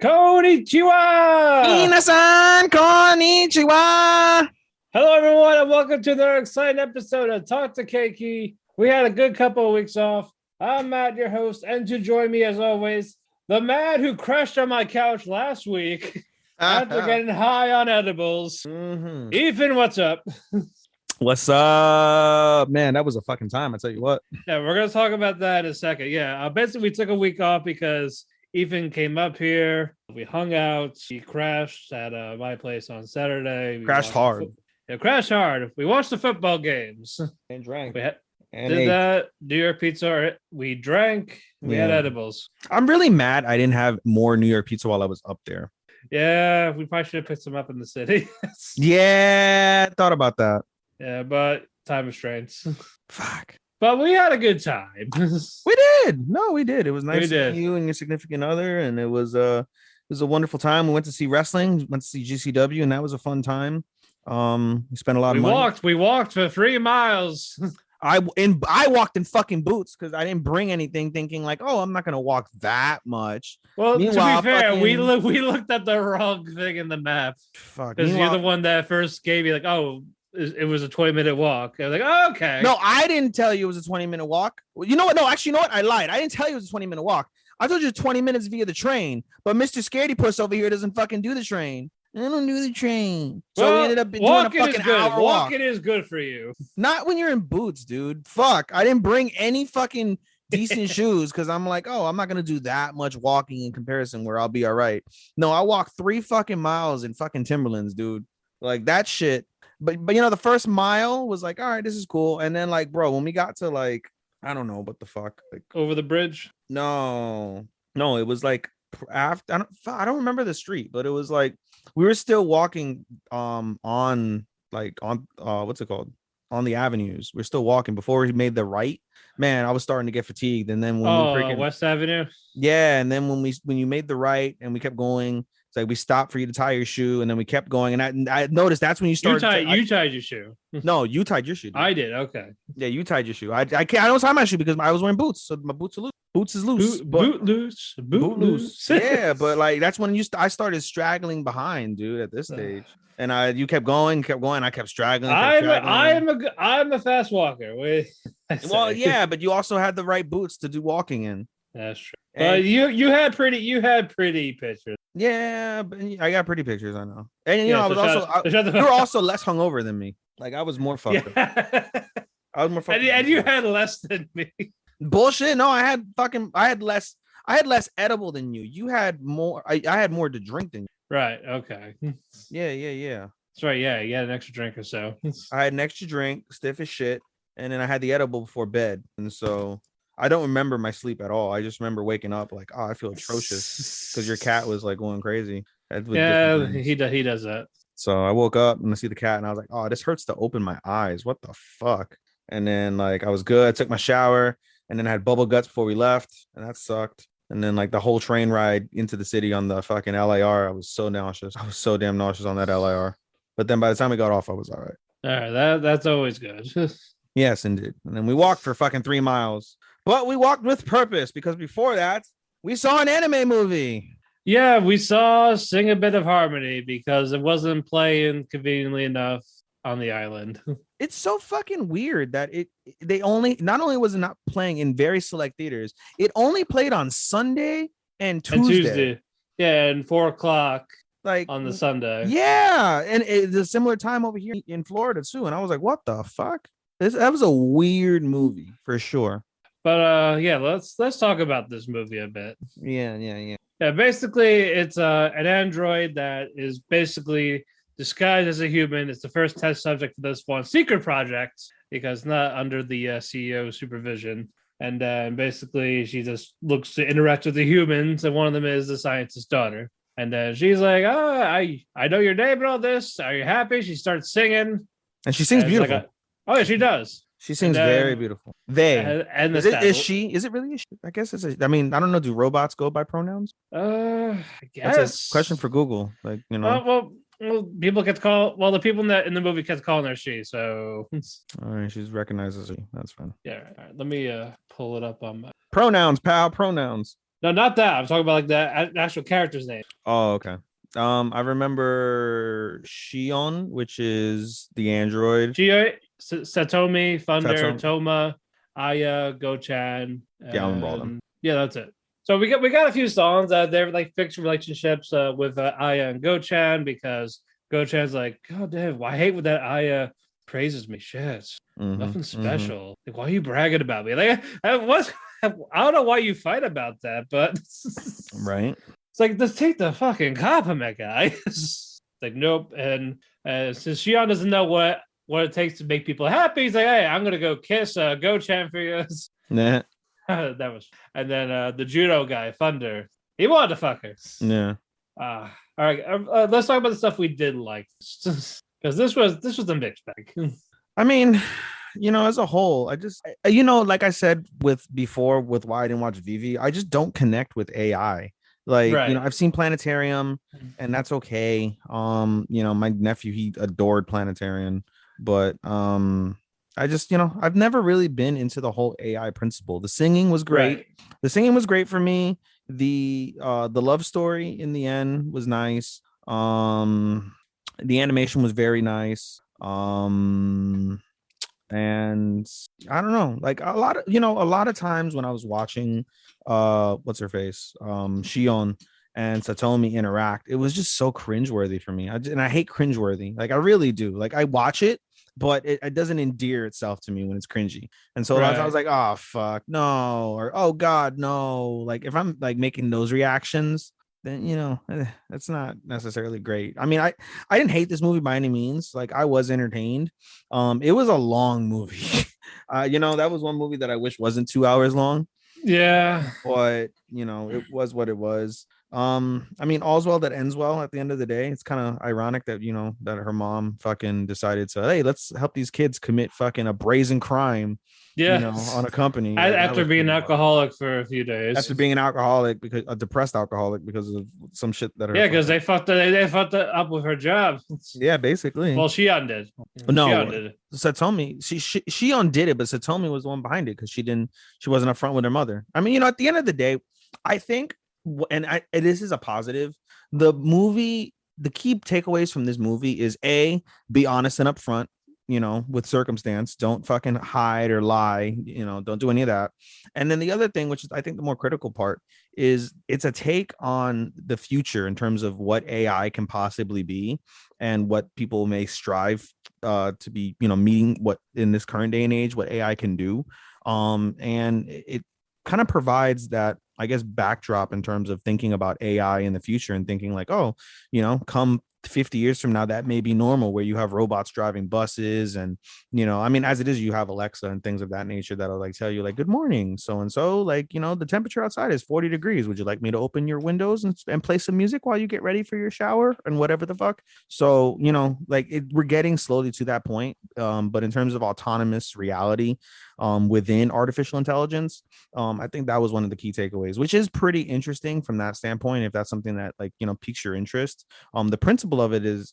Konnichiwa! Minasan konnichiwa! Hello, everyone, and welcome to another exciting episode of Talk to Keki. We had a good couple of weeks off. I'm Matt, your host, and to join me, as always, the man who crashed on my couch last week after getting high on edibles. Ethan, what's up? What's up, man? That was a fucking time. I tell you what. Yeah, we're gonna talk about that in a second. Yeah, basically, we took a week off because Ethan came up here. We hung out. He crashed at my place on Saturday. We Crashed hard. Crashed hard. We watched the football games And drank. We and did ate. that. New York pizza. We drank. We had edibles. I'm really mad I didn't have more New York pizza while I was up there. Yeah, we probably should have picked some up in the city. Yeah, thought about that. Yeah, but time restraints. Fuck. But we had a good time. We did. No, we did. It was nice to see you and your significant other, and it was a wonderful time. We went to see wrestling, went to see GCW, and that was a fun time. We spent a lot of money. We walked for 3 miles. I walked in fucking boots because I didn't bring anything, thinking like, oh, I'm not gonna walk that much. Well, meanwhile, to be fair, we looked at the wrong thing in the map. Fuck, because you're the one that first gave you like, oh, it was a 20-minute walk. I was like, oh, okay. No, I didn't tell you it was a 20-minute walk. Well, you know what? No, actually, you know what? I lied. I didn't tell you it was a 20-minute walk. I told you 20 minutes via the train. But Mr. Scaredy Puss over here doesn't fucking do the train. I don't do the train. So we ended up doing a fucking hour walk. Walking is good for you. Not when you're in boots, dude. Fuck. I didn't bring any fucking decent shoes because I'm like, oh, I'm not going to do that much walking in comparison where I'll be all right. No, I walked 3 fucking miles in fucking Timberlands, dude. Like that shit. But you know, the first mile was like, all right, this is cool. And then like, bro, when we got to like, I don't know what the fuck, like over the bridge. No, it was like after I don't remember the street, but it was like we were still walking on what's it called, on the avenues. We're still walking before we made the right. Man, I was starting to get fatigued. And then when West Avenue. Yeah, and then when you made the right and we kept going. It's like we stopped for you to tie your shoe, and then we kept going. And I noticed that's when you started. You tied your shoe. No, you tied your shoe. Dude. I did. Okay. Yeah, you tied your shoe. I don't tie my shoe because I was wearing boots, so my boots are loose. Boots is loose. Boot loose. Yeah, but like that's when I started straggling behind, dude. At this stage, and you kept going. I kept straggling. I'm a fast walker. Well, yeah, but you also had the right boots to do walking in. That's true. But you had pretty pictures. Yeah, but I got pretty pictures. I know, and you know, you were also less hungover than me. Like I was more fucked up. I was more fucked and you had less than me. Bullshit. No, I had less edible than you. You had more. I had more to drink than you. Right. Okay. Yeah. That's right. Yeah, you had an extra drink or so. I had an extra drink, stiff as shit, and then I had the edible before bed, and so. I don't remember my sleep at all. I just remember waking up like, oh, I feel atrocious because your cat was like going crazy. Yeah, he does that. So I woke up and I see the cat and I was like, oh, this hurts to open my eyes. What the fuck? And then like I was good. I took my shower and then I had bubble guts before we left, and that sucked. And then like the whole train ride into the city on the fucking LIR, I was so nauseous. I was so damn nauseous on that LIR. But then by the time we got off, I was all right. All right, that's always good. Yes, indeed. And then we walked for fucking 3 miles. But we walked with purpose because before that, we saw an anime movie. Yeah, we saw Sing a Bit of Harmony because it wasn't playing conveniently enough on the island. It's so fucking weird that not only was it not playing in very select theaters, it only played on Sunday and Tuesday. Yeah, and 4:00 like on the Sunday. Yeah, and it's a similar time over here in Florida too. And I was like, what the fuck? That was a weird movie for sure. But yeah, let's talk about this movie a bit. Yeah. Yeah, basically, it's an android that is basically disguised as a human. It's the first test subject for this one secret project because not under the CEO supervision. And basically, she just looks to interact with the humans, and one of them is the scientist's daughter. And then she's like, "Oh, I know your name and all this. Are you happy?" She starts singing, and she sings beautiful. Oh yeah, she does. She sings very beautiful. Is it really? I guess it's. I mean, I don't know. Do robots go by pronouns? I guess. That's a question for Google. Like, you know. Well, people get to call. Well, the people in the movie kept calling her she. So. All right, she's recognized as she. That's fine. Yeah. All right, let me pull it up on my pronouns, pal. Pronouns. No, not that. I'm talking about like the actual character's name. Oh, okay. I remember Shion, which is the android. Chie, Satomi, Thunder, Tatsum. Toma, Aya, Go-chan, Yeah, I remember all of them. and yeah, that's it. So we got a few songs. They're like fixed relationships with Aya and Go-chan because Go-chan's like, God damn, I hate when that Aya praises me. Shit, Mm-hmm. nothing Mm-hmm. special. Like, why are you bragging about me? Like, I don't know why you fight about that, but Right. it's like, just take the fucking compliment, guy. It's like, nope. And since Shion doesn't know what it takes to make people happy, he's like, hey, I'm gonna go kiss Go-chan for you. Nah. That was, and then the judo guy, Thunder, he wanted to fuck her. Yeah. All right, let's talk about the stuff we did like, because this was a mixed bag. I mean, as a whole, like I said with before with why I didn't watch Vivi, I just don't connect with AI. Like, Right, I've seen Planetarium and that's okay. My nephew, he adored Planetarium, but I just, I've never really been into the whole AI principle. The singing was great. right, The singing was great for me. The love story in the end was nice. The animation was very nice. And I don't know, like a lot of times when I was watching what's her face, Shion and Satomi interact, it was just so cringeworthy for me. And I hate cringeworthy, like I really do. Like I watch it, but it doesn't endear itself to me when it's cringy. And so I was right. like, oh fuck no, or oh god no. Like if I'm like making those reactions, then that's not necessarily great. I mean, I didn't hate this movie by any means. Like I was entertained. It was a long movie. That was one movie that I wish wasn't 2 hours long, Yeah, but it was what it was. I mean, all's well that ends well at the end of the day. It's kind of ironic that that her mom fucking decided to, hey, let's help these kids commit fucking a brazen crime, yeah. on a company. Like that After was being an pretty fucked. alcoholic for a few days. After being an alcoholic, because a depressed alcoholic because of some shit that her Yeah, because fucking, they fucked up with her job. yeah, basically. Well, Shion did. Shion No, did. Satomi, she undid it, but Satomi was the one behind it because she wasn't upfront with her mother. I mean, at the end of the day, I think, and this is a positive. The key takeaways from this movie is be honest and upfront, with circumstance. Don't fucking hide or lie. Don't do any of that. And then the other thing, which is I think the more critical part, is it's a take on the future in terms of what AI can possibly be and what people may strive to be, meeting what in this current day and age, what AI can do. And it kind of provides that, I guess, backdrop in terms of thinking about AI in the future and thinking like, oh, come 50 years from now, that may be normal where you have robots driving buses. And, I mean, as it is, you have Alexa and things of that nature that'll like tell you like, good morning, so and so, like, the temperature outside is 40 degrees. Would you like me to open your windows and play some music while you get ready for your shower and whatever the fuck? So, like we're getting slowly to that point. But in terms of autonomous reality within artificial intelligence, I think that was one of the key takeaways, which is pretty interesting from that standpoint. If that's something that like piques your interest, the principle of it is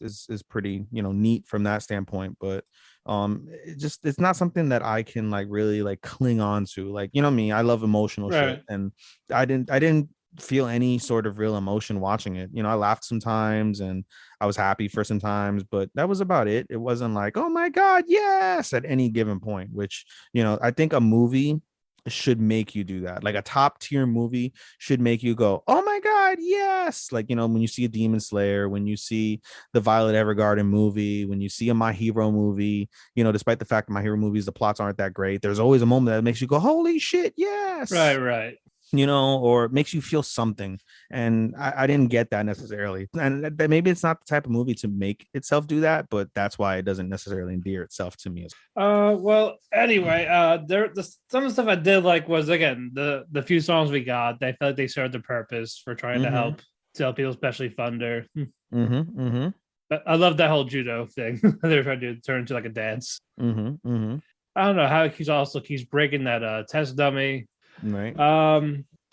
pretty neat from that standpoint. But it's not something that I can like really like cling on to. Like me, I love emotional shit, Right. and I didn't feel any sort of real emotion watching it. I laughed sometimes and I was happy for some times, but that was about it. It wasn't like, oh my god, yes, at any given point, which I think a movie should make you do that. Like a top tier movie should make you go, oh my god, yes. Like when you see a Demon Slayer, when you see the Violet Evergarden movie, when you see a My Hero movie, despite the fact that My Hero movies, the plots aren't that great, there's always a moment that makes you go, holy shit, Right, yes. right. Or it makes you feel something. And I didn't get that necessarily. And that maybe it's not the type of movie to make itself do that, but that's why it doesn't necessarily endear itself to me. Well, anyway, some of the stuff I did like was, again, the few songs we got. They felt like they served a purpose for trying to Mm-hmm. help tell people, especially Thunder. Mm-hmm. Mm-hmm. But I love that whole judo thing. They were trying to turn into like a dance. Mm-hmm. Mm-hmm. I don't know how he keeps breaking that test dummy. Right.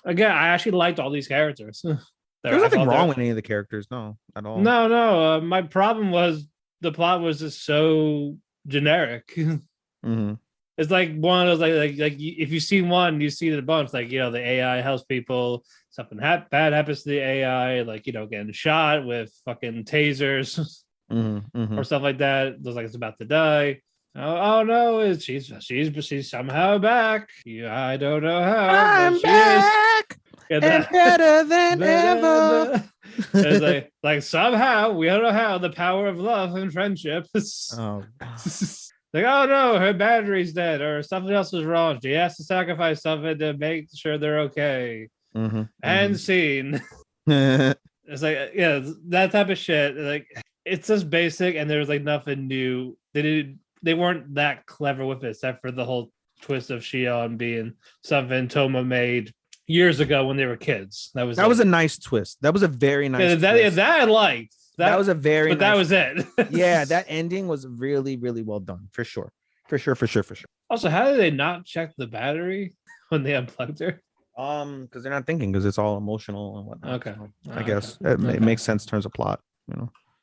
Again, I actually liked all these characters. There's I nothing thought wrong they're with any of the characters, no, at all. no. My problem was the plot was just so generic. Mm-hmm. It's like one of those if you see one, you see it a bunch. Like the AI helps people. Something bad happens to the AI, like getting shot with fucking tasers or stuff like that. It looks like it's about to die. Oh no! She's somehow back. Yeah, I don't know how, I'm but she back is. Yeah, and better than ever. It's like somehow we don't know how the power of love and friendship. Oh, Like, oh no, her battery's dead or something else is wrong. She has to sacrifice something to make sure they're okay. And scene. It's like, that type of shit. Like, it's just basic, and there was like nothing new. They weren't that clever with it, except for the whole twist of Shion being something Toma made years ago when they were kids. That was a nice twist. That was a very nice twist. That I liked. That was a very but nice, that was it. Yeah, that ending was really, really well done. For sure. Also, how did they not check the battery when they unplugged her? Because they're not thinking, because it's all emotional and whatnot. Okay. So I guess it makes sense in terms of plot,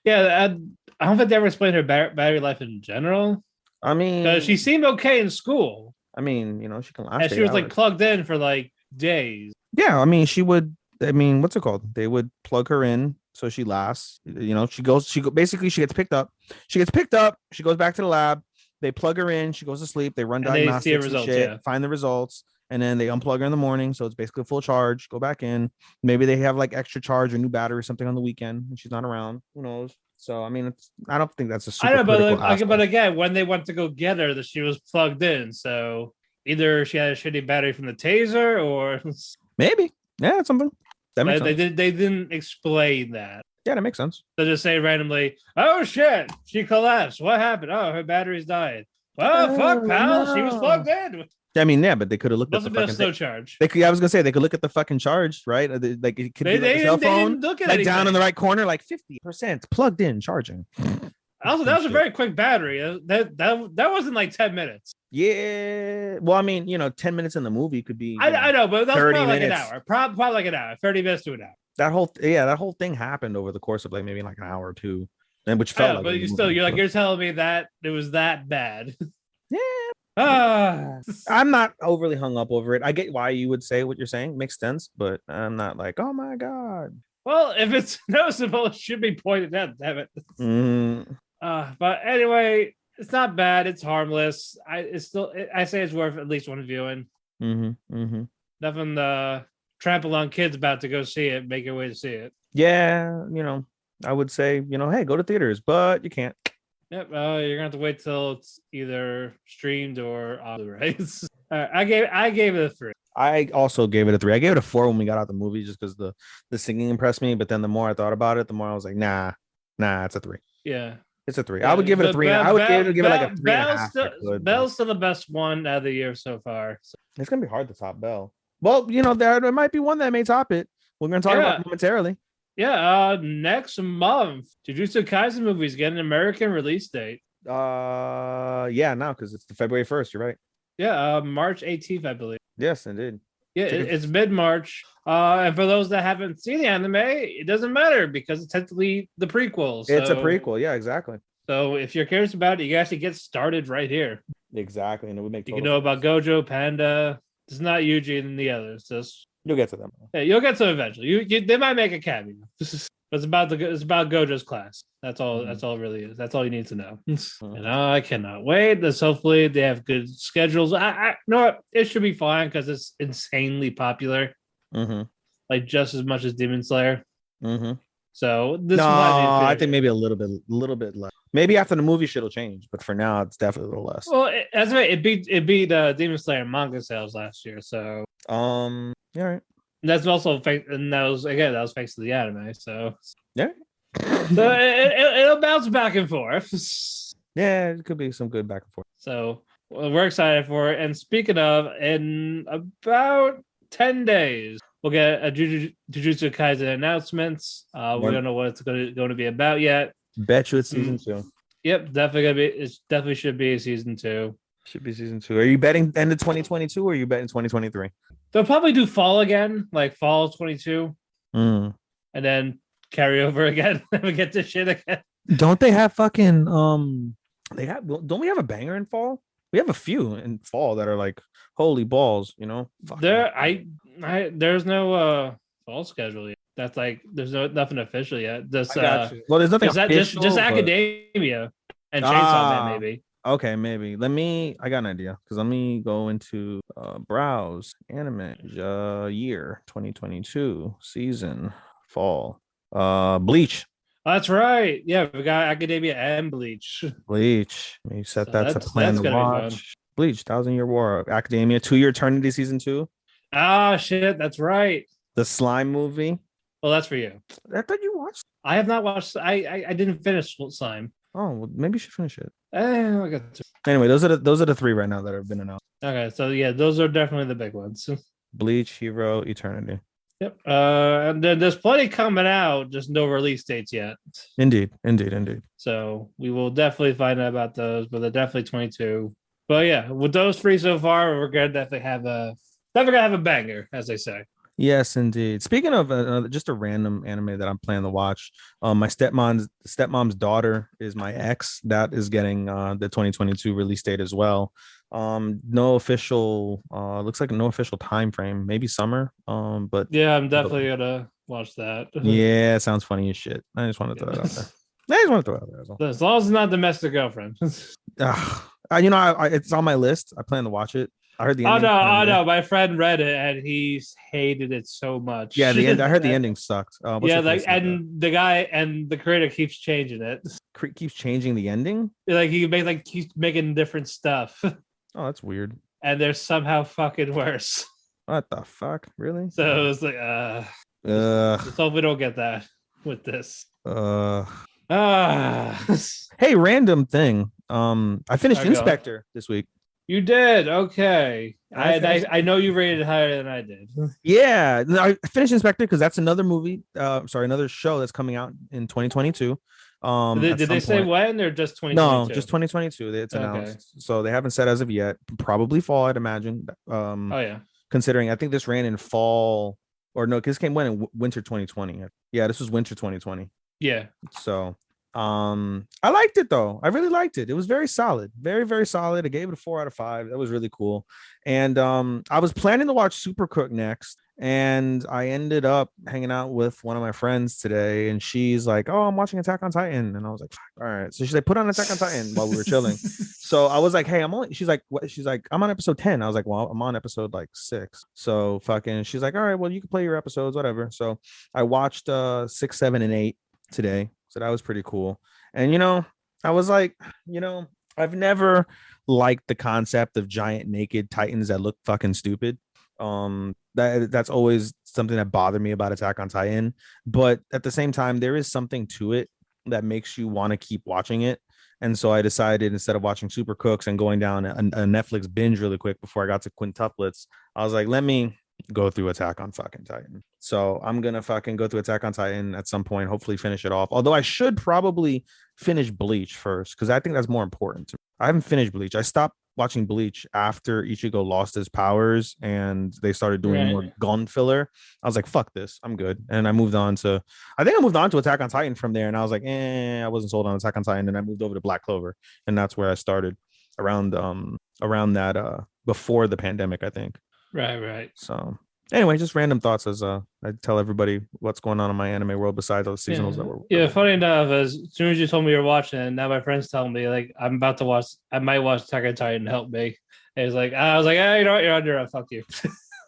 Yeah, I don't think they ever explained her battery life in general. I mean, she seemed okay in school. I mean, she can last. And she was like plugged in for like days. Yeah, I mean, she would. I mean, what's it called? They would plug her in so she lasts. Basically, she gets picked up. She goes back to the lab. They plug her in. She goes to sleep. They run diagnostics and shit, find the results, and then they unplug her in the morning. So it's basically full charge. Go back in. Maybe they have like extra charge or new battery or something on the weekend and she's not around. Who knows? So I mean, I don't think that's a super. I know, but again, when they went to go get her, that she was plugged in. So either she had a shitty battery from the taser, or maybe it's something. That makes sense. They didn't explain that. Yeah, that makes sense. They just say randomly, "Oh shit, she collapsed. What happened? Oh, her battery's died. Well, fuck, pal, she was plugged in." I mean, yeah, but they could have looked at the fucking slow charge. I was gonna say they could look at the fucking charge, right? Like it could be like a cell phone, look at like down in the right corner, like 50% plugged in, charging. Also, that was a very quick battery. That wasn't like 10 minutes. Yeah. Well, I mean, 10 minutes in the movie could be. I know, but that was probably like an hour. Probably like an hour. 30 minutes to an hour. That whole thing happened over the course of like maybe like an hour or two, and which felt like. But you're telling me that it was that bad. Yeah. I'm not overly hung up over it. I get why you would say what you're saying. Makes sense, but I'm not like, oh my god. Well, if it's noticeable, it should be pointed out. Damn it. But anyway, it's not bad. It's harmless. I say it's worth at least one viewing. Nothing trample on kids about to go see it. Make your way to see it. Yeah, I would say, hey, go to theaters, but you can't. Yep, you're gonna have to wait till it's either streamed or on Blu-ray. I gave it a 3. I also gave it a 3. I gave it a 4 when we got out the movie, just because the singing impressed me. But then the more I thought about it, the more I was like, nah, it's a 3. Yeah, it's a 3. Yeah, I would give it a 3. I would give it like a 3.5. Bell's still the best one out of the year so far. So. It's gonna be hard to top Bell. Well, there might be one that may top it. We're gonna talk about it momentarily. Yeah, next month, Jujutsu Kaisen movies get an American release date. Because it's the February 1st. You're right. Yeah, March 18th, I believe. Yes, indeed. Yeah, it's mid-March. And for those that haven't seen the anime, it doesn't matter because it's technically the prequel. It's a prequel. Yeah, exactly. So if you're curious about it, you can actually get started right here. Exactly, and it would make you can know about Gojo, Panda. It's not Yuji and the others. Just you'll get to them. Yeah, you'll get to them eventually. They might make a cameo. It's about Gojo's class. That's all. That's all it really is. That's all you need to know. And I cannot wait. Let's hopefully they have good schedules. I know what, it should be fine because it's insanely popular. Like just as much as Demon Slayer. So this. No, I think maybe a little bit less. Maybe after the movie shit'll change, but for now it's definitely a little less. Well, that's right. It beat Demon Slayer manga sales last year. So yeah, right. That's also fake, and that was thanks to the anime. So yeah, so it'll bounce back and forth. Yeah, it could be some good back and forth. So we're excited for it. And speaking of, in about 10 days, we'll get a Jujutsu Kaisen announcements. We don't know what it's going to be about yet. Bet you it's season 2. Yep, it definitely should be season 2. Should be season 2. Are you betting end of 2022 or are you betting 2023? They'll probably do fall again, like fall 22, and then carry over again. Never get this shit again. Don't they have fucking don't we have a banger in fall? We have a few in fall that are like holy balls, you know. Fuck There's no fall schedule yet. That's like there's nothing official yet. This I got you. Well, there's nothing official. just but... Academia and Chainsaw Man maybe. Okay, maybe. I got an idea because let me go into browse anime year 2022 season fall. Bleach. That's right. Yeah, we got Academia and Bleach. Bleach. You set So that to plan to watch. Bleach, 1,000-Year War, Academia, 2-Year Eternity season 2. Ah, shit, that's right. The slime movie. Well, that's for you. I thought you watched. I have not watched. I didn't finish Slime. Oh, well, maybe you should finish it. I got to. Anyway, those are the 3 right now that have been announced. Okay, so yeah, those are definitely the big ones. Bleach, Hero, Eternity. Yep. And then there's plenty coming out, just no release dates yet. Indeed. So we will definitely find out about those, but they're definitely 22. But yeah, with those 3 so far, we're gonna definitely have a banger, as they say. Yes, indeed. Speaking of just a random anime that I'm planning to watch, my stepmom's daughter is my ex. That is getting the 2022 release date as well. No official, looks like no official time frame. Maybe summer. But yeah, I'm definitely gonna watch that. Yeah, it sounds funny as shit. I just want to throw it out there. As long as it's not domestic girlfriend. It's on my list. I plan to watch it. I heard the ending. Oh no! My friend read it and he hated it so much. Yeah, the end. I heard the ending sucked. The guy and the creator keeps changing it. Keeps changing the ending. Keeps making different stuff. Oh, that's weird. And they're somehow fucking worse. What the fuck? Really? So it's like, let's hope we don't get that with this. Hey, random thing. I finished Inspector this week. You did? Okay. I know you rated it higher than I did. Yeah, I finished Inspector because that's another movie. Another show that's coming out in 2022. Did they say when or just 2022? No, just 2022. It's announced. So they haven't said as of yet. Probably fall, I'd imagine. Oh yeah. Considering I think this ran in fall this came in winter 2020. Yeah, this was winter 2020. Yeah. So I liked it though. I really liked it. It was very solid, very, very solid. I gave it a 4 out of 5. That was really cool. And I was planning to watch Supercook next, and I ended up hanging out with one of my friends today, and she's like, "Oh, I'm watching Attack on Titan," and I was like, "All right." So she's like, "Put on Attack on Titan" while we were chilling. So I was like, "Hey, I'm on." She's like, "What?" She's like, "I'm on episode 10." I was like, "Well, I'm on episode like 6." So she's like, "All right, well, you can play your episodes, whatever." So I watched 6, 7, and 8 today. So that was pretty cool. And, I was like, I've never liked the concept of giant naked titans that look fucking stupid. That's always something that bothered me about Attack on Titan. But at the same time, there is something to it that makes you want to keep watching it. And so I decided, instead of watching Super Cooks and going down a Netflix binge really quick before I got to quintuplets, I was like, let me go through Attack on fucking Titan. So I'm gonna fucking go through Attack on Titan at some point, hopefully finish it off. Although I should probably finish Bleach first, because I think that's more important to me. I haven't finished Bleach. I stopped watching Bleach after Ichigo lost his powers and they started doing more gun filler. I was like, fuck this, I'm good. And I moved on to Attack on Titan from there. And I was like, I wasn't sold on Attack on Titan. And I moved over to Black Clover. And that's where I started around that before the pandemic, I think. Right. So anyway, just random thoughts as I tell everybody what's going on in my anime world besides all the seasonals that were. Funny enough, as soon as you told me you were watching it, now my friends tell me like I might watch Attack on Titan, help me. And it's like I was like, you know what, you're on your own, fuck you.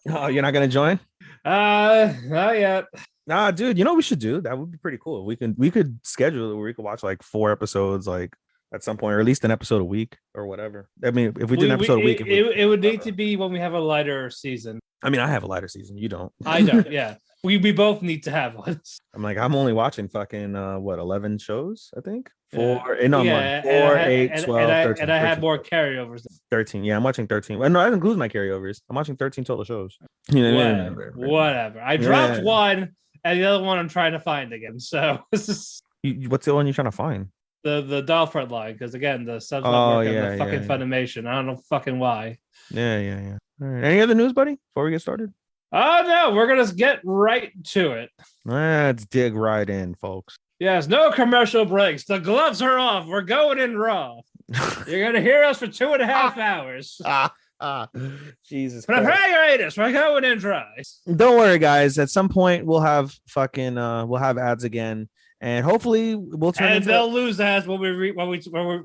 Oh, you're not gonna join? Not yet. Nah, dude, you know what we should do? That would be pretty cool. We could schedule it where we could watch like 4 episodes like at some point, or at least an episode a week or whatever. I mean, if we did an episode a week, it would need to be when we have a lighter season. I mean, I have a lighter season. You don't. I don't. Yeah, we both need to have one. I'm only watching fucking 11 shows, I think. 4, 8, 12, 13. And I had more carryovers. 13. Yeah, I'm watching 13. Well, no, that includes my carryovers. I'm watching 13 total shows. Whatever. I dropped one, and the other one I'm trying to find again. So this is. What's the one you're trying to find? The Dollfront line, because again, the subs not working the fucking Funimation. I don't know fucking why. Yeah. All right. Any other news, buddy, before we get started? Oh no, we're gonna get right to it. Let's dig right in, folks. Yes, no commercial breaks. The gloves are off. We're going in raw. You're gonna hear us for 2.5 hours. Jesus Prepare Christ. your anus. We're going in dry. Don't worry, guys. At some point, we'll have ads again, and hopefully, we'll turn And into. they'll lose ads when we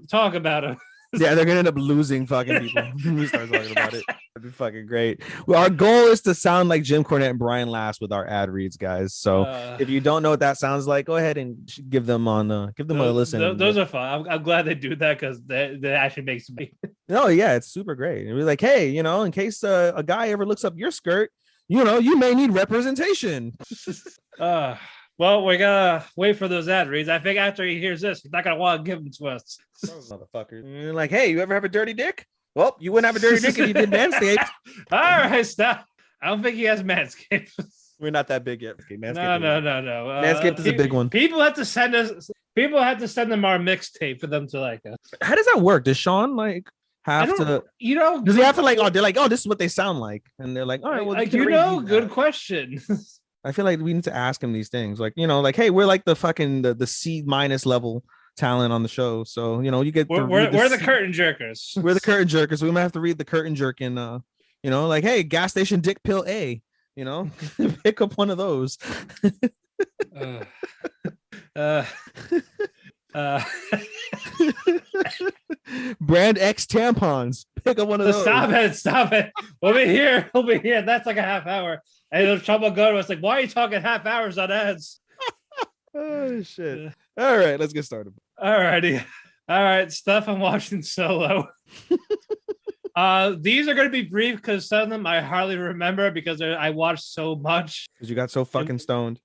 talk about them. Yeah, they're gonna end up losing fucking people when we start talking about it. That'd be fucking great. Well, our goal is to sound like Jim Cornette and Brian Last with our ad reads, guys. So if you don't know what that sounds like, go ahead and give them a listen. Those are fun. I'm glad they do that because that actually makes me. Oh yeah, it's super great. And we're like, hey, in case a guy ever looks up your skirt, you may need representation. Well, we're gonna wait for those ad reads. I think after he hears this, he's not gonna want to give them to us. Motherfucker. You're like, hey, you ever have a dirty dick? Well, you wouldn't have a dirty dick if you did Manscaped. All right, stop. I don't think he has Manscaped. We're not that big yet. No. Manscaped is a big one. People have to send them our mixtape for them to like us. How does that work? Does Sean have to? Does he have to they're like, oh, this is what they sound like, and they're like, all right, well, good question. I feel like we need to ask him these things, like, hey, we're like the fucking the C- level talent on the show, so you get. We're the curtain jerkers. We're the curtain jerkers. We might have to read the curtain jerking. Like, hey, gas station dick pill A. Pick up one of those. Brand X tampons. Pick up one of those. Stop it. We'll be here. That's like a half hour. And the trouble go to us like, why are you talking half hours on ads? Oh shit. All right, let's get started. All right, stuff I'm watching solo. These are going to be brief because some of them I hardly remember because I watched so much. Because you got so fucking stoned.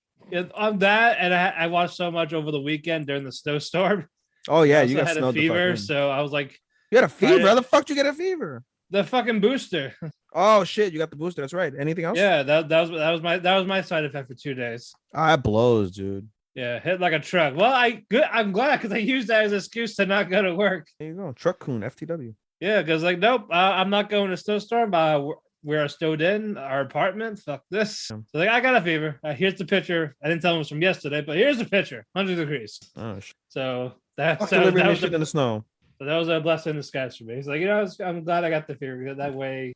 On that, and I watched so much over the weekend during the snowstorm. Oh yeah, you had a fever, so I was like, you got a fever? How the fuck you get a fever? The fucking booster. Oh shit, you got the booster. That's right. Anything else? Yeah, that was my side effect for 2 days. That blows, dude. Yeah, hit like a truck. Well, I'm glad because I used that as an excuse to not go to work. There you go, truck coon, FTW. Yeah, because nope, I'm not going to snowstorm. We're stowed in our apartment. Fuck this. So I got a fever. Here's the picture. I didn't tell him it was from yesterday, but here's the picture. 100 degrees. Oh shit. So that was in the snow. So that was a blessing in disguise for me. He's like, I'm glad I got the fever because that way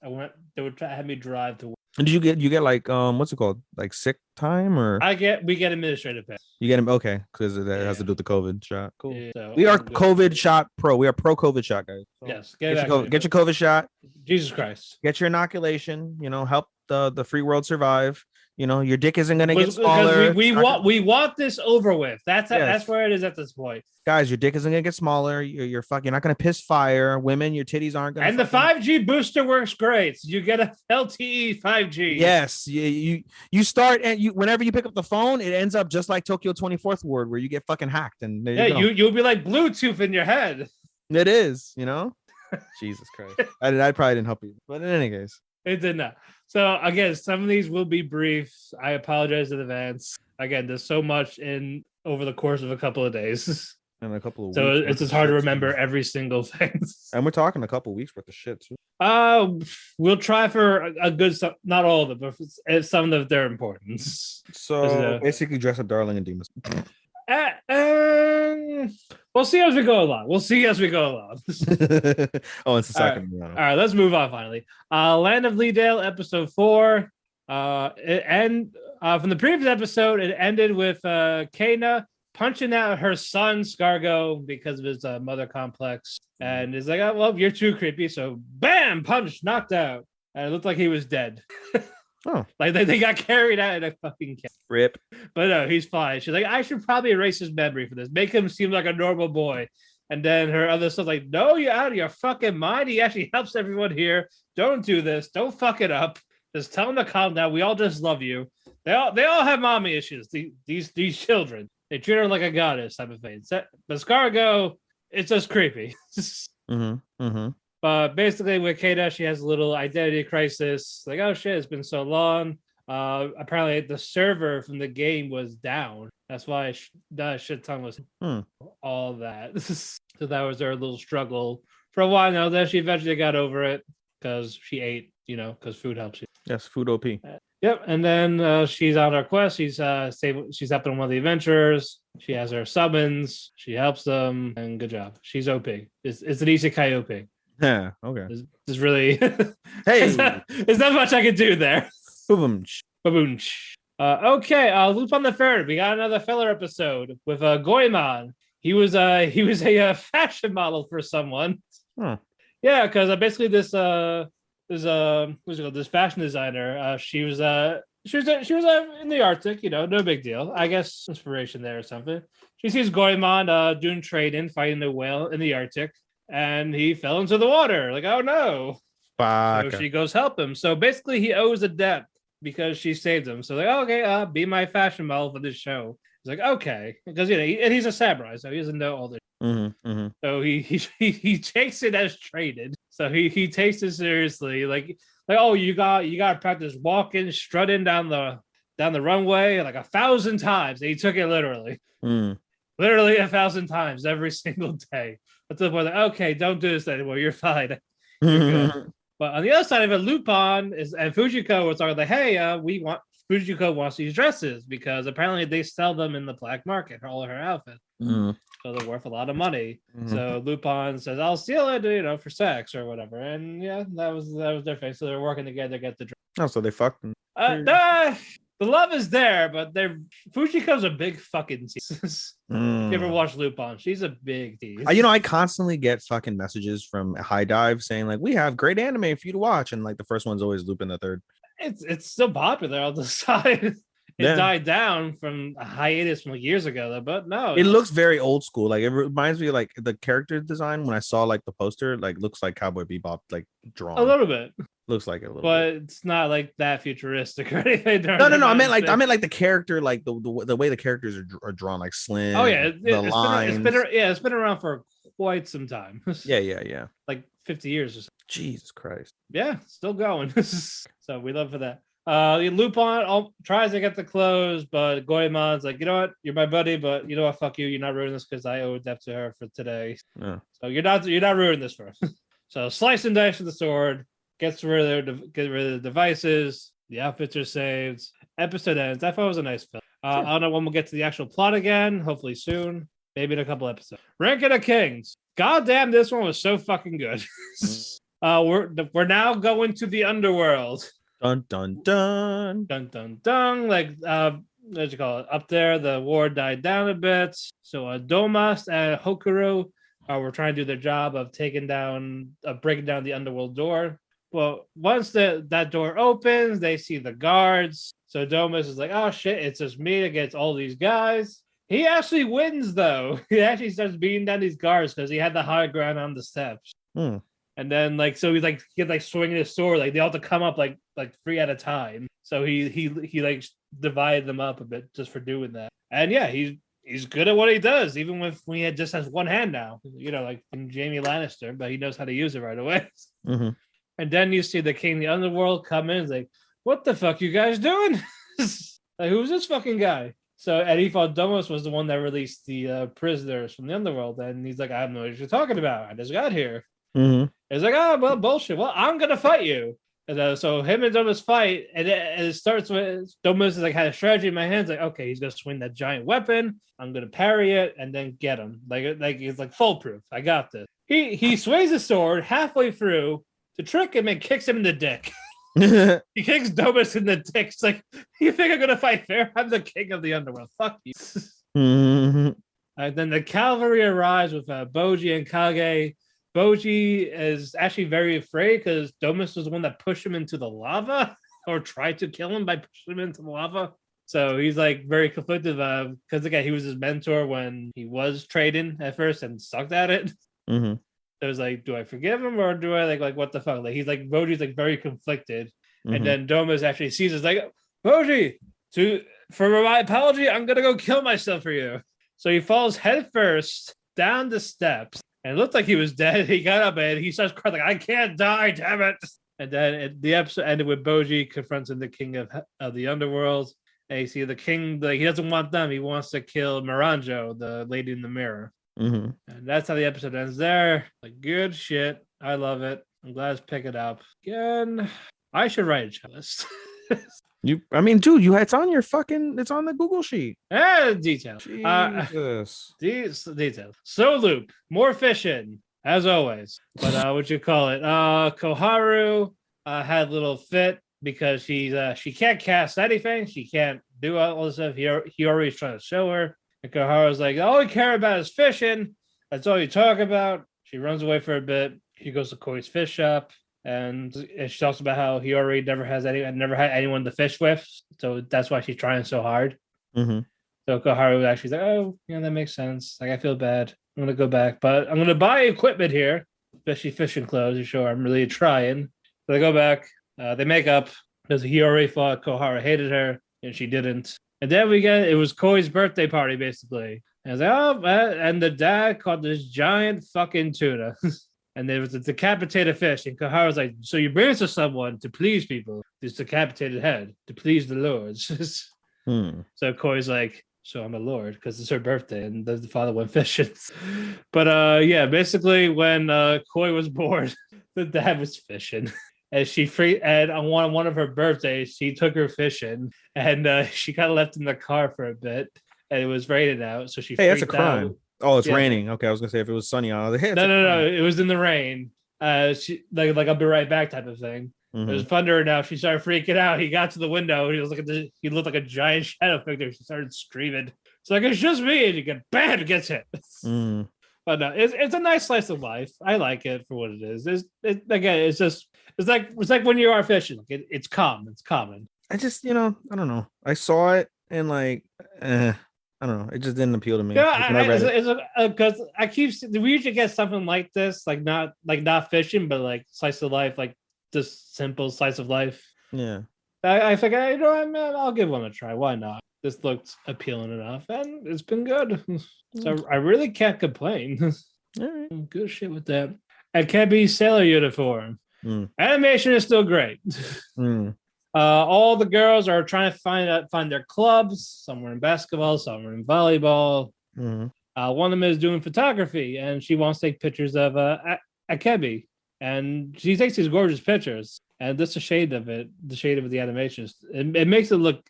they would have me drive to work. And did you get like what's it called, like sick time or? We get administrative pay. You get him okay because that has to do with the COVID shot. Cool. Yeah, so we are COVID shot pro. We are pro COVID shot guys. So yes, get your COVID shot. Jesus Christ. Get your inoculation. Help the free world survive. Your dick isn't gonna get smaller. We want this over with. That's where it is at this point. Guys, your dick isn't gonna get smaller. You're not gonna piss fire. Women, your titties aren't gonna. And the 5G booster works great. You get a LTE 5G. Yes, you start and whenever you pick up the phone, it ends up just like Tokyo 24th Ward, where you get fucking hacked. And you'll be like Bluetooth in your head. It is, Jesus Christ. I probably didn't help you, but in any case, it did not. So again, some of these will be brief. I apologize in advance. Again, there's so much in over the course of a couple of days. And a couple of so weeks it's just hard to remember every single thing. And we're talking a couple of weeks worth of shit too. We'll try for a good stuff, not all of them, but it's some of their importance. So basically, dress up darling and demons. We'll see as we go along. Oh, it's the second one. All right, let's move on finally. Land of Leadale, episode 4. From the previous episode, it ended with Kana punching out her son Scargo because of his mother complex, and is like, "Oh, well, you're too creepy." So, bam, punch, knocked out, and it looked like he was dead. Oh, like they got carried out in a fucking cab. Rip. But no, he's fine. She's like, I should probably erase his memory for this, make him seem like a normal boy. And then her other son's like, no, you're out of your fucking mind. He actually helps everyone here. Don't do this. Don't fuck it up. Just tell him to calm down. We all just love you. They all have mommy issues. These children. They treat her like a goddess type of thing. But Scargo, it's just creepy. But basically with Kada, she has a little identity crisis. Like, oh shit, it's been so long. Apparently the server from the game was down. That's why that shit ton was all that. So that was their little struggle for a while now. Then she eventually got over it because she ate, because food helps you. Yes, food OP. Yep, and then she's on her quest. She's she's helping one of the adventurers. She has her summons. She helps them, and good job. She's OP. It's an isekai OP. Yeah. Okay. There's really Hey. there's not much I can do there. Boom. Baboonch. Okay, loop on the third. We got another filler episode with Goemon. He was a fashion model for someone. Huh. Yeah, because basically this this fashion designer. She was in the Arctic, no big deal. I guess inspiration there or something. She sees Goemon doing trading, fighting the whale in the Arctic, and he fell into the water. Like, oh no! Fuck. So she goes help him. So basically, he owes a debt because she saved him. So like, okay, be my fashion model for this show. He's like, okay, because and he's a samurai, so he doesn't know all this. So he takes it as traded. So he takes it seriously, like oh, you got to practice walking, strutting down the runway like 1,000 times. And he took it literally, literally 1,000 times every single day. Until the point like, okay, don't do this anymore. You're fine. You're good. But on the other side of it, Lupin and Fujiko were talking like, hey, Fujiko wants these dresses because apparently they sell them in the black market, all her outfits. So they're worth a lot of money. So Lupin says, I'll steal it, for sex or whatever. And yeah, that was their thing. So they're working together to get the dress. Oh, so they fucked. The love is there, but Fujiko's a big fucking tease. If you ever watch Lupin, she's a big tease. I constantly get fucking messages from High Dive saying like, we have great anime for you to watch, and like the first one's always Lupin the Third. It's still popular on the side. It died down from a hiatus from years ago, though. But no, it looks very old school. Like it reminds me of like the character design when I saw like the poster. Like looks like Cowboy Bebop, like drawn a little bit. Looks like it a little but bit. It's not like that futuristic or anything. No. I meant like the character, like the way the characters are drawn, like slim. Oh yeah, it's been around for quite some time. Yeah. Like 50 years or so. Jesus Christ. Yeah, still going. So we love for that. Lupin tries to get the clothes, but Goemon's like, you know what? You're my buddy, but you know what? Fuck you. You're not ruining this because I owe a debt to her for today. Yeah. So you're not ruining this for her. So slice and dice with the sword. Get rid of the devices. The outfits are saved. Episode ends. I thought it was a nice film. Sure. I don't know when we'll get to the actual plot again. Hopefully soon. Maybe in a couple episodes. Ranking of Kings. Goddamn, this one was so fucking good. We're now going to the underworld. Dun dun dun dun dun. Like what you call it? Up there, the war died down a bit. So Domas and Hokuro were trying to do their job of breaking down the underworld door. Well, once that door opens, they see the guards. So Domus is like, oh shit, it's just me against all these guys. He actually wins, though. He actually starts beating down these guards because he had the high ground on the steps. And then, so he's swinging his sword. Like, they all have to come up like 3 at a time. So he divided them up a bit just for doing that. And yeah, he's good at what he does, even when he just has one hand now. Like from Jaime Lannister, but he knows how to use it right away. And then you see the king of the underworld come in. It's like, what the fuck you guys doing? Like, who's this fucking guy? So, and he thought Domus was the one that released the prisoners from the underworld. And he's like, I have no idea what you're talking about. I just got here. He's like, oh, well, bullshit. Well, I'm going to fight you. And so him and Domus fight. And it starts with Domus is like, had a strategy in my hands. Like, okay, he's going to swing that giant weapon. I'm going to parry it and then get him. Like he's like foolproof. I got this. He swings his sword halfway through to trick him and kicks him in the dick. He kicks Domus in the dick. It's like, you think I'm going to fight fair? I'm the king of the underworld. Fuck you. And then the cavalry arrives with Boji and Kage. Boji is actually very afraid because Domus was the one that pushed him into the lava or tried to kill him by pushing him into the lava. So he's like very conflicted because again, he was his mentor when he was trading at first and sucked at it. So it's like, do I forgive him or do I like what the fuck? Like he's like Boji's like very conflicted. And then Domus actually sees it like, Boji, for my apology, I'm gonna go kill myself for you. So he falls headfirst down the steps. And it looked like he was dead. He got up and he starts crying like, I can't die, damn it. And then the episode ended with Boji confronting the king of the underworld. And you see the king, he doesn't want them. He wants to kill Miranjo, the lady in the mirror. And that's how the episode ends there. Like, good shit. I love it. I'm glad it's picking up. Again, I should write a checklist. I mean, dude, it's on your fucking, it's on the Google sheet. Detail. Jesus. These details. So Loop, more fishing as always. But what you call it? Koharu had a little fit because she can't cast anything. She can't do all this stuff. He already trying to show her. And Koharu's like, all we care about is fishing. That's all you talk about. She runs away for a bit. She goes to Koi's fish shop. And she talks about how he already never had anyone to fish with, so that's why she's trying so hard. Mm-hmm. So Koharu actually like, oh, yeah, that makes sense. Like, I feel bad. I'm gonna go back, but I'm gonna buy equipment here, especially fishing clothes. You sure I'm really trying. So they go back. They make up because he already thought Koharu hated her, and she didn't. And then it was Koi's birthday party basically. And I was like, oh, and the dad caught this giant fucking tuna. And there was a decapitated fish, and Koharu was like, so you bring it to someone to please people, this decapitated head, to please the lords. So Koi's like, so I'm a lord, because it's her birthday, and the father went fishing. But yeah, basically when Koi was born, the dad was fishing. And on one of her birthdays, she took her fishing, and she got left in the car for a bit, and it was raining out, so she that's a crime. out. Oh, it's raining. Okay, I was gonna say if it was sunny, I was like, hey, no, it was in the rain. She like I'll be right back type of thing. Mm-hmm. It was thunder now. She started freaking out. He got to the window. He looked like a giant shadow figure. She started screaming. It's like, it's just me, and you get bam, it gets hit. But no, it's a nice slice of life. I like it for what it is. It's like when you are fishing. Like it's common. It's common. I just I don't know. I saw it and like. I don't know. It just didn't appeal to me. Yeah, because we usually get something like this, like not fishing, but like slice of life, like just simple slice of life. Yeah. I think I'll give one a try. Why not? This looked appealing enough, and it's been good. So I really can't complain. All right. Good shit with that. Akebi sailor uniform. Animation is still great. All the girls are trying to find their clubs. Some are in basketball, some are in volleyball. One of them is doing photography, and she wants to take pictures of Akebi, and she takes these gorgeous pictures. And this is the shade of the animations. It makes it look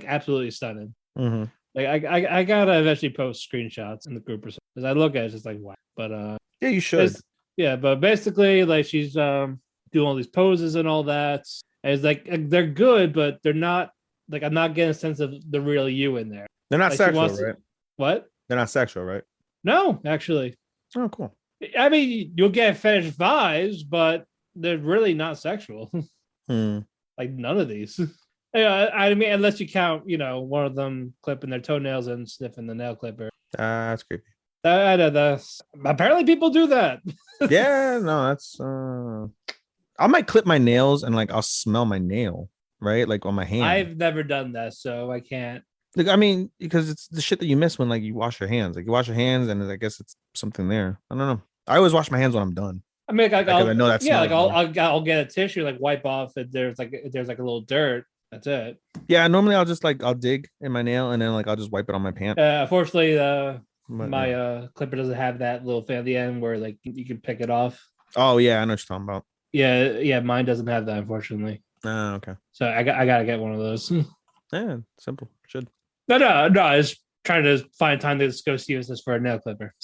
absolutely stunning. Like I gotta eventually post screenshots in the group or something, because I look at it, it's just like wow. But yeah, you should. Yeah, but basically, like she's doing all these poses and all that. And it's like they're good, but they're not like I'm not getting a sense of the real you in there. They're not like sexual, right? What? They're not sexual, right? No, actually. Oh, cool. I mean, you'll get fetish vibes, but they're really not sexual. Like none of these. Yeah, I mean, unless you count, one of them clipping their toenails and sniffing the nail clipper. That's creepy. Apparently, people do that. Yeah, no, that's. I might clip my nails and like I'll smell my nail, right? Like on my hand. I've never done that, so I can't. Like, I mean, because it's the shit that you miss when like you wash your hands. Like you wash your hands, and I guess it's something there. I don't know. I always wash my hands when I'm done. I mean, I know that's I'll get a tissue, like wipe off if there's like a little dirt. That's it. Yeah, normally I'll just I'll dig in my nail and then like I'll just wipe it on my pant. Unfortunately, my clipper doesn't have that little thing at the end where like you can pick it off. Oh yeah, I know what you're talking about. Yeah, mine doesn't have that, unfortunately. Oh, okay. So I gotta get one of those. Yeah, simple. Should. No, I was trying to find time to go use this for a nail clipper.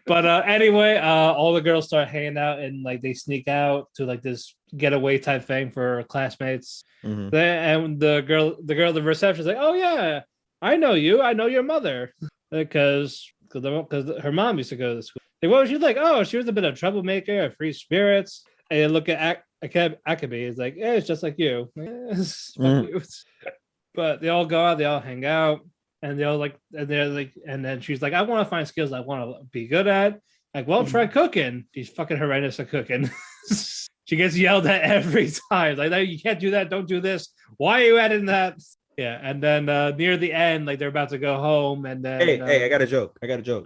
But anyway, all the girls start hanging out and like they sneak out to like this getaway type thing for classmates. And the reception's like, oh yeah, I know you. I know your mother. Because her mom used to go to the school. Like, what was she like? Oh, she was a bit of a troublemaker, a free spirits. And you look at Akebi, it's like, it's just like you. But they all go out, they all hang out, and and then she's like, I want to find skills I want to be good at. Like, well, try cooking. She's fucking horrendous at cooking. She gets yelled at every time. Like, you can't do that. Don't do this. Why are you adding that? Yeah, and then near the end, like they're about to go home, and then hey, I got a joke.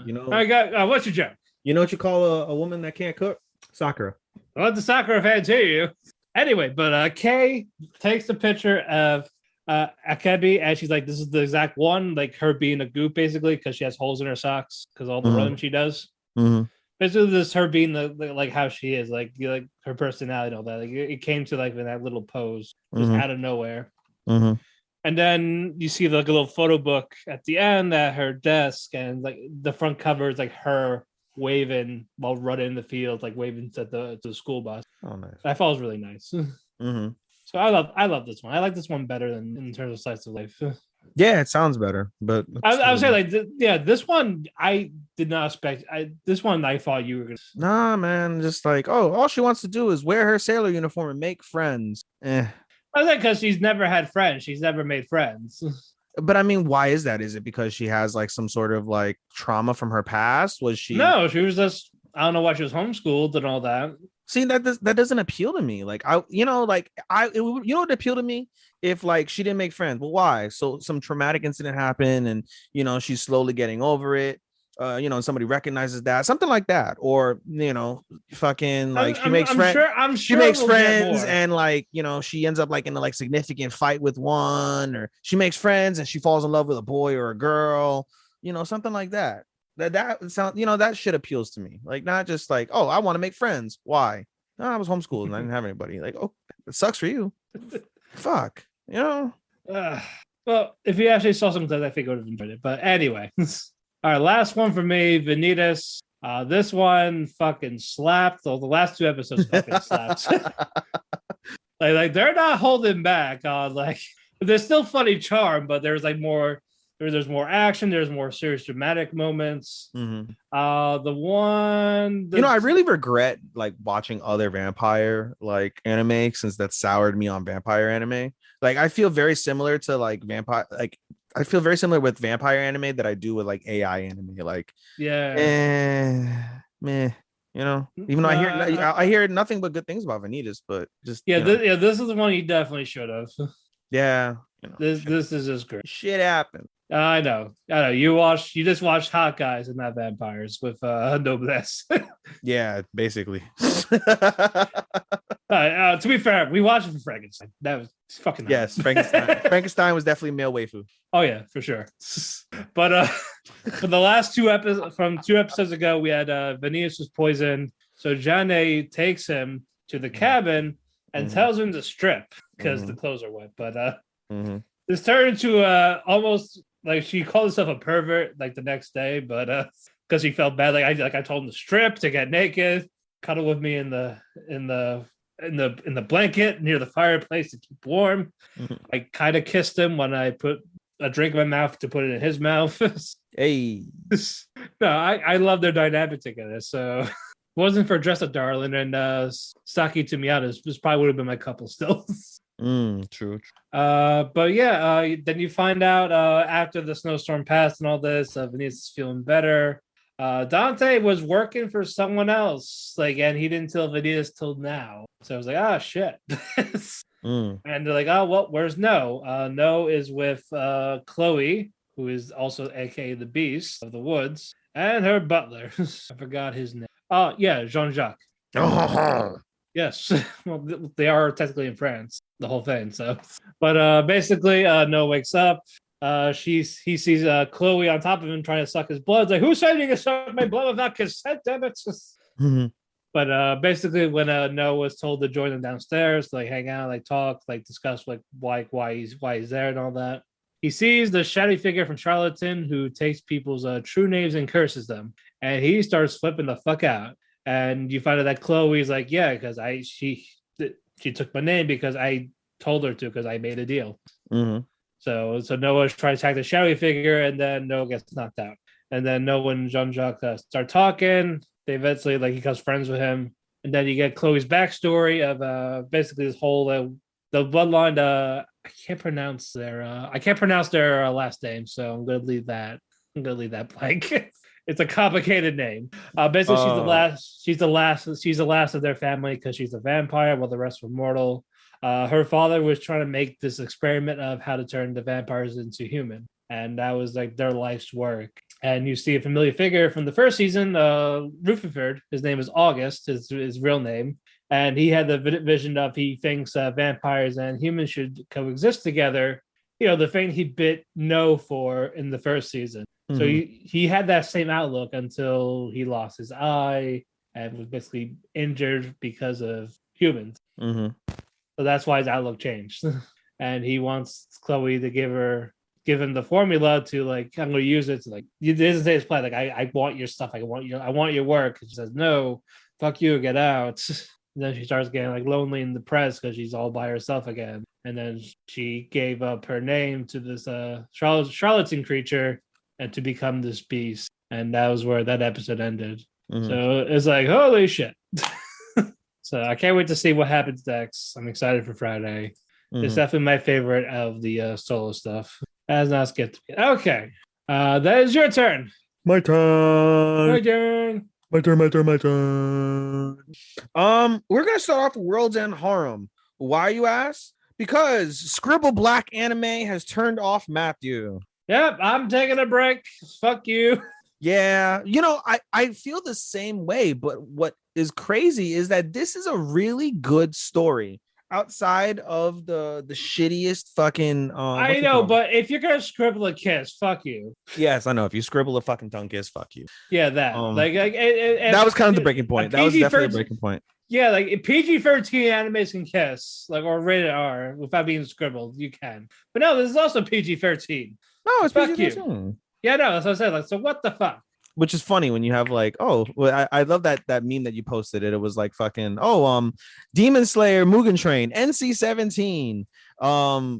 You know, what's your joke? You know what you call a woman that can't cook? Sakura. Well, the Sakura fans hear you. Anyway, but Kay takes the picture of Akebi, and she's like, this is the exact one, like her being a goop basically, because she has holes in her socks because all the running she does. Basically, this her being like how she is, like like her personality and all that. Like it came to like in that little pose, just out of nowhere. And then you see like a little photo book at the end at her desk, and like the front cover is like her waving while running in the field, like waving to the school bus. Oh, nice. I thought it was really nice. So I love this one. I like this one better than in terms of slice of life. Yeah, it sounds better, but I would say like this one I did not expect. This one I thought you were gonna. Nah, man, just like, oh, all she wants to do is wear her sailor uniform and make friends. I think because she's never had friends. She's never made friends. But I mean, why is that? Is it because she has like some sort of like trauma from her past? Was she? No, she was just, I don't know why she was homeschooled and all that. See, that doesn't appeal to me. Like you know what would appeal to me if like she didn't make friends. Well, why? So some traumatic incident happened, and she's slowly getting over it. Somebody recognizes that, something like that, or fucking like she makes friends. I'm sure she makes friends, and like she ends up like in a like significant fight with one, or she makes friends and she falls in love with a boy or a girl. Something like that. That sound that shit appeals to me. Like not just like, oh, I want to make friends. Why? No, I was homeschooled and I didn't have anybody. Like, oh, it sucks for you. Fuck. Well, if you actually saw something, I think I would have enjoyed it. But anyway. All right, last one for me, Vanitas. This one fucking slapped. The last two episodes fucking slapped. like they're not holding back. Like there's still funny charm, but there's like more. There's more action. There's more serious dramatic moments. The one, I really regret like watching other vampire like anime, since that soured me on vampire anime. Like I feel very similar to like vampire. Like I feel very similar with vampire anime that I do with like AI anime. Like meh. Even though I hear nothing but good things about Vanitas, but just this is the one you definitely should have. Yeah, this is just great. Shit happened. I know. You just watched Hot Guys and Not Vampires with Noblesse. Yeah, basically. To be fair, we watched it for Frankenstein. That was fucking yes. Frankenstein. Frankenstein was definitely male waifu. Oh yeah, for sure. But for the last two episodes ago, we had Vanitas was poisoned. So Jane takes him to the cabin and tells him to strip because the clothes are wet. But this turned into almost like she called herself a pervert like the next day, but because she felt bad. I told him to strip, to get naked, cuddle with me in the blanket near the fireplace to keep warm. I kind of kissed him when I put a drink in my mouth to put it in his mouth. Hey, no, I love their dynamic together. So if it wasn't for Dress a Darling and Saki Tumiata, this probably would have been my couple still. True. But yeah, then you find out after the snowstorm passed and all this, Vanitas is feeling better. Dante was working for someone else, and he didn't tell Vanitas till now. So I was like, shit. And they're like, oh well, where's No? No is with Chloe, who is also aka the Beast of the Woods, and her butler. I forgot his name. Oh yeah, Jean-Jacques. Yes, well, they are technically in France, the whole thing. So, but basically, No wakes up. He sees Chloe on top of him trying to suck his blood. It's like, who said you can suck my blood without consent? Damn it! But basically, when No was told to join them downstairs, to, hang out, talk, discuss why he's there and all that, he sees the shadowy figure from Charlatan who takes people's true names and curses them, and he starts flipping the fuck out. And you find out that Chloe's like, yeah, because she took my name because I told her to, because I made a deal. So Noah tries to attack the shadowy figure, and then Noah gets knocked out. And then Noah and Jean-Jacques start talking. They eventually he becomes friends with him. And then you get Chloe's backstory of basically this whole the bloodline. I can't pronounce their last name, so I'm gonna leave that. Blank. It's a complicated name. Basically, she's the last of their family because she's a vampire, while the rest were mortal. Her father was trying to make this experiment of how to turn the vampires into human, and that was their life's work. And you see a familiar figure from the first season, Rutherford. His name is August, his real name, and he had the vision of he thinks vampires and humans should coexist together. the thing he bit no for in the first season. So he had that same outlook until he lost his eye and was basically injured because of humans. So that's why his outlook changed. And he wants Chloe to give him the formula to like, I'm going to use it to like, he doesn't say his plan. Like, I want your stuff. I want your work. And she says, no, fuck you, get out. And then she starts getting like lonely and depressed because she's all by herself again. And then she gave up her name to this charlatan creature and to become this beast. And that was where that episode ended. So it's like, holy shit. So I can't wait to see what happens next. I'm excited for Friday. It's definitely my favorite of the solo stuff. As not skipped. Okay. That is your turn. My turn. My turn. My turn. We're gonna start off with World's End Harem. Why, you ask? Because Scribble Black Anime has turned off Matthew. Yep, I'm taking a break. Fuck you. Yeah, I feel the same way, but what is crazy is that this is a really good story outside of the shittiest fucking I know, but if you're gonna scribble a kiss, fuck you. Yes, I know. If you scribble a fucking tongue kiss, fuck you. Yeah, that that was kind of the breaking point. That was definitely a breaking point. Yeah, like PG-13 animes can kiss, like, or rated R without being scribbled. You can, but no, this is also PG-13. No, it's fuck PG-13. You. Yeah, no, that's what I said. Like, so what the fuck? Which is funny when you have like, I love that meme that you posted. It was like fucking Demon Slayer, Mugen Train, NC-17,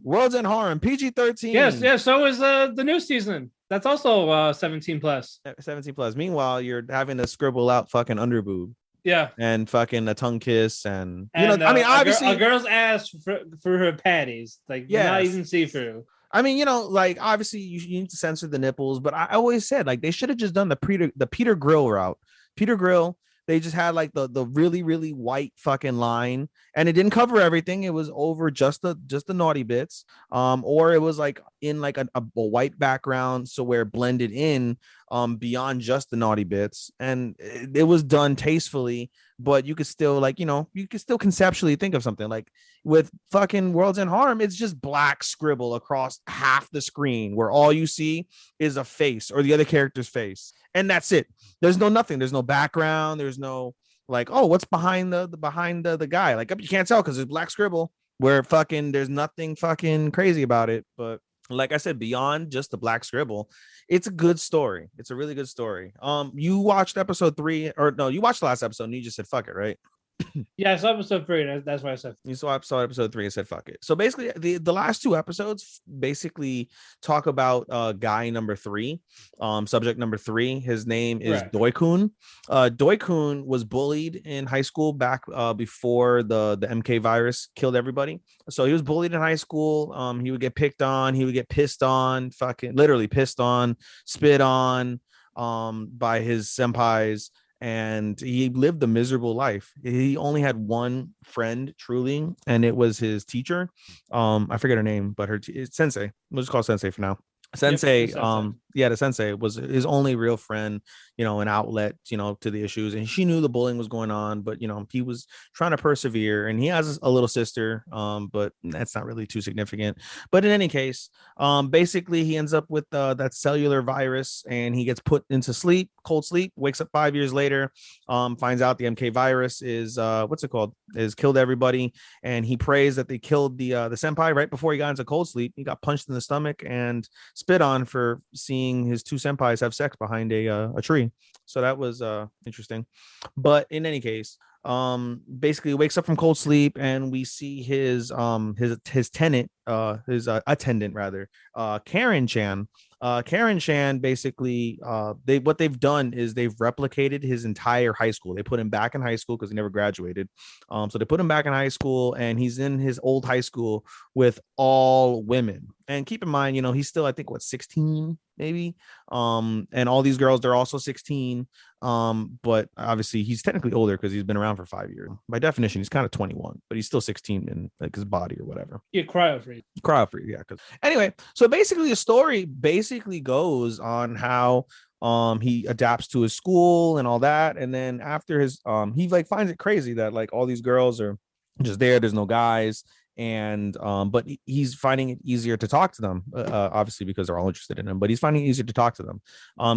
World's End Harem, PG-13. Yes. So is the new season. That's also 17 plus. 17 plus. Meanwhile, you're having to scribble out fucking underboob. Yeah, and fucking a tongue kiss, and obviously a girl's ass for her panties, like, not even see through. I mean, like, obviously you need to censor the nipples, but I always said, like, they should have just done the Peter Grill route. Peter Grill, they just had like the really, really white fucking line, and it didn't cover everything. It was over just the naughty bits, or it was like in like a white background, so where it blended in beyond just the naughty bits, and it was done tastefully. But you could still, like, you could still conceptually think of something like with fucking World's End Harem. It's just black scribble across half the screen where all you see is a face or the other character's face, and that's it. There's nothing. There's no background. There's no like, oh, what's behind the guy? Like, you can't tell because it's black scribble where fucking there's nothing fucking crazy about it. But like I said, beyond just the black scribble, it's a good story. It's a really good story. You watched episode 3, or no, you watched the last episode and you just said fuck it, right? Yeah, I saw episode 3. That's why I said you saw episode 3 and said fuck it. So basically, the last 2 episodes basically talk about guy number 3, subject number 3. His name is Doi-kun. Doi-kun was bullied in high school back before the MK virus killed everybody. So he was bullied in high school. He would get picked on. He would get pissed on, fucking literally pissed on, spit on by his senpais. And he lived a miserable life. He only had one friend, truly, and it was his teacher. I forget her name, but it's Sensei. We'll just call Sensei for now. Sensei, the Sensei was his only real friend, an outlet, to the issues. And she knew the bullying was going on, but he was trying to persevere. And he has a little sister, but that's not really too significant. But in any case, basically he ends up with that cellular virus, and he gets put into sleep, cold sleep, wakes up 5 years later, finds out the MK virus is is killed everybody, and he prays that they killed the senpai right before he got into cold sleep. He got punched in the stomach and spit on for seeing his 2 senpais have sex behind a tree. So that was interesting. But in any case, basically wakes up from cold sleep, and we see his attendant rather, Karen Chan. Karen Chan, basically, what they've done is they've replicated his entire high school. They put him back in high school because he never graduated. So they put him back in high school, and he's in his old high school with all women. And keep in mind, he's still, I think, 16 maybe. And all these girls, they're also 16. But obviously he's technically older because he's been around for 5 years. By definition, he's kind of 21, but he's still 16 in like his body or whatever. Yeah, cryo free, yeah. Anyway, so basically the story goes on how he adapts to his school and all that, and then after his he like finds it crazy that like all these girls are just there's no guys, And but he's finding it easier to talk to them, obviously because they're all interested in him, but he's finding it easier to talk to them.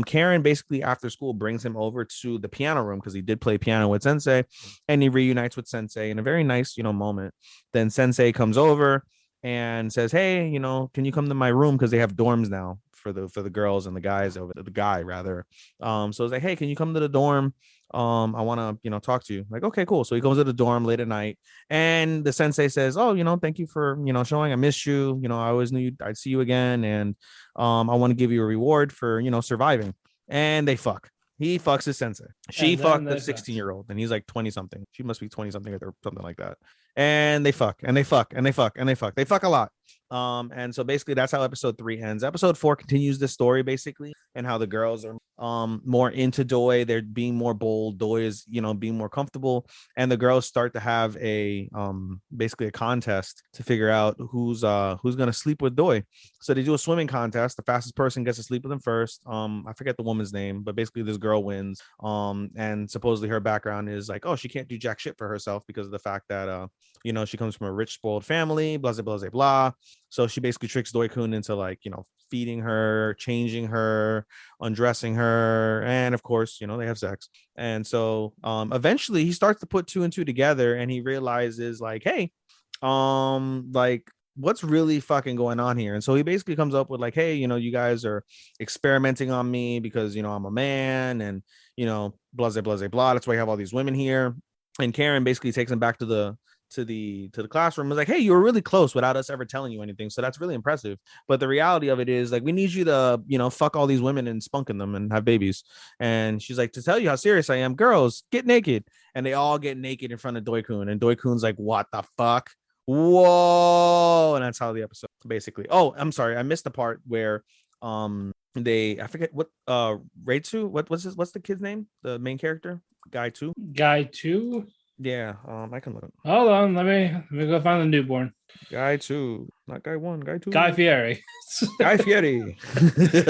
Karen basically after school brings him over to the piano room because he did play piano with Sensei, and he reunites with Sensei in a very nice, moment. Then Sensei comes over and says, hey, can you come to my room, because they have dorms now for the girls and the guys, over the guy rather. So it's like, hey, can you come to the dorm? I want to talk to you. Like, okay, cool. So he goes to the dorm late at night, and the Sensei says, oh, thank you for showing, I missed you, I always knew I'd see you again, and I want to give you a reward for surviving. And they fuck. He fucks his Sensei. She fucked the 16-year-old, and he's like 20 something. She must be 20 something or something like that. And they fuck and they fuck and they fuck and they fuck. They fuck a lot. And so basically that's how episode 3 ends. Episode 4 continues the story basically, and how the girls are more into Doi. They're being more bold. Doi is being more comfortable, and the girls start to have a basically a contest to figure out who's gonna sleep with Doi. So they do a swimming contest. The fastest person gets to sleep with him first. I forget the woman's name, but basically this girl wins. And supposedly her background is like, oh, she can't do jack shit for herself because of the fact that she comes from a rich spoiled family, blah blah blah blah. So she basically tricks Doi-kun into like feeding her, changing her, undressing her, and of course they have sex. And so eventually he starts to put 2 and 2 together, and he realizes like, hey, like what's really fucking going on here. And so he basically comes up with like, hey, you guys are experimenting on me because I'm a man, and blah blah blah blah. That's why you have all these women here. And Karen basically takes him back to the classroom. Was like, hey, you were really close without us ever telling you anything, so that's really impressive. But the reality of it is like, we need you to fuck all these women and spunk in them and have babies. And she's like, to tell you how serious I am, girls, get naked. And they all get naked in front of Doi-kun, and Doi-kun's like, what the fuck, whoa. And that's how the episode basically. Oh, I'm sorry, I missed the part where I forget what Reitsu, what's the kid's name, the main character, guy 2. Yeah, I can look up. Hold on, let me go find the newborn. Guy 2, not guy 1, guy 2. Guy Fieri. Guy Fieri. It's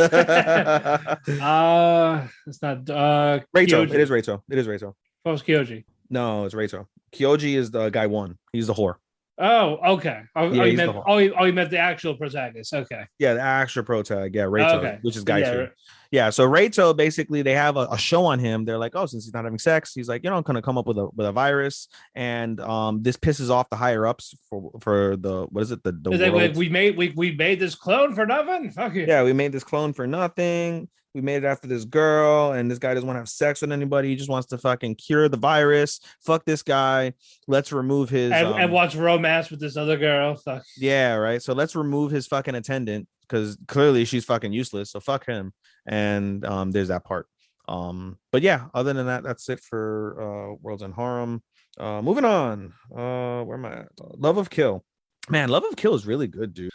not Reito. Kyoji. It is Reito. It is Reito. What was Kyoji? No, it's Reito. Kyoji is the guy 1. He's the whore. Oh, okay. You meant the actual protagonist. Okay. Yeah, the actual protag. Yeah, Reito, okay. Which is guy 2. Yeah, so Reito, basically they have a show on him. They're like, oh, since he's not having sex, he's like, I'm gonna come up with a virus, and this pisses off the higher ups for the, what is it, the like, we made this clone for nothing. Fuck you. Yeah, we made this clone for nothing. We made it after this girl, and this guy doesn't want to have sex with anybody. He just wants to fucking cure the virus. Fuck this guy. Let's remove his and watch romance with this other girl. Fuck. Yeah, right. So let's remove his fucking attendant, because clearly she's fucking useless. So fuck him. And there's that part. But yeah, other than that, that's it for Worlds End Harem. Moving on. Where am I at? Love of Kill. Man, Love of Kill is really good, dude.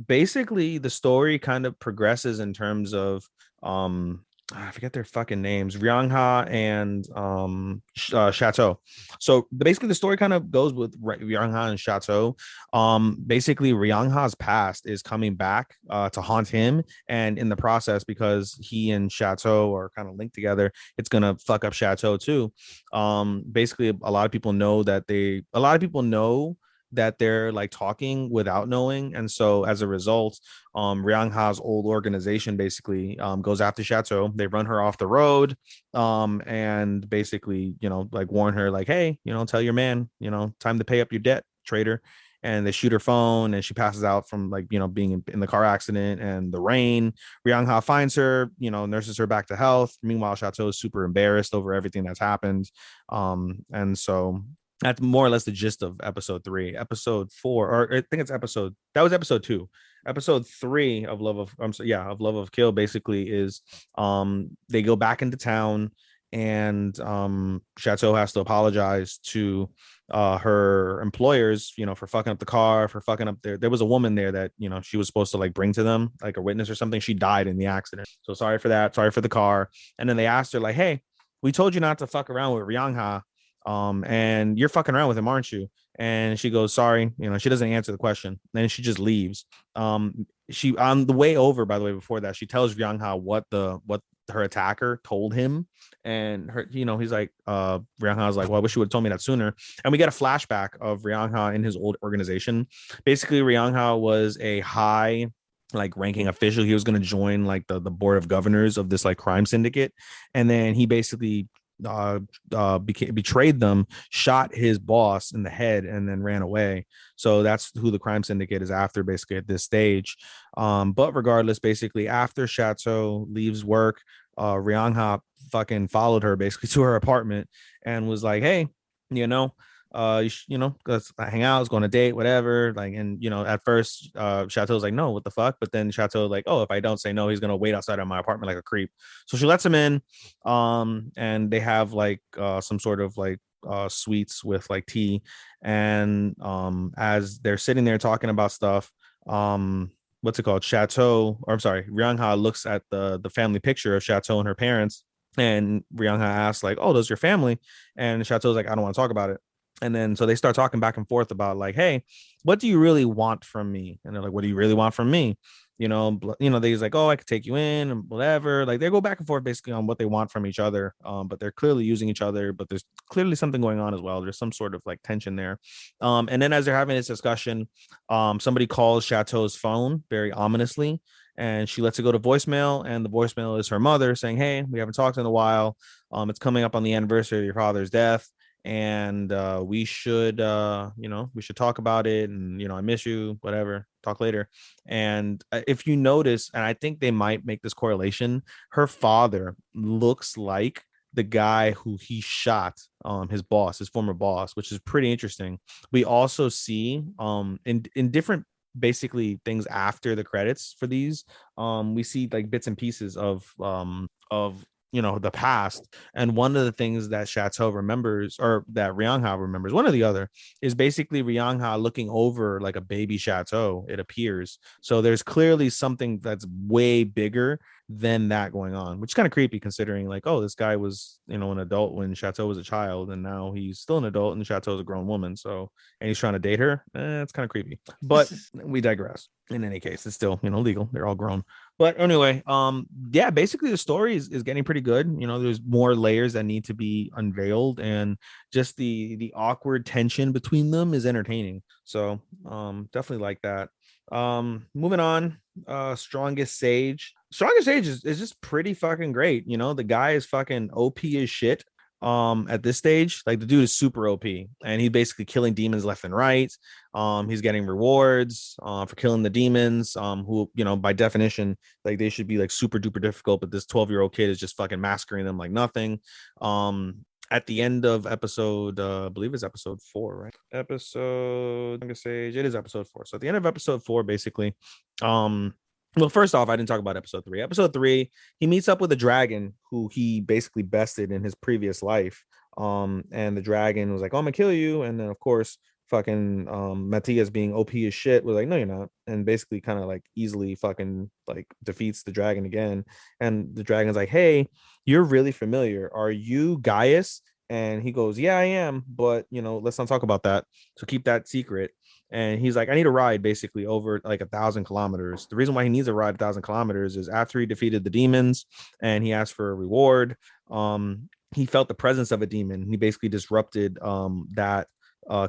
Basically the story kind of progresses in terms of I forget their fucking names, Ryangha and Chateau. So basically the story kind of goes with Ryangha and Chateau. Basically Ryangha's past is coming back to haunt him, and in the process, because he and Chateau are kind of linked together, it's gonna fuck up Chateau too. Basically a lot of people know that they're like talking without knowing, and so as a result, Ryangha's old organization basically goes after Chateau. They run her off the road, and basically like warn her like, hey, tell your man, time to pay up your debt, traitor. And they shoot her phone, and she passes out from like being in the car accident and the rain. Ryangha finds her, nurses her back to health. Meanwhile, Chateau is super embarrassed over everything that's happened, and so that's more or less the gist of episode 3. Episode 4, or I think it's episode 2. Episode 3 of Love of Kill basically is they go back into town, and Chateau has to apologize to her employers, for fucking up the car, for fucking up there was a woman there that she was supposed to like bring to them like a witness or something. She died in the accident, so sorry for that, sorry for the car. And then they asked her like, hey, we told you not to fuck around with Ryangha, and you're fucking around with him, aren't you? And she goes, sorry. She doesn't answer the question. Then she just leaves. she on the way over, by the way, before that, she tells Ryangha what her attacker told him, and her, he's like, Ryangha's like, well, I wish you would have told me that sooner. And we get a flashback of Ryangha in his old organization. Basically, Ryangha was a high like ranking official. He was going to join like the board of governors of this like crime syndicate, and then he basically betrayed them, shot his boss in the head, and then ran away. So that's who the crime syndicate is after, basically at this stage. But regardless, basically after Chateau leaves work, Ryangha fucking followed her basically to her apartment and was like, hey, let's hang out, let's go on a date, whatever. Like, and at first, Chateau's like, no, what the fuck? But then Chateau like, oh, if I don't say no, he's gonna wait outside of my apartment like a creep. So she lets him in, and they have like some sort of like sweets with like tea, and as they're sitting there talking about stuff, what's it called? Ryangha looks at the family picture of Chateau and her parents, and Ryangha asks like, oh, those your family? And Chateau's like, I don't want to talk about it. And then so they start talking back and forth about like, hey, what do you really want from me? And they're like, what do you really want from me? They's like, oh, I could take you in and whatever. Like they go back and forth basically on what they want from each other. But they're clearly using each other, but there's clearly something going on as well. There's some sort of like tension there. And then as they're having this discussion, somebody calls Chateau's phone very ominously, and she lets it go to voicemail, and the voicemail is her mother saying, hey, we haven't talked in a while. It's coming up on the anniversary of your father's death, and we should talk about it, and I miss you, whatever, talk later. And if you notice, and I think they might make this correlation, her father looks like the guy who he shot, his former boss, which is pretty interesting. We also see in different basically things after the credits for these, we see like bits and pieces of the past. And one of the things that Chateau remembers, or that Ryangha remembers, one or the other, is basically Ryangha looking over like a baby Chateau, it appears. So there's clearly something that's way bigger than that going on, which is kind of creepy considering like, oh, this guy was an adult when Chateau was a child, and now he's still an adult and Chateau's a grown woman. So, and he's trying to date her. It's kind of creepy, but we digress. In any case, it's still legal, they're all grown. But anyway, yeah, basically the story is getting pretty good. There's more layers that need to be unveiled, and just the awkward tension between them is entertaining. So definitely like that. Moving on, Strongest Sage is just pretty fucking great. The guy is fucking OP as shit. At this stage, like the dude is super OP, and he's basically killing demons left and right. He's getting rewards for killing the demons, who by definition, like they should be like super duper difficult, but this 12-year-old kid is just fucking massacring them like nothing. At the end of episode, I believe it's episode 4, right? It is episode 4. So at the end of episode 4, basically, well, first off, I didn't talk about episode 3. Episode 3, he meets up with a dragon who he basically bested in his previous life. And the dragon was like, oh, I'm gonna kill you. And then of course, fucking Matthias, being OP as shit, was like, no, you're not. And basically kind of like easily fucking like defeats the dragon again. And the dragon's like, hey, you're really familiar. Are you Gaius? And he goes, yeah, I am, but let's not talk about that. So keep that secret. And he's like, I need a ride basically over like 1,000 kilometers. The reason why he needs a ride 1,000 kilometers is after he defeated the demons and he asked for a reward, he felt the presence of a demon. He basically disrupted that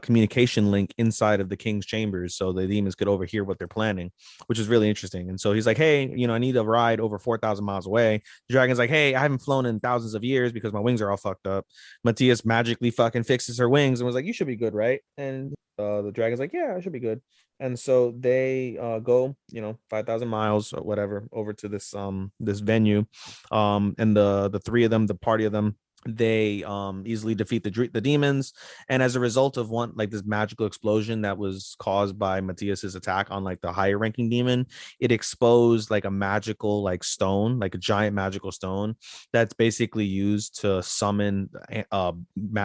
communication link inside of the king's chambers, so the demons could overhear what they're planning, which is really interesting. And so he's like, hey, I need a ride over 4,000 miles away. The dragon's like, hey, I haven't flown in thousands of years because my wings are all fucked up. Matthias magically fucking fixes her wings and was like, you should be good, right? And the dragon's like, yeah, I should be good. And so they go 5,000 miles or whatever over to this venue, and the three of them, the party of them, they easily defeat the demons. And as a result of this magical explosion that was caused by Matthias's attack on like the higher ranking demon, it exposed like a magical like stone, like a giant magical stone that's basically used to summon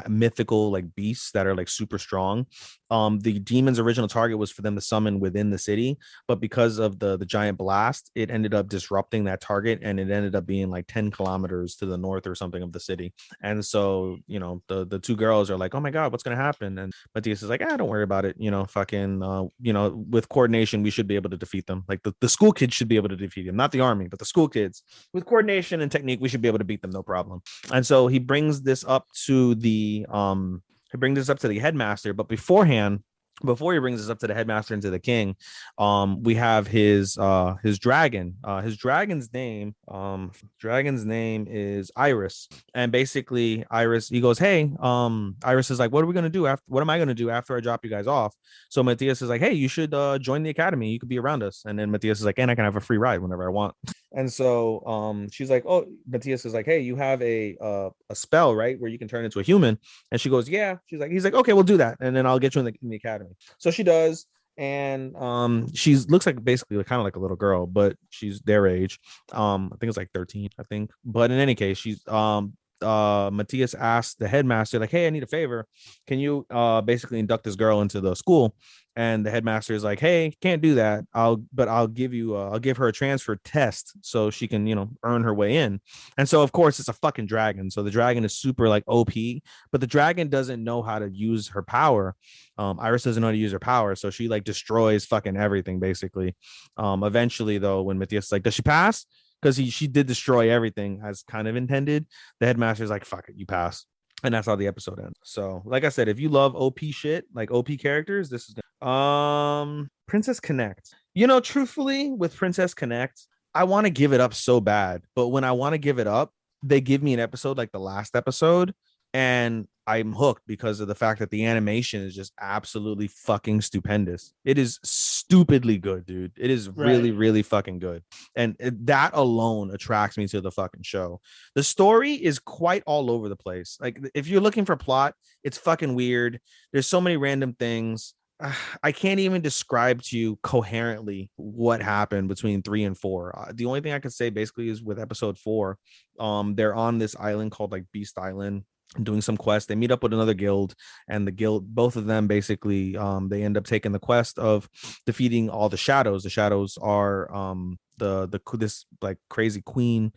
mythical like beasts that are like super strong. The demon's original target was for them to summon within the city, but because of the giant blast, it ended up disrupting that target, and it ended up being like 10 kilometers to the north or something of the city. And so, you know, the two girls are like, oh my god, what's gonna happen? And Matthias is like, don't worry about it, you know, fucking you know, with coordination we should be able to defeat them. Like the school kids should be able to defeat them, not the army, but the school kids. With coordination and technique we should be able to beat them, no problem. And so he brings this up to the headmaster, but before he brings this up to the headmaster and to the king, we have his dragon. Dragon's name is Iris. And basically Iris, he goes, hey, Iris is like, what are we gonna do after? What am I gonna do after I drop you guys off? So Matthias is like, hey, you should join the academy. You could be around us. And then Matthias is like, and I can have a free ride whenever I want. And so she's like, oh, Matthias is like, hey, you have a spell, right, where you can turn into a human? And she goes, yeah. He's like, okay, we'll do that, and then I'll get you in the academy. So she does, and she looks like basically kind of like a little girl, but she's their age. I think it's like 13, I think. But in any case, she's Matthias asked the headmaster, like, hey, I need a favor. Can you basically induct this girl into the school? And the headmaster is like, hey, can't do that. I'll give her a transfer test so she can, you know, earn her way in. And so of course it's a fucking dragon. So the dragon is super like OP, but the dragon doesn't know how to use her power. Iris doesn't know how to use her power, so she like destroys fucking everything basically. Eventually though, when Matthias is like, does she pass? Because she did destroy everything as kind of intended. The headmaster's like, fuck it, you pass. And that's how the episode ends. So like I said, if you love OP shit, like OP characters, this is Princess Connect. You know, truthfully, with Princess Connect, I want to give it up so bad, but when I want to give it up, they give me an episode like the last episode, and I'm hooked because of the fact that the animation is just absolutely fucking stupendous. It is stupidly good, dude. It is really, really fucking good. And that alone attracts me to the fucking show. The story is quite all over the place. Like, if you're looking for plot, it's fucking weird. There's so many random things. I can't even describe to you coherently what happened between 3 and 4. The only thing I can say basically is with episode 4, they're on this island called like Beast Island, doing some quest. They meet up with another guild, and the guild, both of them basically, they end up taking the quest of defeating all the shadows. The shadows are this like crazy queen.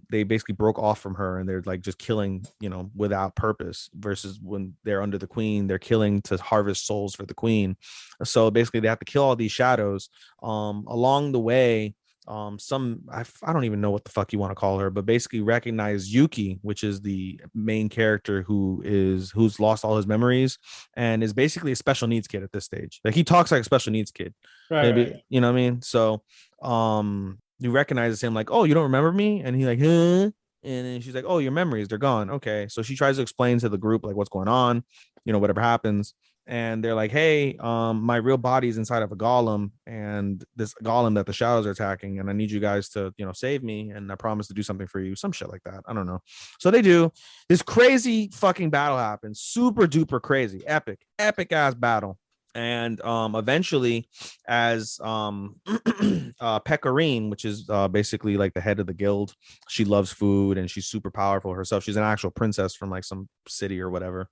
They basically broke off from her, and they're like just killing, you know, without purpose, versus when they're under the queen, they're killing to harvest souls for the queen. So basically they have to kill all these shadows. Along the way, I don't even know what the fuck you want to call her, but basically recognize Yuki, which is the main character who's lost all his memories and is basically a special needs kid at this stage. Like, he talks like a special needs kid, right. You know what I mean? So you recognizes him like, oh, you don't remember me? And he's like, huh? And then she's like, oh, your memories, they're gone. Okay. So she tries to explain to the group like what's going on, you know, whatever happens. And they're like, hey, my real body's inside of a golem, and this golem that the shadows are attacking, and I need you guys to, you know, save me, and I promise to do something for you, some shit like that. I don't know. So they do. This crazy fucking battle happens, super duper crazy, epic ass battle. And eventually, as Pecorine, which is basically like the head of the guild, she loves food and she's super powerful herself. She's an actual princess from like some city or whatever.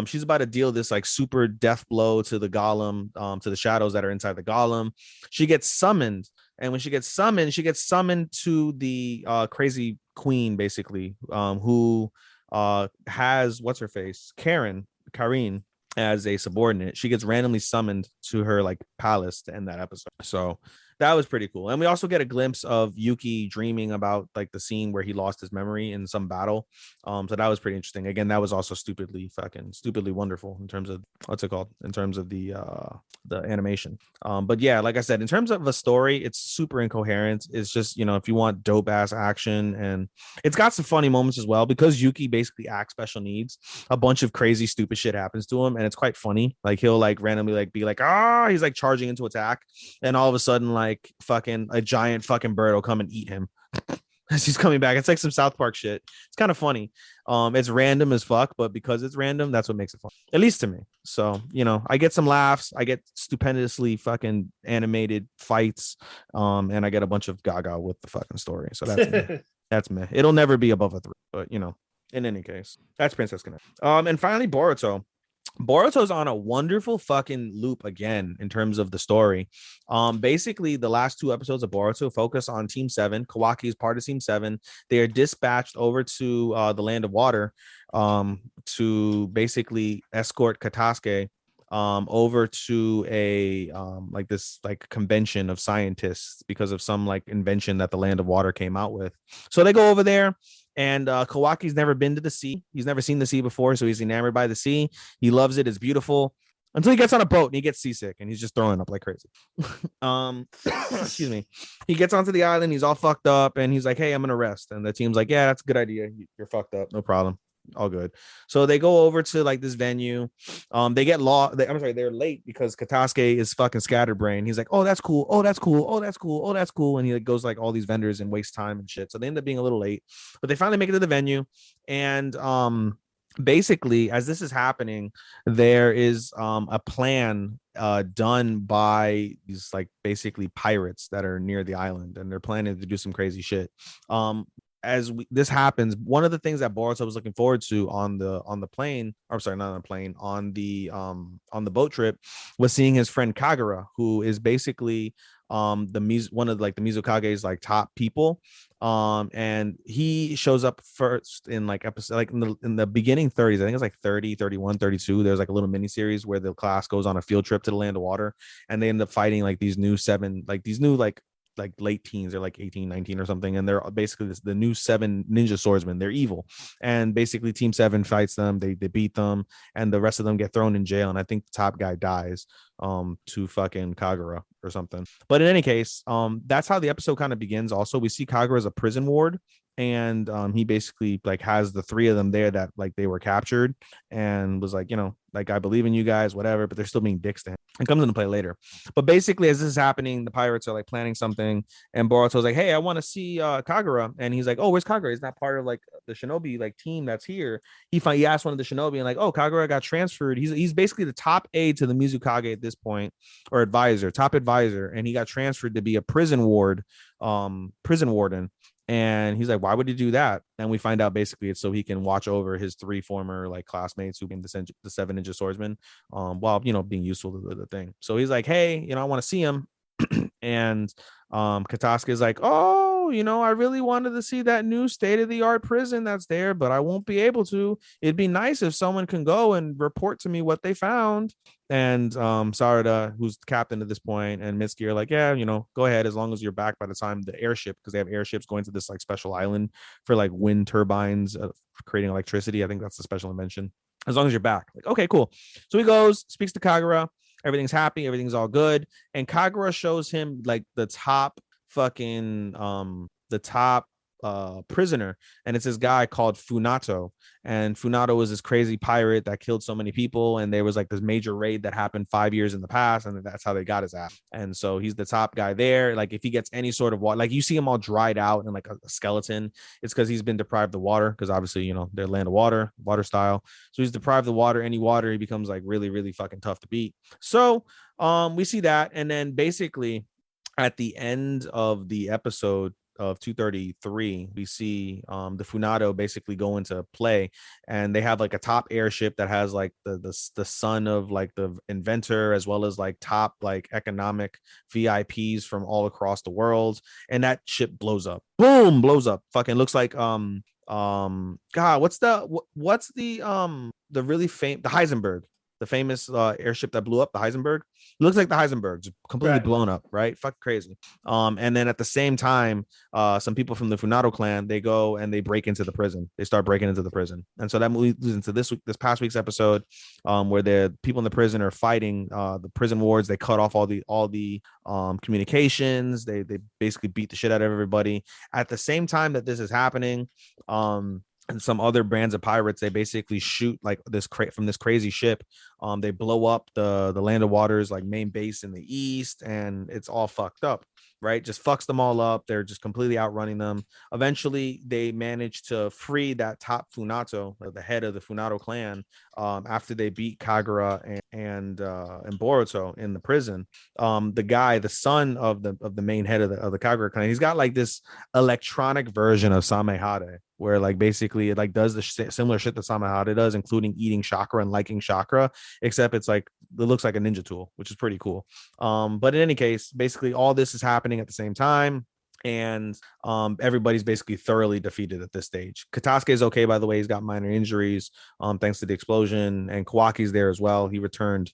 She's about to deal this like super death blow to the golem, to the shadows that are inside the golem. She gets summoned, and when she gets summoned to the crazy queen, basically, who has what's her face, Karine, as a subordinate. She gets randomly summoned to her like palace to end that episode. So that was pretty cool. And we also get a glimpse of Yuki dreaming about like the scene where he lost his memory in some battle. So that was pretty interesting. Again, that was also stupidly wonderful in terms of what's it called, in terms of the animation. But yeah, like I said, in terms of a story, it's super incoherent. It's just, you know, if you want dope ass action, and it's got some funny moments as well, because Yuki basically acts special needs. A bunch of crazy stupid shit happens to him, and it's quite funny. Like, he'll like randomly like be like, he's like charging into attack, and all of a sudden like fucking a giant fucking bird will come and eat him as he's coming back. It's like some South Park shit. It's kind of funny. It's random as fuck, but because it's random, that's what makes it fun, at least to me. So, you know, I get some laughs, I get stupendously fucking animated fights, and I get a bunch of gaga with the fucking story. So that's me. That's me. It'll never be above a 3, but you know, in any case, that's Princess Connect. And finally, Boruto. Boruto's on a wonderful fucking loop again in terms of the story. Basically, the last two episodes of Boruto focus on Team Seven. Kawaki is part of Team Seven. They are dispatched over to the Land of Water to basically escort Katasuke over to a like this like convention of scientists because of some like invention that the Land of Water came out with. So they go over there. And Kawaki's never been to the sea. He's never seen the sea before, so he's enamored by the sea. He loves it. It's beautiful until he gets on a boat and he gets seasick and he's just throwing up like crazy. Excuse me. He gets onto the island. He's all fucked up and he's like, "Hey, I'm gonna rest." And the team's like, "Yeah, that's a good idea. You're fucked up. No problem. All good." So they go over to like this venue. They get lost. I'm sorry, they're late because Katasuke is fucking scatterbrained. He's like, "Oh, that's cool. Oh, that's cool. Oh, that's cool. Oh, that's cool." And he like goes like all these vendors and wastes time and shit. So they end up being a little late, but they finally make it to the venue. And basically, as this is happening, there is a plan done by these like basically pirates that are near the island, and they're planning to do some crazy shit. This happens, one of the things that Boruto was looking forward to on the plane, or sorry, not on the plane, on the boat trip, was seeing his friend Kagura, who is basically one of like the Mizukage's like top people. And he shows up first in like episode, like in the beginning 30s. I think it's like 30, 31, 32. There's like a little mini series where the class goes on a field trip to the Land of Water, and they end up fighting like these new late teens. They're like 18, 19 or something, and they're basically the new 7 ninja swordsmen. They're evil, and basically Team 7 fights them. They beat them, and the rest of them get thrown in jail, and I think the top guy dies to fucking Kagura or something. But in any case, that's how the episode kind of begins. Also, we see Kagura as a prison ward, and he basically like has the 3 of them there that like they were captured, and was like, like, "I believe in you guys, whatever," but they're still being dicks to him. It comes into play later. But basically, as this is happening, the pirates are like planning something, and Boruto's like, "Hey, I want to see Kagura," and he's like, "Oh, where's Kagura? He's not part of like the shinobi like team that's here." He asked one of the shinobi and like, "Oh, Kagura got transferred. He's basically the top aide to the Mizukage at this point, or top advisor, and he got transferred to be a prison warden." And he's like, "Why would he do that?" And we find out basically it's so he can watch over his 3 former like classmates who became the 7 ninja swordsmen, while being useful to the thing. So he's like, "Hey, I want to see him." And Katasuke is like, "Oh, I really wanted to see that new state-of-the-art prison that's there, but I won't be able to. It'd be nice if someone can go and report to me what they found." And Sarada, who's the captain at this point, and Mitsuki are like, "Yeah, go ahead, as long as you're back by the time the airship," because they have airships going to this like special island for like wind turbines creating electricity. I think that's the special invention. "As long as you're back." Like, okay, cool. So he goes, speaks to Kagura. Everything's happy. Everything's all good. And Kagura shows him like the top prisoner, and it's this guy called Funato. And Funato was this crazy pirate that killed so many people, and there was like this major raid that happened 5 years in the past, and that's how they got his ass. And so he's the top guy there. Like if he gets any sort of water, like you see him all dried out and like a skeleton, it's because he's been deprived of water, because obviously they're Land of Water style. So he's deprived of water. Any water, he becomes like really, really fucking tough to beat. So we see that, and then basically at the end of the episode of 233, we see the Funato basically go into play, and they have like a top airship that has like the son of like the inventor, as well as like top like economic VIPs from all across the world, and that ship blows up. Boom, blows up. Fucking looks like God, what's the really famous, the Heisenberg, the famous airship that blew up, the Heisenberg. It looks like the Heisenberg, just completely blown up, right? Fuck crazy. And then at the same time, some people from the Funato clan, they go and they break into the prison. They start breaking into the prison. And so that leads into this past week's episode, where the people in the prison are fighting the prison wards. They cut off all the communications. They basically beat the shit out of everybody. At the same time that this is happening, and some other brands of pirates, they basically shoot like from this crazy ship. They blow up the Land of Water's like main base in the east, and it's all fucked up, right? Just fucks them all up. They're just completely outrunning them. Eventually, they manage to free that top Funato, the head of the Funato clan, after they beat Kagura and Boruto in the prison. The son of the main head of the Kagura clan, he's got like this electronic version of Samehade, where like basically it like does the similar shit that Samahada does, including eating chakra and liking chakra, except it's like it looks like a ninja tool, which is pretty cool. But in any case, basically all this is happening at the same time. And everybody's basically thoroughly defeated at this stage. Katasuke is okay, by the way. He's got minor injuries thanks to the explosion, and Kawaki's there as well. He returned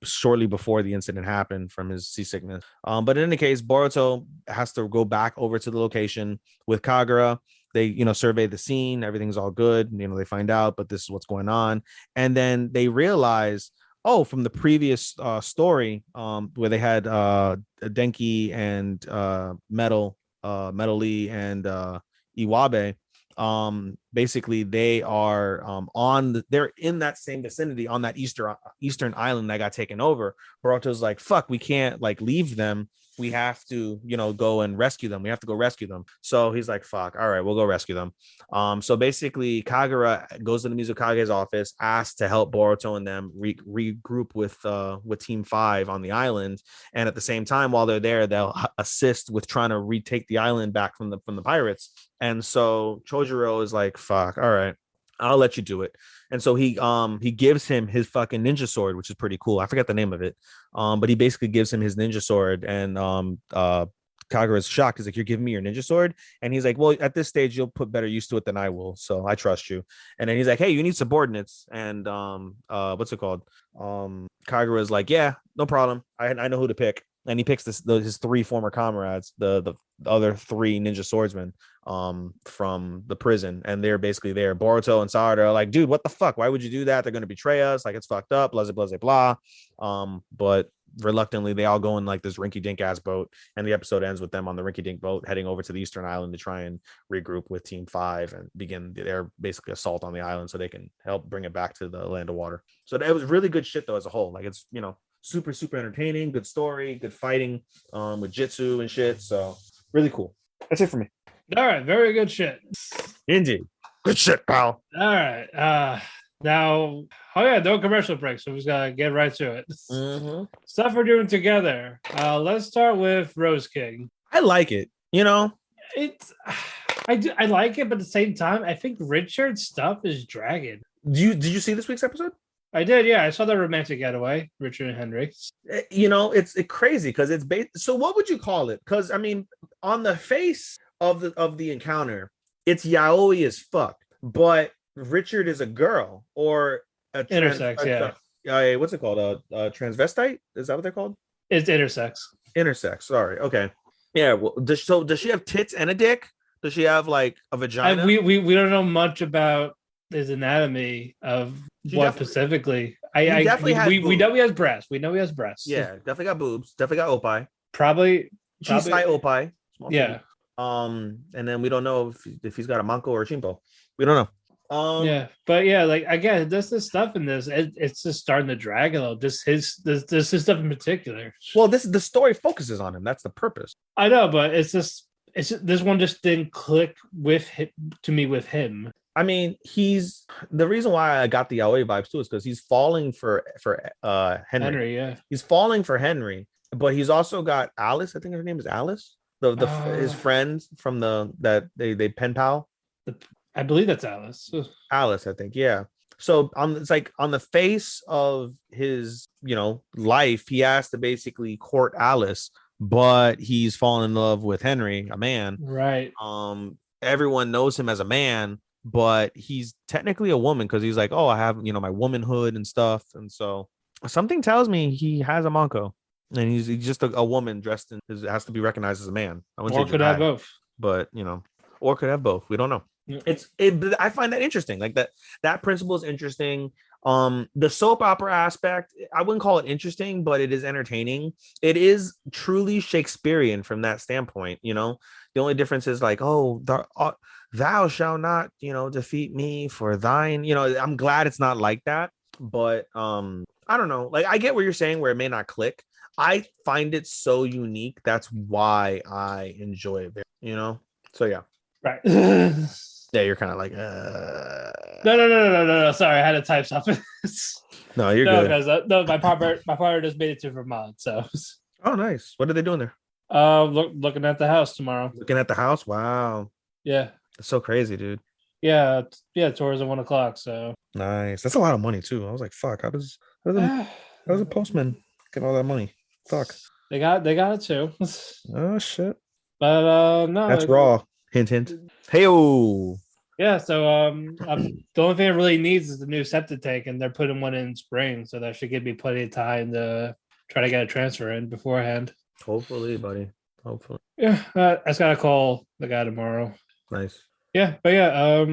shortly before the incident happened from his seasickness. But in any case, Boruto has to go back over to the location with Kagura. They, survey the scene. Everything's all good. They find out, but this is what's going on. And then they realize, from the previous story where they had Denki and Metal Lee and Iwabe, basically they are they're in that same vicinity on that eastern island that got taken over. Boruto's like, fuck, we can't like leave them. We have to, go and rescue them. We have to go rescue them. So he's like, fuck, all right, we'll go rescue them. So basically Kagura goes to the Mizukage's office, asks to help Boruto and them regroup with Team 5 on the island. And at the same time, while they're there, they'll assist with trying to retake the island back from the pirates. And so Chojuro is like, fuck, all right, I'll let you do it. And so he gives him his fucking ninja sword, which is pretty cool. I forget the name of it. But he basically gives him his ninja sword, and Kagura is shocked. He's like, you're giving me your ninja sword? And he's like, well, at this stage, you'll put better use to it than I will. So I trust you. And then he's like, hey, you need subordinates. And what's it called? Kagura is like, yeah, no problem. I know who to pick. And he picks his 3 former comrades, the other 3 ninja swordsmen from the prison, and they're basically there. Boruto and Sarada are like, dude, what the fuck? Why would you do that? They're going to betray us. Like, it's fucked up. Blah, blah, blah, blah. But reluctantly, they all go in like this rinky-dink ass boat, and the episode ends with them on the rinky-dink boat heading over to the Eastern Island to try and regroup with Team 5 and begin their basically assault on the island so they can help bring it back to the land of water. So it was really good shit though as a whole. Like, it's super entertaining, good story, good fighting with jitsu and shit. So really cool. That's it for me. All right, very good shit. Indeed. Good shit, pal. All right. Now, no commercial break, so we just gotta get right to it. Mm-hmm. Stuff we're doing together. Let's start with Rose King. I like it. It's I like it, but at the same time, I think Richard's stuff is dragging. Did you see this week's episode? I did, yeah. I saw the romantic getaway, Richard and Henry. It's crazy because it's based. So what would you call it? Because I mean, on the face of the encounter, it's yaoi as fuck. But Richard is a girl or a intersex, yeah. What's it called? A transvestite? Is that what they're called? It's intersex. Intersex. Sorry. Okay. Yeah. Well, does she have tits and a dick? Does she have like a vagina? We don't know much about his anatomy of what specifically. We know he has breasts. We know he has breasts. Yeah, definitely got boobs. Definitely got opie. Probably Chisai opie. Yeah. And then we don't know if he's got a manko or a chimpo. We don't know. Yeah, but yeah, like again, there's this stuff in this. It's just starting to drag a little. Just his stuff in particular. Well, the story focuses on him. That's the purpose. I know, but it's just this one just didn't click with him. I mean, he's the reason why I got the yaoi vibes too is because he's falling for Henry. Yeah, he's falling for Henry, but he's also got Alice. I think her name is Alice. His friend from that they pen pal. I believe that's Alice. Alice, I think, yeah. So it's like on the face of his life, he has to basically court Alice, but he's fallen in love with Henry, a man. Right. Everyone knows him as a man, but he's technically a woman because he's like, oh, I have my womanhood and stuff, and so something tells me he has a manko, and he's just a woman dressed in has to be recognized as a man. Or could have both, but or could have both. We don't know. I find that interesting. Like that principle is interesting. The soap opera aspect, I wouldn't call it interesting, but it is entertaining. It is truly Shakespearean from that standpoint. The only difference is like, oh, thou shalt not, defeat me for thine. I'm glad it's not like that, but I don't know. Like I get what you're saying, where it may not click. I find it so unique. That's why I enjoy it. So yeah. Right. Yeah, you're kind of like, No. Sorry, I had to type something. No, you're good. No, my partner just made it to Vermont. So. Oh, nice. What are they doing there? Looking at the house tomorrow. Looking at the house. Wow. Yeah. It's so crazy, dude. Yeah, tours at 1 o'clock. So Nice. That's a lot of money too. I was like, fuck. How does a postman get all that money? Fuck. they got it too. Oh shit. But no, That's raw. Hint, hint. Hey, yeah. So the only thing it really needs is the new septic tank, and they're putting one in spring, so that should give me plenty of time to try to get a transfer in beforehand. hopefully, buddy. Hopefully. Yeah, I just gotta call the guy tomorrow. Nice. Yeah, but yeah.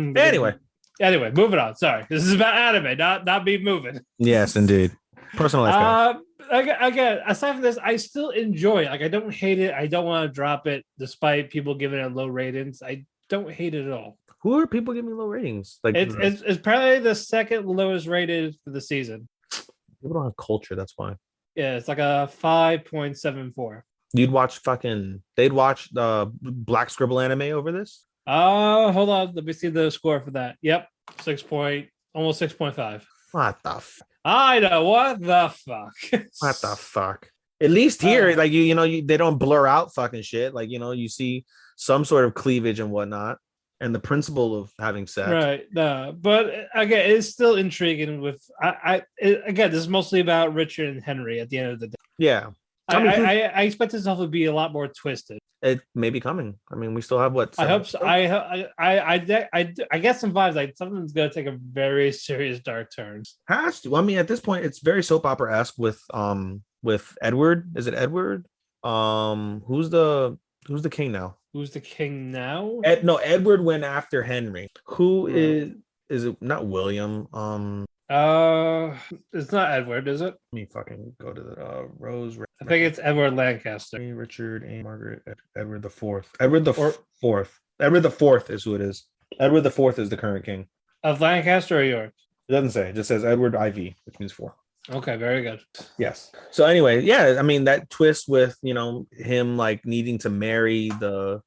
Anyway, moving on. Sorry, this is about anime, not me moving. yes, indeed. Personal life. Guys. Again, aside from this, I still enjoy it. Like, I don't hate it. I don't want to drop it, despite people giving it low ratings. I don't hate it at all. Who are people giving low ratings? Like It's probably the second lowest rated for the season. people don't have culture. That's why. Yeah, it's like a 5.74. They'd watch the Black Scribble anime over this. Hold on. Let me see the score for that. Yep, almost 6.5. What the fuck? I know, what the fuck. What the fuck? At least here, like they don't blur out fucking shit. Like you see some sort of cleavage and whatnot, and the principle of having sex. Right. No, but again, it's still intriguing. Again, this is mostly about Richard and Henry at the end of the day. Yeah. I expect this stuff to be a lot more twisted. It may be coming. I mean, we still have what? I hope so. I get some vibes like something's gonna take a very serious dark turn. Has to. I mean, at this point, it's very soap opera-esque with Edward. Is it Edward? Who's the king now? Who's the king now? Edward went after Henry. Who is it? Not William. It's not Edward, is it? Let me fucking go to the Rose. I think it's Edward Lancaster. Richard and Margaret. Edward the Fourth. Edward the Fourth. Edward the Fourth is who it is. Edward the Fourth is the current king of Lancaster or York. It doesn't say. It just says Edward IV, which means 4. Okay, very good. Yes. So anyway, yeah, I mean that twist with him like needing to marry the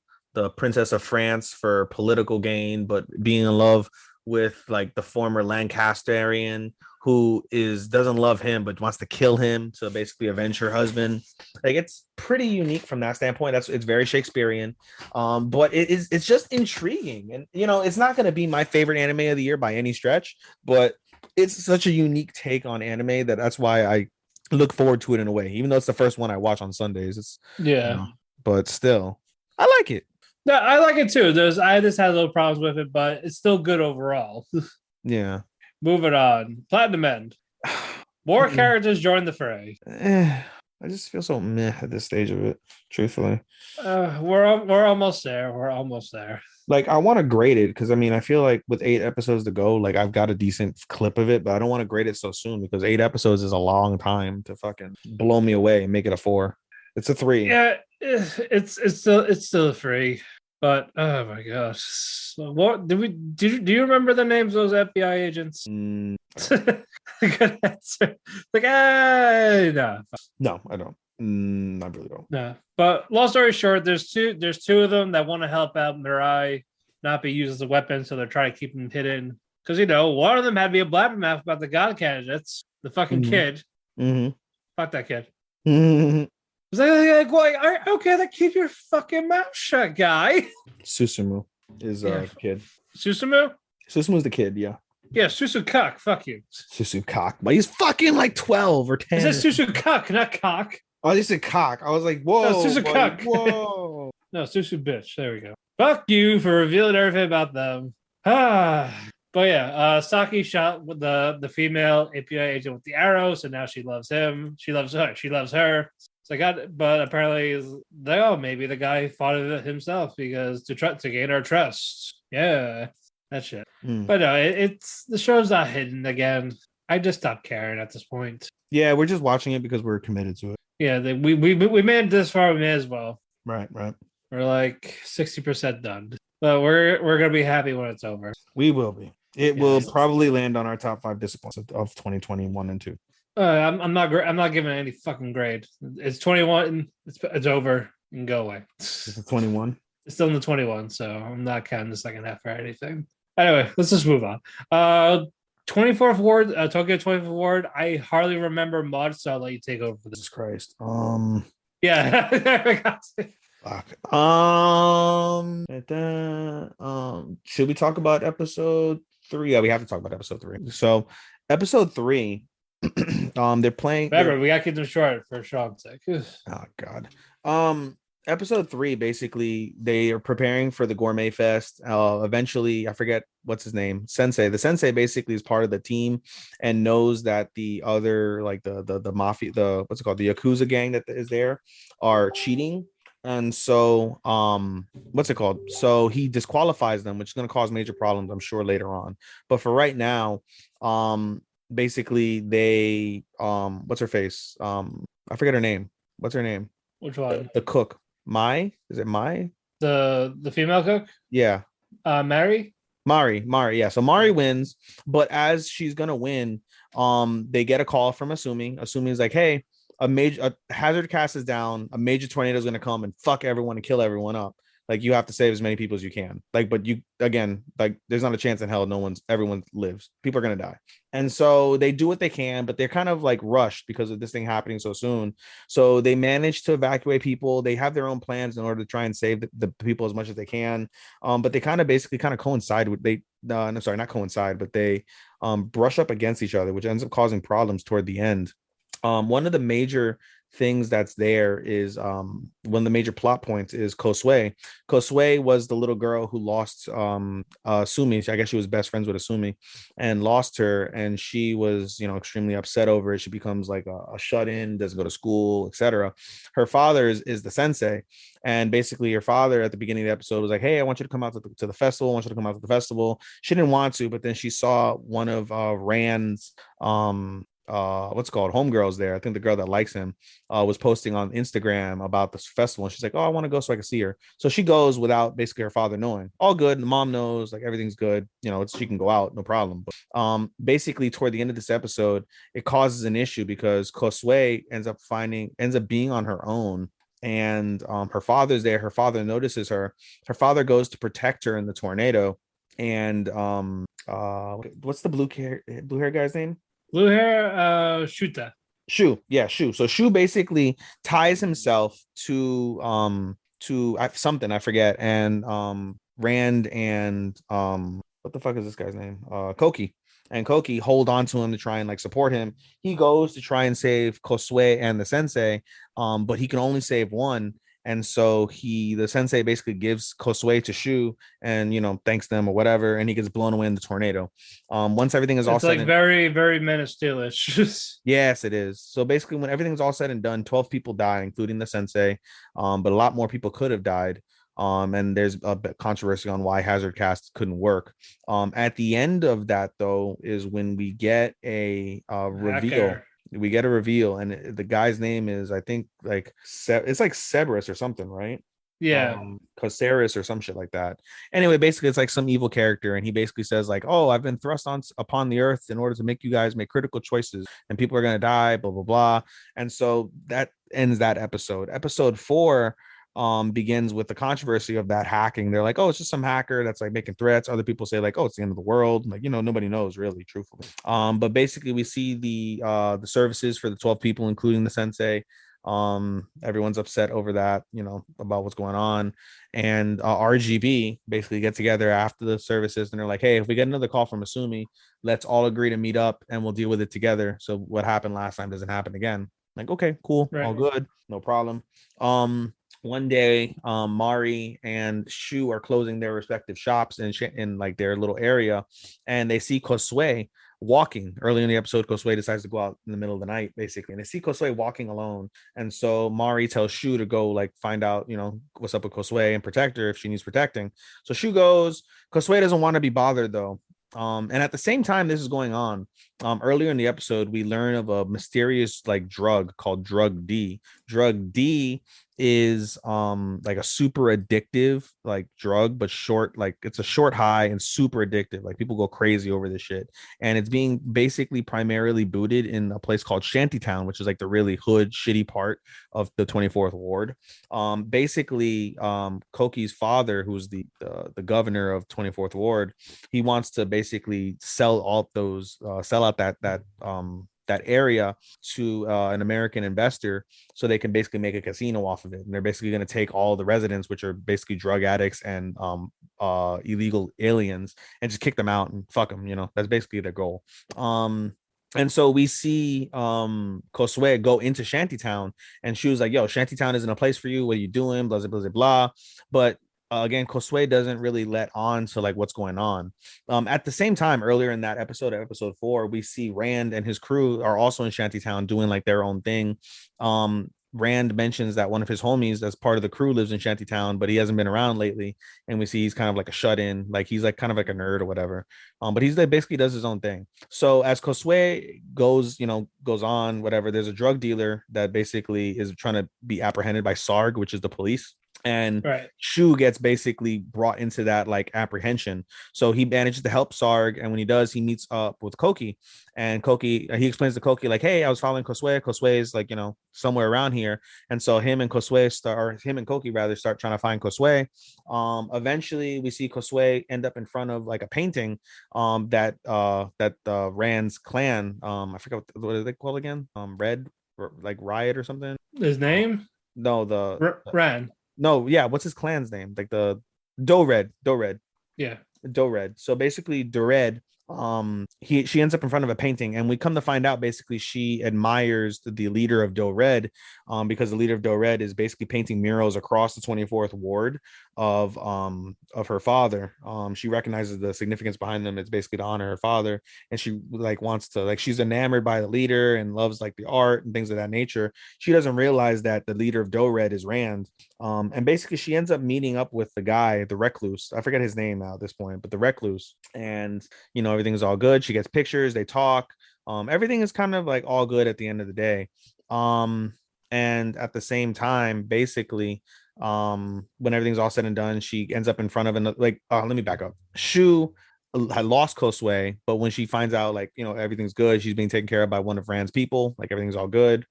Princess of France for political gain, but being in love with like the former Lancasterian who doesn't love him but wants to kill him to basically avenge her husband. Like it's pretty unique from that standpoint. It's very Shakespearean, but it's just intriguing, and it's not going to be my favorite anime of the year by any stretch, but it's such a unique take on anime that's why I look forward to it in a way, even though it's the first one I watch on Sundays. But still I like it. No, I like it too. I just had little problems with it, but it's still good overall. Yeah. Moving on. Platinum End. More characters join the fray. I just feel so meh at this stage of it, truthfully. We're almost there. We're almost there. Like I want to grade it because I mean I feel like with 8 episodes to go, like I've got a decent clip of it, but I don't want to grade it so soon because 8 episodes is a long time to fucking blow me away and make it a 4. It's a 3. Yeah, it's still a 3. But oh my gosh, what do you remember the names of those FBI agents? Good answer. Like, no, I don't. I really don't. No, but long story short, there's two of them that want to help out Mirai not be used as a weapon, so they're trying to keep them hidden. Because one of them had to be a blabbermouth about the god candidates. The fucking kid. Mm-hmm. Fuck that kid. Mm-hmm. Was like, okay, then keep your fucking mouth shut, guy. Susumu is the kid. Susumu? Susumu is the kid, yeah. Yeah, Susu Cock. Fuck you. Susu Cock. But he's fucking like 12 or 10. It says Susu Cock, not cock. Oh, they said cock. I was like, whoa. No, Susu Cock. Whoa. No, Susu bitch. There we go. Fuck you for revealing everything about them. But yeah, Saki shot with the female API agent with the arrow, so now she loves him. She loves her. So but apparently, maybe the guy fought it himself because to gain our trust. Yeah, that shit. But no, it's the show's not hidden again. I just stopped caring at this point. Yeah, we're just watching it because we're committed to it. Yeah, we made it this far. We may as well. Right. We're like 60% done, but we're gonna be happy when it's over. We will be. It will probably land on our top 5 disappointments of 2021 and 2. I'm not giving it any fucking grade. It's 21. It's over. You can go away. It's 21. It's still in the 21, so I'm not counting the second half or anything. Anyway, let's just move on. 24th Ward, Tokyo 24th Ward. I hardly remember much, so I'll let you take over for this. Jesus Christ. Yeah. Fuck. Should we talk about episode 3? Yeah, we have to talk about episode 3. So, episode 3, they're playing. Remember, we gotta keep them short for Sean's sake. Oh God. Episode 3, basically, they are preparing for the gourmet fest. Eventually, I forget what's his name, Sensei. The Sensei basically is part of the team and knows that the other, like the mafia, the what's it called, the Yakuza gang that is there, are cheating. And so, what's it called? So he disqualifies them, which is going to cause major problems, I'm sure, later on. But for right now, basically they, what's her face? I forget her name. What's her name? Which one? The cook. Mai? Is it Mai? The female cook? Yeah. Mary? Mari. Yeah. So Mari wins, but as she's gonna win, they get a call from Asumi. Asumi is like, hey, a hazard cast is down, a major tornado is gonna come and fuck everyone and kill everyone up. Like, you have to save as many people as you can. Like, but you, again, like, there's not a chance in hell everyone lives. People are gonna die. And so they do what they can, but they're kind of like rushed because of this thing happening so soon. So they manage to evacuate people. They have their own plans in order to try and save the people as much as they can. But they kind of basically kind of coincide with I'm sorry, not coincide, but they brush up against each other, which ends up causing problems toward the end. One of the major things that's there is one of the major plot points is Kosue. Kosue was the little girl who lost Sumi. I guess she was best friends with Asumi and lost her, and she was, extremely upset over it. She becomes like a shut-in, doesn't go to school, etc. Her father is the sensei, and basically her father at the beginning of the episode was like, hey, I want you to come out to the festival. I want you to come out to the festival. She didn't want to, but then she saw one of Rand's what's called homegirls there. I think the girl that likes him was posting on Instagram about this festival, and she's like, oh, I want to go so I can see her. So she goes without basically her father knowing. All good. The mom knows, like, everything's good, she can go out, no problem. But basically toward the end of this episode, it causes an issue because Kosue ends up being on her own, and her father's there. Her father notices her. Her father goes to protect her in the tornado, and what's the blue hair guy's name? Blue hair, Shuta. Shu. So Shu basically ties himself to something I forget, and Rand and what the fuck is this guy's name? Koki. And Koki hold on to him to try and like support him. He goes to try and save Kosue and the sensei, but he can only save one. And so the sensei basically gives Kosue to Shu and, thanks them or whatever. And he gets blown away in the tornado. Once everything is all said, very, very Men of Steel-ish. Yes, it is. So basically, when everything's all said and done, 12 people die, including the sensei. But a lot more people could have died. And there's a bit controversy on why Hazard Cast couldn't work. At the end of that, though, is when we get a reveal. We get a reveal, and the guy's name is, I think, like it's like Cerberus or something, right? Yeah, Coceris or some shit like that. Anyway, basically, it's like some evil character, and he basically says like, "Oh, I've been thrust upon the earth in order to make you guys make critical choices, and people are gonna die." Blah blah blah. And so that ends that episode. Episode 4 begins with the controversy of that hacking. They're like, oh, it's just some hacker that's like making threats. Other people say like, oh, it's the end of the world. Like, nobody knows really, truthfully. But basically we see the services for the 12 people, including the sensei. Everyone's upset over that, about what's going on. And RGB basically get together after the services, and they're like, hey, if we get another call from Asumi, let's all agree to meet up and we'll deal with it together. So what happened last time doesn't happen again. Like, okay, cool, right. All good, no problem. One day, Mari and Shu are closing their respective shops in like their little area, and they see Kosue walking. Early in the episode, Kosue decides to go out in the middle of the night, basically, and they see Kosue walking alone. And so Mari tells Shu to go like find out, what's up with Kosue and protect her if she needs protecting. So Shu goes. Kosue doesn't want to be bothered though. And at the same time this is going on, earlier in the episode, we learn of a mysterious like drug called Drug D. Drug D is like a super addictive like drug, but short, like it's a short high and super addictive. Like people go crazy over this shit, and it's being basically primarily booted in a place called Shantytown, which is like the really hood shitty part of the 24th ward. Basically Koki's father, who's the governor of 24th ward, he wants to basically sell out that that area to an American investor so they can basically make a casino off of it. And they're basically going to take all the residents, which are basically drug addicts and illegal aliens, and just kick them out and fuck them. That's basically their goal. And so we see Kosue go into Shantytown, and she was like, yo, Shantytown isn't a place for you. What are you doing? Blah, blah, blah, blah. But again, Kosue doesn't really let on to like what's going on. At the same time, earlier in that episode, episode 4, we see Rand and his crew are also in Shantytown doing like their own thing. Rand mentions that one of his homies that's part of the crew lives in Shantytown, but he hasn't been around lately. And we see he's kind of like a shut-in, like he's like kind of like a nerd or whatever. But he's like basically does his own thing. So as Kosue goes on, whatever, there's a drug dealer that basically is trying to be apprehended by Sarg, which is the police. And Shu gets basically brought into that like apprehension. So he manages to help Sarg, and when he does, he meets up with Koki, and Koki, he explains to Koki like, hey, I was following Kosue. Kosue is like, somewhere around here. And so him and Koki start trying to find Kosue. Eventually we see Kosue end up in front of like a painting that Rand's clan, I forget what are they called again, Red, like Riot or something. His name? No, Rand. No, yeah. What's his clan's name? Like the Dored. Yeah. Dored. So basically, Dored, she ends up in front of a painting, and we come to find out basically she admires the leader of Dored, because the leader of Dored is basically painting murals across the 24th ward of her father. She recognizes the significance behind them. It's basically to honor her father, and she like wants to, like, she's enamored by the leader and loves like the art and things of that nature. She doesn't realize that the leader of Dored is Rand. And basically she ends up meeting up with the guy, the recluse. I forget his name now at this point, but the recluse. And everything's all good. She gets pictures, they talk. Everything is kind of like all good at the end of the day. And at the same time, basically, when everything's all said and done, she ends up in front of let me back up. Shu had lost Kosue, but when she finds out everything's good, she's being taken care of by one of Rand's people, like everything's all good.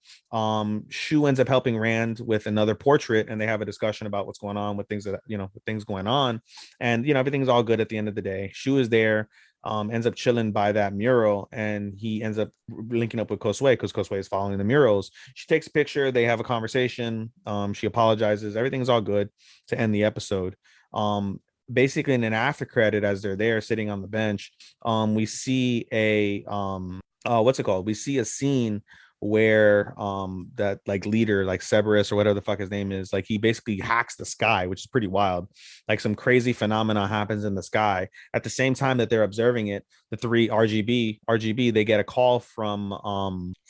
Shu ends up helping Rand with another portrait, and they have a discussion about what's going on with things going on, and everything's all good at the end of the day. Shu is there, ends up chilling by that mural, and he ends up linking up with Kosue because Kosue is following the murals. She takes a picture, they have a conversation, she apologizes, everything's all good to end the episode. Basically in an after credit, as they're there sitting on the bench, we see a what's it called? We see a scene where that like leader, like Cerberus or whatever the fuck his name is, like he basically hacks the sky, which is pretty wild. Like some crazy phenomena happens in the sky at the same time that they're observing it. The three RGB, they get a call from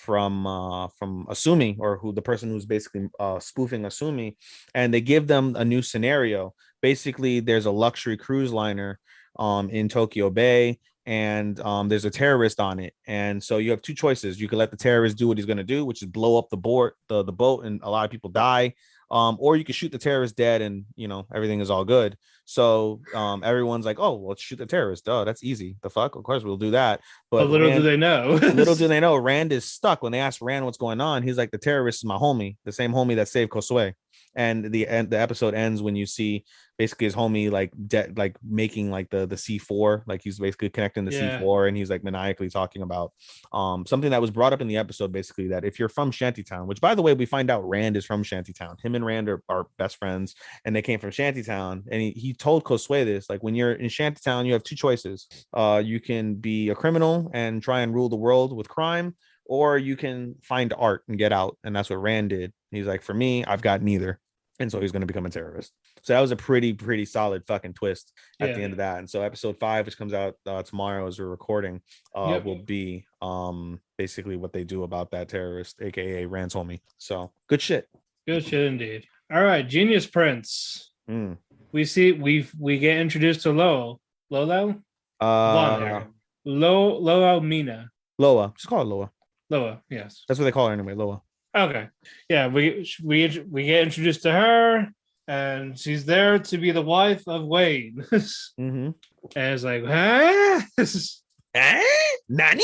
Asumi, or who the person who's basically spoofing Asumi, and they give them a new scenario. Basically, there's a luxury cruise liner in Tokyo Bay, and there's a terrorist on it. And so you have two choices. You can let the terrorist do what he's going to do, which is blow up the boat, and a lot of people die. Or you can shoot the terrorist dead, and everything is all good. So everyone's like, oh, well, let's shoot the terrorist. Duh, that's easy. The fuck? Of course we'll do that. But little do they know, Rand is stuck. When they ask Rand what's going on, he's like, the terrorist is my homie, the same homie that saved Kosue. And the episode ends when you see basically his homie like making like the C4, like he's basically connecting the C4, and he's like maniacally talking about something that was brought up in the episode, basically that if you're from Shantytown, which by the way we find out Rand is from Shantytown, him and Rand are best friends, and they came from Shantytown, and he told Kosue this, like, when you're in Shantytown you have two choices. You can be a criminal and try and rule the world with crime, or you can find art and get out. And that's what Rand did. He's like, for me, I've got neither. And so he's going to become a terrorist. So that was a pretty solid fucking twist at the end of that. And so episode 5, which comes out tomorrow as we're recording, will be basically what they do about that terrorist, aka Rand's homie. So good shit. Good shit indeed. All right, Genius Prince. We get introduced to Lolo. Loa Mina. Loa. Just call it Loa. Loa, yes. That's what they call her anyway, Loa. Okay. Yeah, we get introduced to her, and she's there to be the wife of Wayne. And it's like, huh? Nani?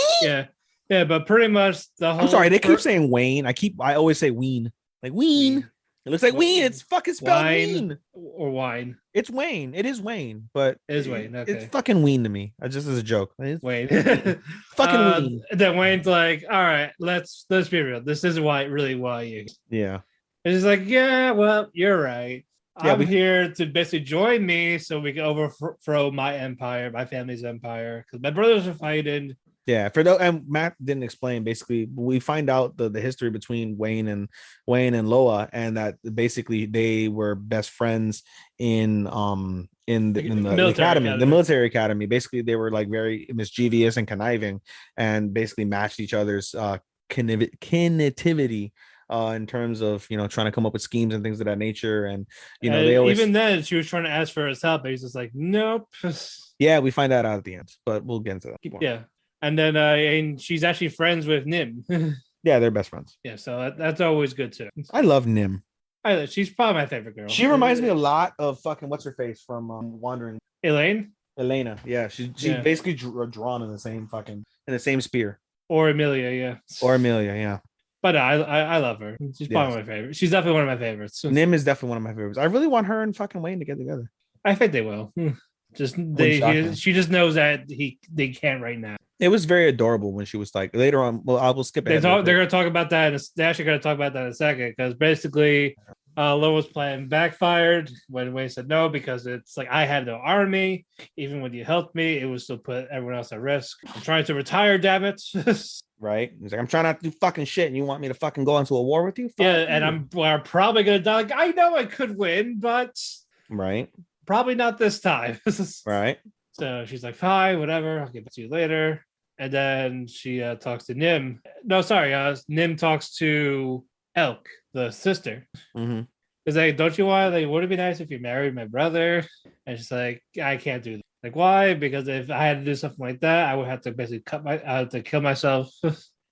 Yeah, but pretty much the whole. I'm sorry, they keep saying Wayne. I always say Ween. Like Ween. It looks like Wayne. It's fucking spelled Wayne. Or wine. It's Wayne. It is Wayne, but it is Wayne. Okay. It's fucking Wayne to me. Just as a joke. Wayne. Fucking Wayne. Then Wayne's like, all right, let's be real. This isn't really why you. Yeah. And he's like, yeah, well, you're right. Yeah, I'm here to basically join me so we can overthrow my empire, my family's empire, because my brothers are fighting. Yeah, and Matt didn't explain. Basically, we find out the history between Wayne and Loa, and that basically they were best friends in the academy, the military academy. Basically, they were like very mischievous and conniving, and basically matched each other's connectivity in terms of trying to come up with schemes and things of that nature. And they always, even then she was trying to ask for his help, but he's just like, nope. Yeah, we find that out at the end, but we'll get into that. Keep on. Yeah. And then and she's actually friends with Nim. Yeah, they're best friends. Yeah, so that's always good too. I love Nim. She's probably my favorite girl. She reminds me a lot of fucking what's her face from Wandering. Elena. Yeah, she's basically drawn in the same spear. Or Amelia, yeah. But I love her. She's probably my favorite. She's definitely one of my favorites. Nim is definitely one of my favorites. I really want her and fucking Wayne to get together. I think they will. She just knows that they can't right now. It was very adorable when she was like later on. Well, I will skip it. They're going to talk about that. They're actually going to talk about that in a second because basically, Loa's plan backfired when Wayne said no because it's like I had no army. Even when you helped me, it was still put everyone else at risk. I'm trying to retire, damn it. Right? He's like, I'm trying not to do fucking shit, and you want me to fucking go into a war with you? And we're probably going to die. Like, I know I could win, but right, probably not this time. Right. So she's like, fine, whatever. I'll get back to you later. And then she talks to Nim. No, sorry. Nim talks to Elk, the sister. Mm-hmm. He's like, don't you want, like, would it be nice if you married my brother? And she's like, I can't do that. Like, why? Because if I had to do something like that, I would have to basically I have to kill myself.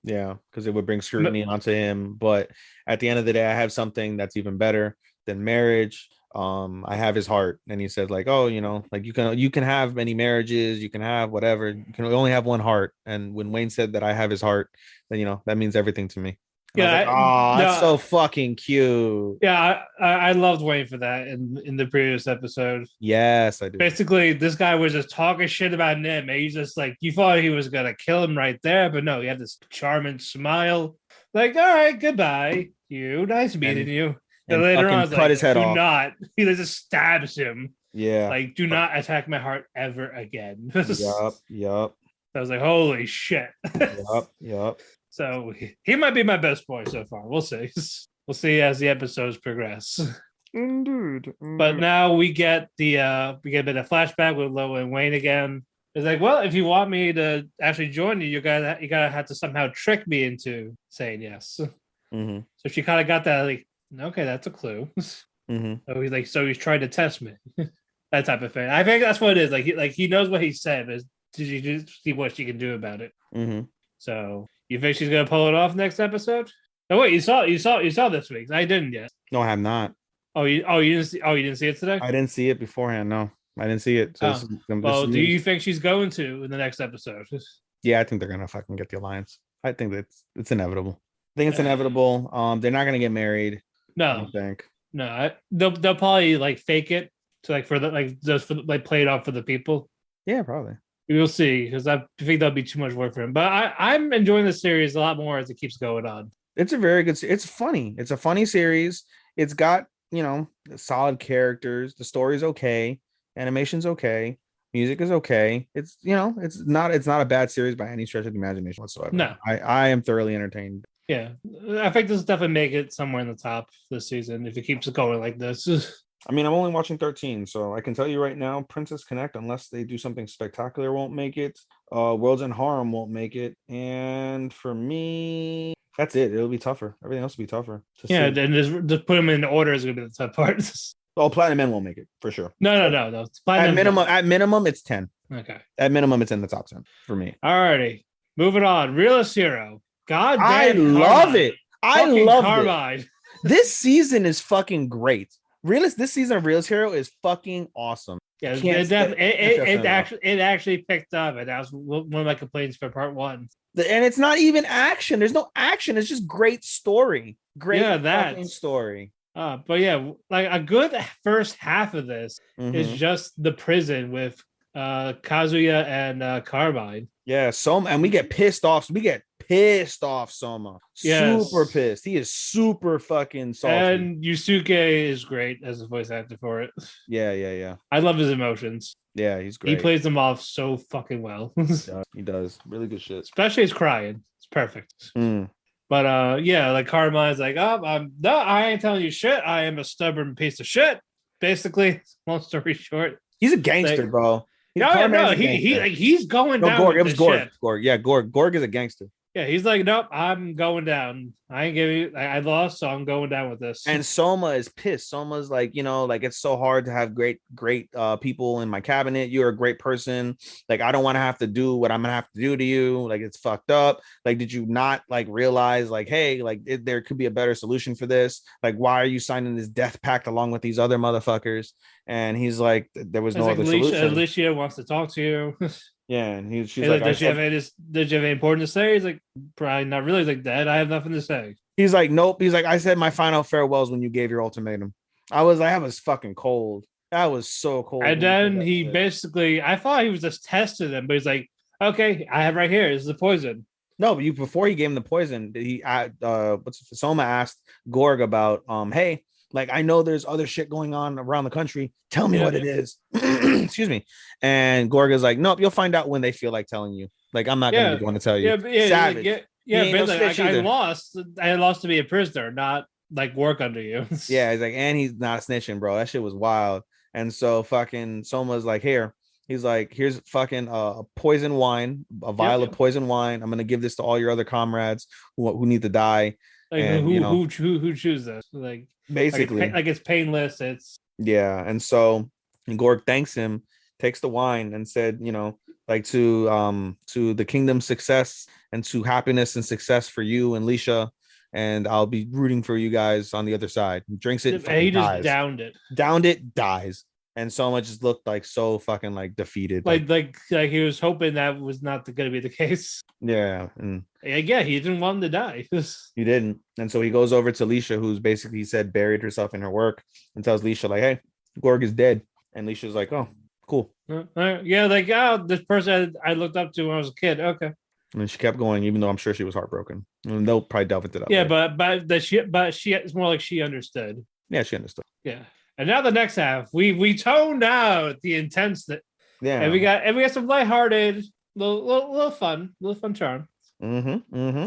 Yeah, because it would bring scrutiny onto him. But at the end of the day, I have something that's even better than marriage. I have his heart. And he said, like, oh, like you can have many marriages, you can have whatever, you can only have one heart. And when Wayne said that I have his heart, then that means everything to me. And that's so fucking cute. Yeah, I loved Wayne for that in the previous episode. Yes, I do. Basically, this guy was just talking shit about Nim, and he's just like, you thought he was gonna kill him right there, but no, he had this charming smile. Like, all right, goodbye, you. Nice meeting you. And later on, cut his head off. Not. He just stabs him. Yeah. Like, do not attack my heart ever again. Yup. I was like, holy shit. Yup. So he might be my best boy so far. We'll see. We'll see as the episodes progress. Indeed. But now we get a bit of flashback with Lo and Wayne again. It's like, well, if you want me to actually join you, you gotta have to somehow trick me into saying yes. Mm-hmm. So she kind of got that, like, okay, that's a clue. Mm-hmm. So he's trying to test me, that type of thing. I think that's what it is. Like he knows what he said, but did you just see what she can do about it? Mm-hmm. So you think she's gonna pull it off next episode? Oh wait, you saw this week. I didn't yet. No, I have not. You didn't see it today? I didn't see it beforehand. No, I didn't see it. So do you think she's going to in the next episode? Yeah, I think they're gonna fucking get the alliance. I think it's inevitable. I think it's inevitable. They're not gonna get married. No, I don't think. No, they'll probably like fake it to like for the like just for like play it off for the people. Yeah, probably. We'll see, because I think that'll be too much work for him. But I'm enjoying the series a lot more as it keeps going on. It's a very good. It's funny. It's a funny series. It's got solid characters. The story's okay. Animation's okay. Music is okay. It's it's not a bad series by any stretch of the imagination whatsoever. No, I am thoroughly entertained. Yeah, I think this will definitely make it somewhere in the top this season if it keeps going like this. I mean, I'm only watching 13, so I can tell you right now, Princess Connect, unless they do something spectacular, won't make it. Worlds in Harem won't make it. And for me, that's it. It'll be tougher. Everything else will be tougher. Yeah, then just put them in order is going to be the tough part. Oh, Platinum Men won't make it, for sure. No. At minimum, it's 10. Okay. At minimum, it's in the top 10 for me. Alrighty. Moving on. Realist Hero. God damn, I love it. I love it. This season is fucking great. This season of Realist Hero is fucking awesome. Yeah, it actually picked up, and that was one of my complaints for part one. And it's not even action. There's no action. It's just great story. Great fucking story. But yeah, like a good first half of this is Mhm. just the prison with Kazuya and Carbine. Yeah, Soma, and we get pissed off. We get pissed off, Soma. Super Yes. pissed. He is super fucking salty. And Yusuke is great as a voice actor for it. Yeah, yeah, yeah. I love his emotions. Yeah, he's He great. plays them off so fucking well. He does. Really good shit. Especially his crying. It's perfect. Mm. But yeah, like Carmine's like, oh, no, I ain't telling you shit. I am a stubborn piece of shit. Basically, long story short. He's a gangster, Like, bro. no, A gangster. he's going No, down Gorg. with It was this Gorg. shit. Gorg. Yeah, Gorg. Gorg is a gangster. Yeah, he's like, nope, I'm going down. I ain't giving you. I lost, so I'm going down with this. And Soma is pissed. Soma's like, like it's so hard to have great people in my cabinet. You're a great person. Like, I don't want to have to do what I'm gonna have to do to you. Like, it's fucked up. Like, did you not like realize, like, hey, like there could be a better solution for this? Like, why are you signing this death pact along with these other motherfuckers? And he's like, there was no like other solution. Alicia wants to talk to you. Yeah, and she's like, like, did you have anything important to say? He's like, probably not really. He's like, Dad, I have nothing to say. He's like, nope. He's like, I said my final farewells when you gave your ultimatum. I was fucking cold. That was so cold. And then he basically, I thought he was just testing him, but he's like, okay, I have right here. This is the poison. No, but before he gave him the poison, Soma asked Gorg about hey, like, I know there's other shit going on around the country. Tell me what it is. Excuse me. And Gorg is like, nope, you'll find out when they feel like telling you. Like, I'm not gonna be the one to tell you. Savage. I lost to be a prisoner, not like work under you. Yeah, he's like, and he's not snitching, bro. That shit was wild. And so fucking Soma's like, here. He's like, here's fucking a poison wine, a vial of poison wine. I'm gonna give this to all your other comrades who need to die. Like, and, who choose this? Like, basically, like it's painless. It's yeah. And so Gorg thanks him, takes the wine, and said, like, to the kingdom's success and to happiness and success for you and Lisha, and I'll be rooting for you guys on the other side. He drinks it, and he dies. Just downed it, dies. And Soma just looked like so fucking like defeated. Like he was hoping that was not going to be the case. Yeah. And yeah, he didn't want him to die. He didn't. And so he goes over to Lisha, who's basically, he said, buried herself in her work, and tells Lisha, like, hey, Gorg is dead. And Lisha's like, oh, cool. Yeah, like, oh, this person I looked up to when I was a kid. Okay. And she kept going, even though I'm sure she was heartbroken. And they'll probably delve into that. Yeah, later. but she it's more like she understood. Yeah, she understood. Yeah. And now the next half, we toned out the intense. Yeah. And we got some lighthearted, little fun charm. Mm-hmm.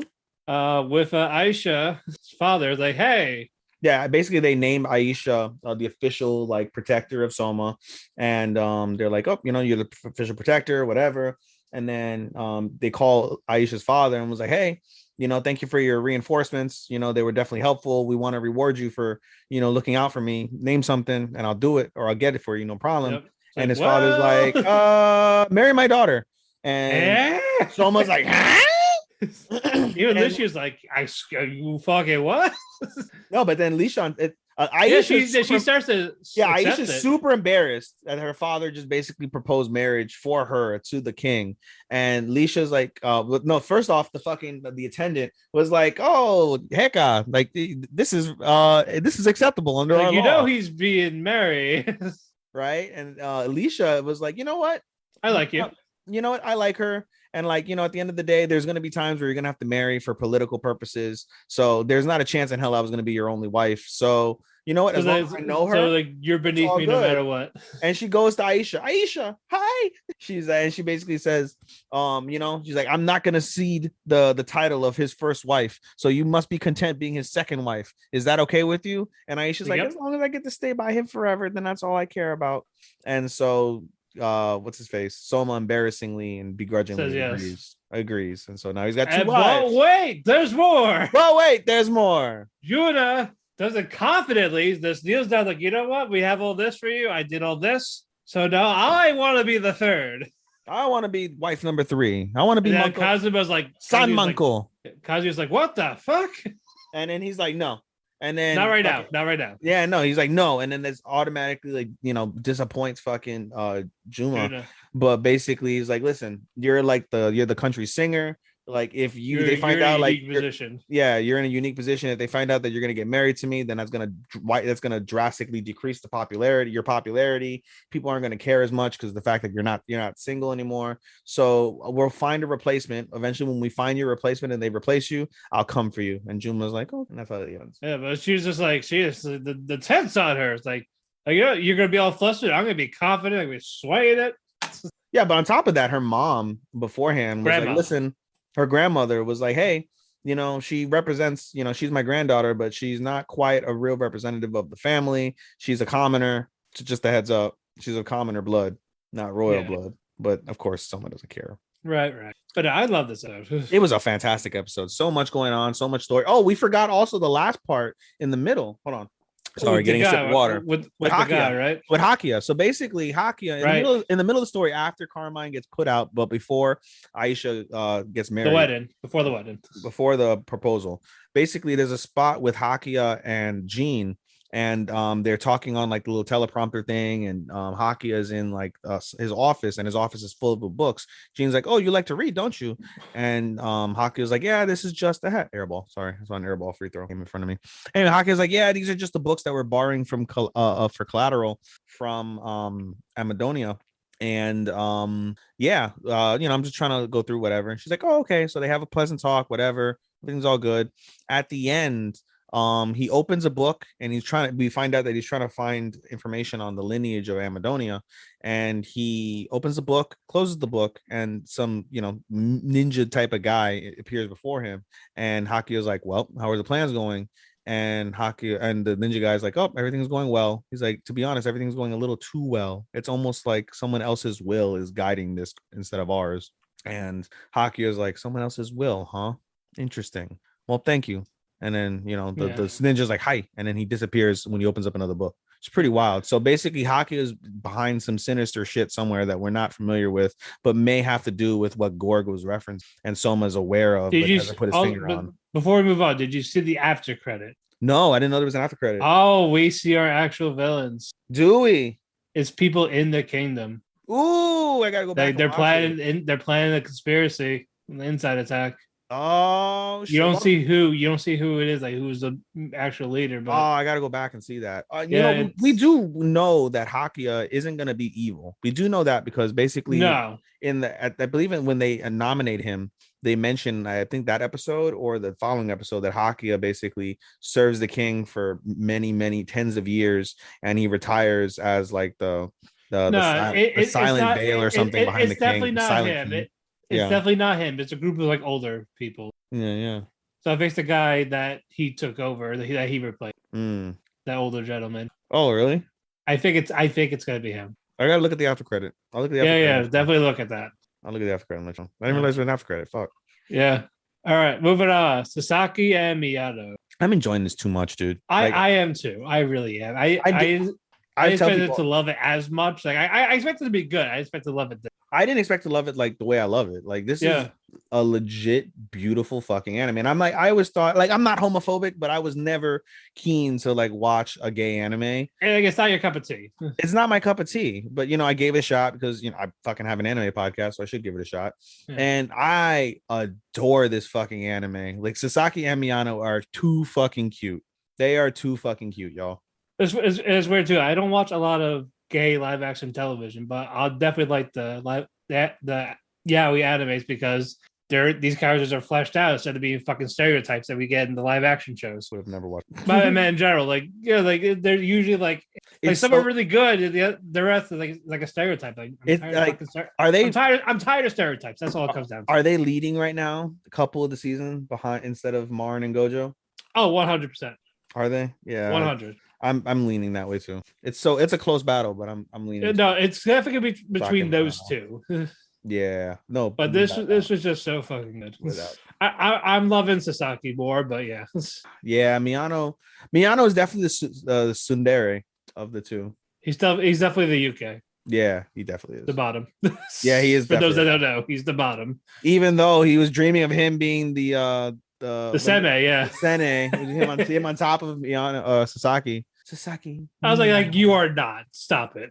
With Aisha's father, like, hey. Yeah, basically they named Aisha the official like protector of Soma, and they're like, oh, you're the official protector, whatever. And then they call Aisha's father and was like, hey, thank you for your reinforcements. They were definitely helpful. We want to reward you for, looking out for me. Name something and I'll do it, or I'll get it for you. No problem. Yep. And his father's like, marry my daughter. And Soma's like, huh? Even Lisha's like, you fucking what? No, but then Lisha, she starts to. Yeah, Aisha's super embarrassed that her father just basically proposed marriage for her to the king, and Lisha's like, no. First off, the attendant was like, oh, hecka, like this is acceptable under our law. He's being married, right? And Lisha was like, you know what, I like you. You know what, I like her. And like, at the end of the day, there's going to be times where you're going to have to marry for political purposes. So there's not a chance in hell I was going to be your only wife. So, you know what? As long as I know her, so like you're beneath me no matter what. And she goes to Aisha, hi. And she basically says, she's like, I'm not going to cede the title of his first wife. So you must be content being his second wife. Is that okay with you? And Aisha's like, as long as I get to stay by him forever, then that's all I care about. And so what's his face? Soma embarrassingly and begrudgingly agrees. And so now he's got two wives. But wait, there's more. Yuna does it confidently. This kneels down like, you know what? We have all this for you. I did all this. So now I want to be the third. I want to be wife number 3. I want to be Kazuma's like son uncle. Kazuma's like, what the fuck? And then he's like, no. And then not right now. Yeah, no, he's like, no. And then there's automatically like, disappoints fucking Juma. But basically he's like, listen, you're the country singer. Like if You're they find in a out like unique position. you're in a unique position. If they find out that you're gonna get married to me, then that's gonna drastically decrease your popularity. People aren't gonna care as much because the fact that you're not single anymore. So we'll find a replacement. Eventually, when we find your replacement and they replace you, I'll come for you. And June was like, oh, and that's how it ends. Yeah, but she was just like, the tense on her. It's like you're gonna be all flustered. I'm gonna be confident. I'm gonna be swaying it. Yeah, but on top of that, her mom beforehand was like, listen, her grandmother was like, hey, she represents, she's my granddaughter, but she's not quite a real representative of the family. She's a commoner. Just a heads up. She's of commoner blood, not royal blood. But of course, someone doesn't care. Right. But I love this episode. It was a fantastic episode. So much going on, so much story. Oh, we forgot also the last part in the middle. Hold on. Sorry, getting a sip of water. With Hakia, guy, right? With Hakia. So basically, Hakia in the middle of the story after Carmine gets put out, but before Aisha gets married. Before the wedding. Before the proposal. Basically, there's a spot with Hakia and Jean, and they're talking on like the little teleprompter thing, and Hakia is in like his office, and his office is full of books. Jean's like, oh, you like to read, don't you? And Hakia is like, yeah, this is just a airball. Sorry, I saw an airball free throw came in front of me. Anyway, Hakia is like, yeah, these are just the books that we're borrowing from for collateral from Amadonia. And I'm just trying to go through whatever. And she's like, oh, okay. So they have a pleasant talk, whatever. Everything's all good. At the end, he opens a book and we find out that he's trying to find information on the lineage of Amadonia, and he opens the book, closes the book, and some ninja type of guy appears before him, and Hakia is like, well, how are the plans going? And Hakia and the ninja guy's like, oh, everything's going well. He's like, to be honest, everything's going a little too well. It's almost like someone else's will is guiding this instead of ours. And Hakia is like, someone else's will, huh? Interesting. Well, thank you. And then the ninja's like, hi, and then he disappears when he opens up another book. It's pretty wild. So basically, Hakia is behind some sinister shit somewhere that we're not familiar with, but may have to do with what Gorg was referenced and Soma's aware of. Did you put his finger on? Before we move on, did you see the after credit? No, I didn't know there was an after credit. Oh, we see our actual villains. Do we? It's people in the kingdom. Ooh, I gotta go back. They're planning a conspiracy, an inside attack. Oh, shit. You don't see who it is, like who's the actual leader. But I gotta go back and see that. We do know that Hakia isn't gonna be evil. We do know that because basically, I believe when they nominate him, they mention, I think that episode or the following episode, that Hakia basically serves the king for many, many tens of years, and he retires as like the silent veil or something behind the king. It's definitely not him. It's definitely not him. It's a group of like older people. Yeah. So I think the guy that he took over, that he replaced, that older gentleman. Oh, really? I think it's gonna be him. I gotta look at the after credit. I'll look at the after credit. Definitely look at that. I'll look at the after credit. I didn't realize there was an after credit. Fuck. Yeah. All right, moving on. Sasaki and Miyato. I'm enjoying this too much, dude. I am too. I really am. I expected to love it as much. Like I expected to be good. I expected to love it. I didn't expect to love it like the way I love it. Like this is a legit beautiful fucking anime. And I always thought, like, I'm not homophobic, but I was never keen to like watch a gay anime. And like, it's not your cup of tea. It's not my cup of tea, but I gave it a shot because I fucking have an anime podcast, so I should give it a shot. Yeah. And I adore this fucking anime. Like Sasaki and Miyano are too fucking cute. They are too fucking cute, y'all. It's weird too. I don't watch a lot of gay live action television, but I'll definitely like the yaoi animes because these characters are fleshed out instead of being fucking stereotypes that we get in the live action shows. Would have never watched. But in general, like they're usually like some are really good, and the rest is like a stereotype. I'm tired of stereotypes. That's all it comes down to. Are they leading right now? A couple of the season behind instead of Marin and Gojo? Oh, 100%. Are they? Yeah, 100. I'm leaning that way too. It's a close battle, but I'm leaning. No, it's definitely between those two. Yeah, no, but this was just so fucking good. I'm loving Sasaki more, but yeah. Miyano is definitely the tsundere of the two. He's definitely the UK. Yeah, he definitely is the bottom. Yeah, he is. For those that don't know, he's the bottom. Even though he was dreaming of him being the Sene, yeah. Sene, him on top of Miyano, Sasaki. I was like, you are not. Stop it.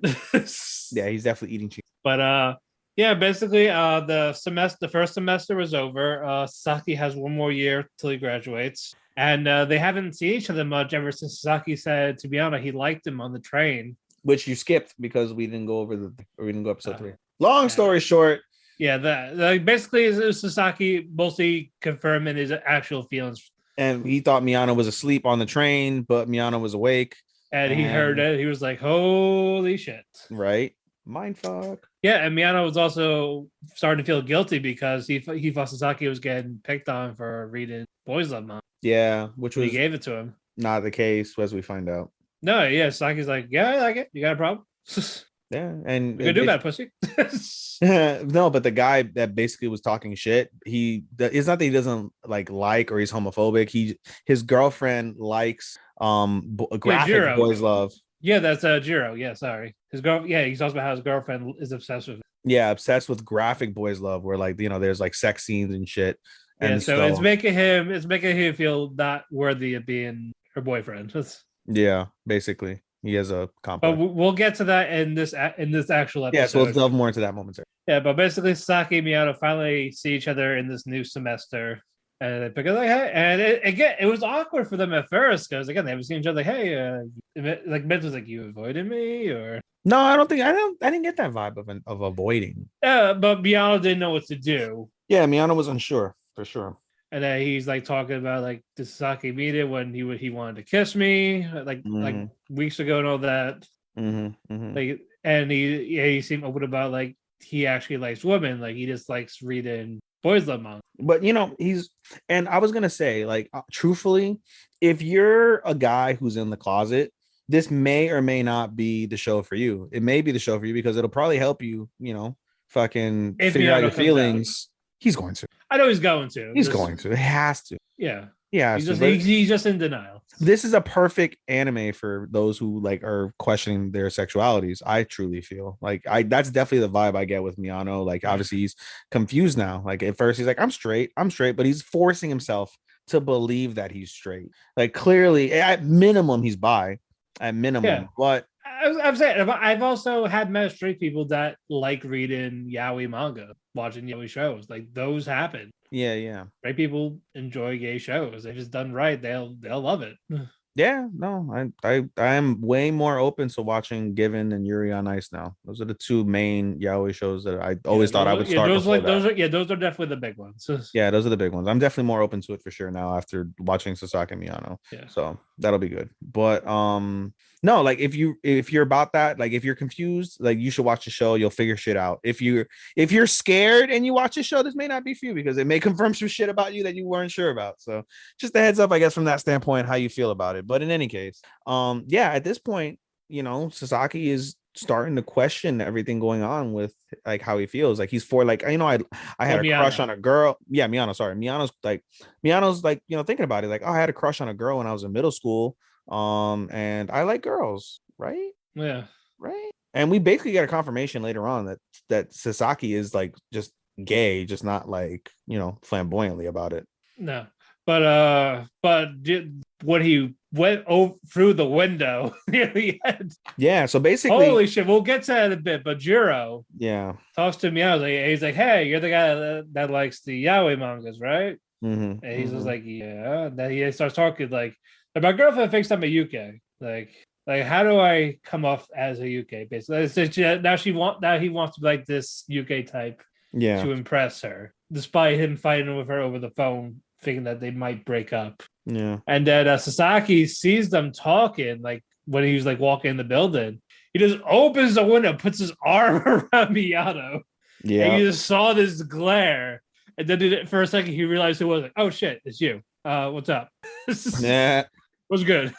Yeah, he's definitely eating cheese. But Yeah, basically, the first semester was over. Sasaki has one more year till he graduates, and they haven't seen each other much ever since Sasaki said to Miyano he liked him on the train. Which you skipped because we didn't go over we didn't go episode 3. Long story short. Yeah, that basically is Sasaki mostly confirming his actual feelings. And he thought Miyano was asleep on the train, but Miyano was awake. And he heard it. He was like, holy shit. Right? Mind fuck. Yeah, and Miyano was also starting to feel guilty because he thought Sasaki was getting picked on for reading Boys Love Manga. Yeah, which was he gave it to him. Not the case, as we find out. No, yeah, Sasaki's like, yeah, I like it. You got a problem? Yeah, and you can do that, pussy. No, but the guy that basically was talking shit, it's not that he doesn't like or he's homophobic. His girlfriend likes graphic boys love. Yeah, that's Jiro. Yeah, sorry. His girl. Yeah, he talks about how his girlfriend is obsessed with him. Yeah, obsessed with graphic boys love, where like there's like sex scenes and shit. And so it's making him feel not worthy of being her boyfriend. Yeah, basically. He has a complex. But we'll get to that in this actual episode. Yeah, so we'll delve more into that momentarily. Yeah, but basically Sasaki and Miyano finally see each other in this new semester. And they pick up like, hey, and it was awkward for them at first because again they haven't seen each other. Like, hey, like Mitch was like, you avoided me, or no, I didn't get that vibe of avoiding. But Miyano didn't know what to do. Yeah, Miyano was unsure for sure. And then he's like talking about like did Sasaki meet it when he wanted to kiss me like weeks ago and all that. Like, and he seemed open about like he actually likes women, like he just likes reading boys love manga. But and I was gonna say, like, truthfully, if you're a guy who's in the closet, this may or may not be the show for you. It may be the show for you because it'll probably help you, fucking figure out your feelings. He's going to. I know he's going to. He's going to. It has to. Yeah. Yeah. He's just in denial. This is a perfect anime for those who like are questioning their sexualities. I truly feel like that's definitely the vibe I get with Miyano. Like obviously he's confused now. Like at first he's like, I'm straight, but he's forcing himself to believe that he's straight. Like clearly at minimum he's bi. At minimum. Yeah. But I'm saying I've also had met straight people that like reading yaoi manga, watching yaoi shows. Like those happen. Yeah. Right? People enjoy gay shows. They're just done right. They'll love it. Yeah, no, I am way more open to watching Given and Yuri on Ice now. Those are the two main yaoi shows that I always thought I would start. Those are definitely the big ones. Yeah, those are the big ones. I'm definitely more open to it for sure now after watching Sasaki and Miyano. Yeah. So that'll be good. But no, like if you're about that, like if you're confused, like you should watch the show. You'll figure shit out. If you're scared and you watch the show, this may not be for you because it may confirm some shit about you that you weren't sure about. So just a heads up, I guess, from that standpoint, how you feel about it. But in any case, at this point, Sasaki is starting to question everything going on with like how he feels. Like he's I had a crush on a girl. Yeah, Miyano's like, thinking about it. Like, oh, I had a crush on a girl when I was in middle school. And I like girls, right? Yeah. Right. And we basically get a confirmation later on that Sasaki is like just gay, just not like, flamboyantly about it. No. But when he went through the window near the end. Yeah, so basically, holy shit, we'll get to that in a bit. But Jiro, talks to me. He's like, "Hey, you're the guy that likes the yaoi mangas, right?" And he's just like, "Yeah." And then he starts talking like, "My girlfriend thinks I'm a UK. Like, how do I come off as a UK? Basically, now he wants to be like this UK type, to impress her, despite him fighting with her over the phone." Thinking that they might break up. Yeah. And then Sasaki sees them talking, like when he was like walking in the building. He just opens the window, puts his arm around Miyano. Yeah. And you just saw this glare. And then for a second he realized who it was. Like, oh shit, it's you. What's up? Yeah. What's good?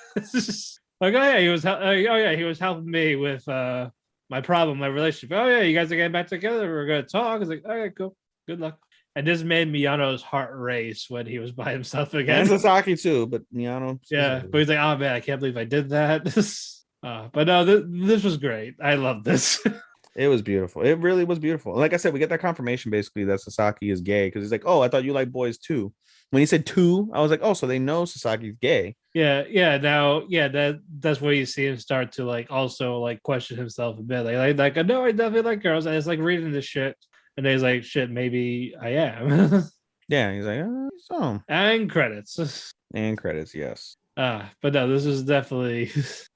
Like, oh yeah, he was helping me with my problem, my relationship. Oh yeah, you guys are getting back together. We're gonna talk. I was like, all right, cool. Good luck. And this made Miyano's heart race when he was by himself again. And Sasaki too, but Miyano. Yeah, but he's like, oh man, I can't believe I did that. But no, this was great. I love this. It was beautiful. It really was beautiful. And like I said, we get that confirmation basically that Sasaki is gay because he's like, "Oh, I thought you like boys too." When he said two, I was like, "Oh, so they know Sasaki's gay." Yeah. Now, yeah, that's where you see him start to like also like question himself a bit. Like no, I definitely like girls. And it's like reading this shit, and then he's like, shit, maybe I am. Yeah, he's like, so And credits. and credits, yes. But no, this is definitely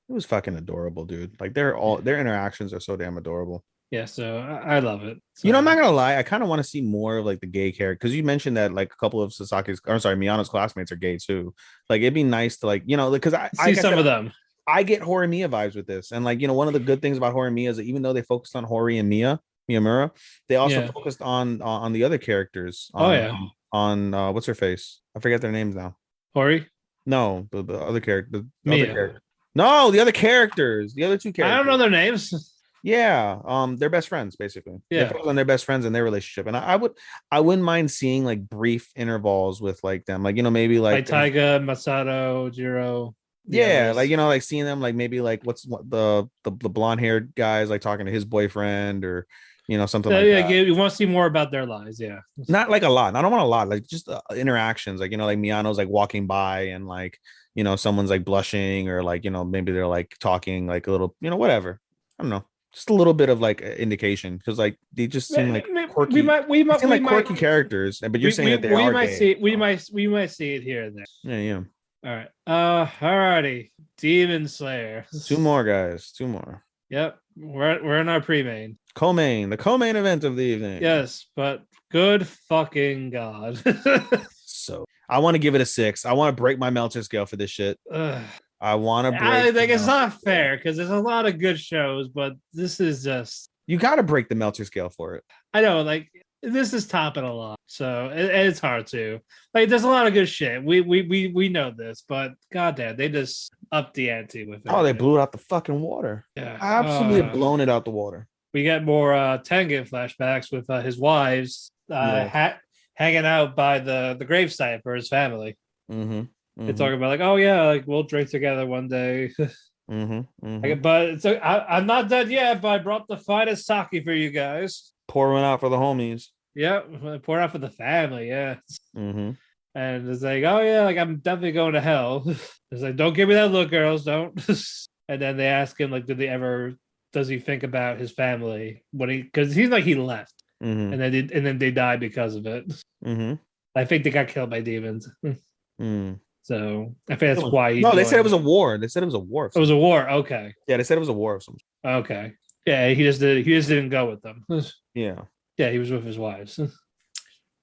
It was fucking adorable, dude. Like their interactions are so damn adorable. yeah. So I love it. So, You know, I'm not gonna lie. I kind of want to see more of like the gay character because you mentioned that like a couple of Sasaki's, or sorry, Miyano's classmates are gay too. Like it'd be nice to like because I see some of them. I get Horimiya vibes with this, and like one of the good things about Horimiya is that even though they focused on Hori and Miyamura, they also focused on the other characters. On what's her face? I forget their names now. Hori? No, the other character, the Mia. other character. No, the other characters, the other two characters. I don't know their names. Yeah, they're best friends basically. Yeah, they focus on their best friends and their relationship, and I wouldn't mind seeing like brief intervals with like them, like maybe like Taiga, Masato, Jiro. Yeah, like like seeing them, like maybe like what the blonde haired guys like talking to his boyfriend or something like that. You want to see more about their lives, yeah. Not like a lot. I don't want a lot, like just interactions, like like Miyano's like walking by and like someone's like blushing or like maybe they're like talking like a little whatever. I don't know. Just a little bit of like indication because like they just seem like quirky. We might seem like quirky characters, but you're saying that they are gay. We might see it here and there. Yeah. All right. Alrighty. Demon Slayer. Two more guys. Two more. Yep. We're in our pre-main. The co-main event of the evening. Yes, but good fucking god. So I want to give it a 6. I want to break my Meltzer scale for this shit. I want to break. I think it's not fair because there's a lot of good shows, but this is just you got to break the Meltzer scale for it. I know, like this is topping a lot, so it's hard to like. There's a lot of good shit. We know this, but goddamn, they just upped the ante with it. Oh, they blew it out the fucking water. Yeah, absolutely blown it out the water. We get more Tengen flashbacks with his wives hanging out by the gravesite for his family. They talk about like, oh yeah, like we'll drink together one day. But I'm not done yet. But I brought the finest sake for you guys. Pour one out for the homies. Yeah, pour it out for the family. Yeah. And it's like, oh yeah, like I'm definitely going to hell. It's like, don't give me that look, girls, don't. And then they ask him like, does he think about his family when because he's like he left, and then they died because of it. I think they got killed by demons. So I think that's why. They said it was a war. They said it was a war. It was a war. Okay. Yeah, they said it was a war of some. Okay. Yeah, he just didn't go with them. Yeah. Yeah, he was with his wives. It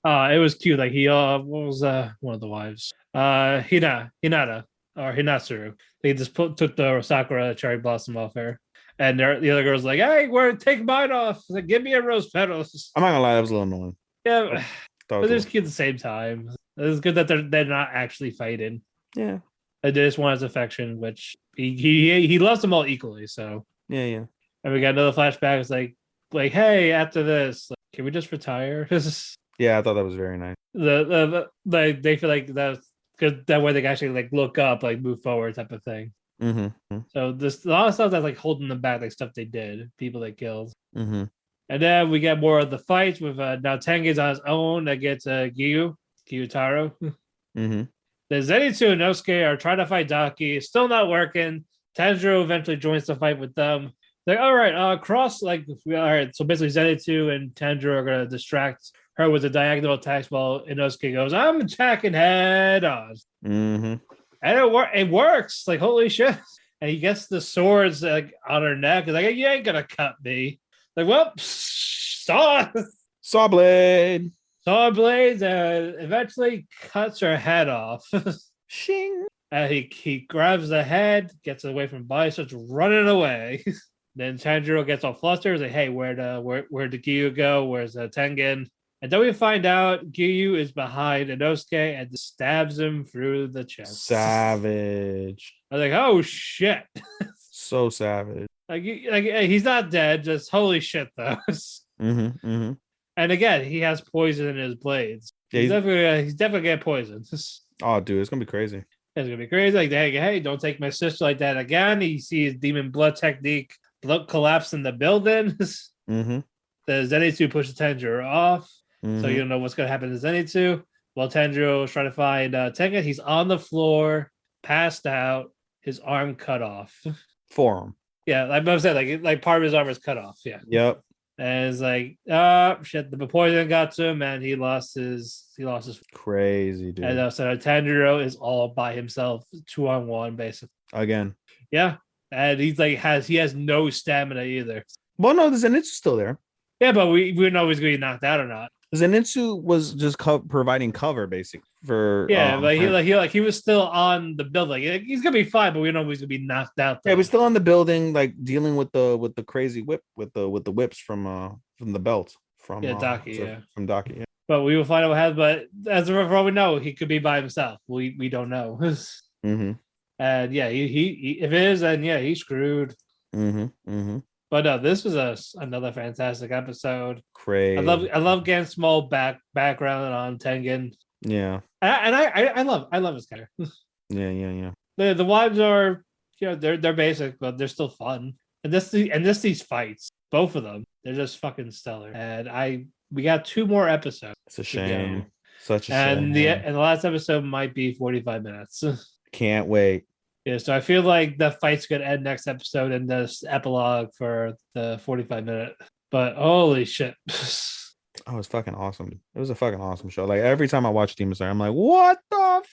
was cute. Like he what was one of the wives? Hinata or Hinatsuru. They just took the Sakura cherry blossom off her. And the other girl's like, hey, take mine off. Like, give me a rose petals. I'm not gonna lie, that was a little annoying. Yeah, but they're cute at the same time. It's good that they're not actually fighting. Yeah. They just want his affection, which he loves them all equally. So yeah. And we got another flashback. It's like hey, after this, like, can we just retire? Yeah, I thought that was very nice. They feel like that's because that way they can actually like look up, like move forward, type of thing. So there's a lot of stuff that's like holding them back, like stuff they did, people they killed. And then we get more of the fights with now Tengen's on his own against Gyutaro. Then Zenitsu and Inosuke are trying to fight Daki. It's still not working. Tanjiro eventually joins the fight with them. They're like, all right, cross, like, all right. So basically Zenitsu and Tanjiro are going to distract her with the diagonal attacks while Inosuke goes, I'm attacking head on. And it works. Like, holy shit. And he gets the swords like on her neck. He's like, you ain't going to cut me. Like, well, saw blade. Saw blades eventually cuts her head off. Shing. And he grabs the head, gets away from body, starts running away. Then Tanjiro gets all flustered. He's like, hey, where'd Giyu go? Where's Tengen? And then we find out Giyu is behind Inosuke and stabs him through the chest. Savage. I was like, oh shit. So savage. Like he's not dead, just holy shit though. And again, he has poison in his blades. Yeah, he's definitely getting poisoned. Oh, dude, it's gonna be crazy. It's gonna be crazy. Like, hey, don't take my sister like that again. He sees demon blood technique, blood collapse in the building. Mm-hmm. The Zenitsu pushes Tanjiro off, Mm-hmm. so you don't know what's going to happen to Zenitsu. While Tanjiro is trying to find Tengen, he's on the floor, passed out, his arm cut off. Forearm. Yeah, like I said, like part of his arm is cut off. Yeah. Yep. And it's like, shit, the poison got to him, and he lost his crazy, dude. And so Tanjiro is all by himself, 2-on-1, basically. Again. Yeah. And he's like he has no stamina either. Well, no, the Zenitsu's still there. Yeah, but we don't know if he's going to be knocked out or not. Zenitsu was just providing cover, basically, for he was still on the building. He's gonna be fine, but we don't know if he's gonna be knocked out. Yeah, he was still on the building, like dealing with the crazy whip with the whips from the belt from Daki, from Daki. Yeah. But we will find out what happens. But as for all we know, he could be by himself. We don't know. Mm-hmm. And yeah, he if it is, then yeah, he's screwed. Mm-hmm. Mm-hmm. But no, this was another fantastic episode. Crazy. I love getting small background on Tengen. Yeah. And I love his character. Yeah. The wives are, they're basic, but they're still fun. And these fights, both of them, they're just fucking stellar. And we got 2 more episodes. It's a shame. Such a shame. And the last episode might be 45 minutes. Can't wait. Yeah, so I feel like the fight's gonna end next episode and this epilogue for the 45-minute. But holy shit. Oh, it was fucking awesome. It was a fucking awesome show. Like every time I watch Demon Slayer, I'm like, what the fuck?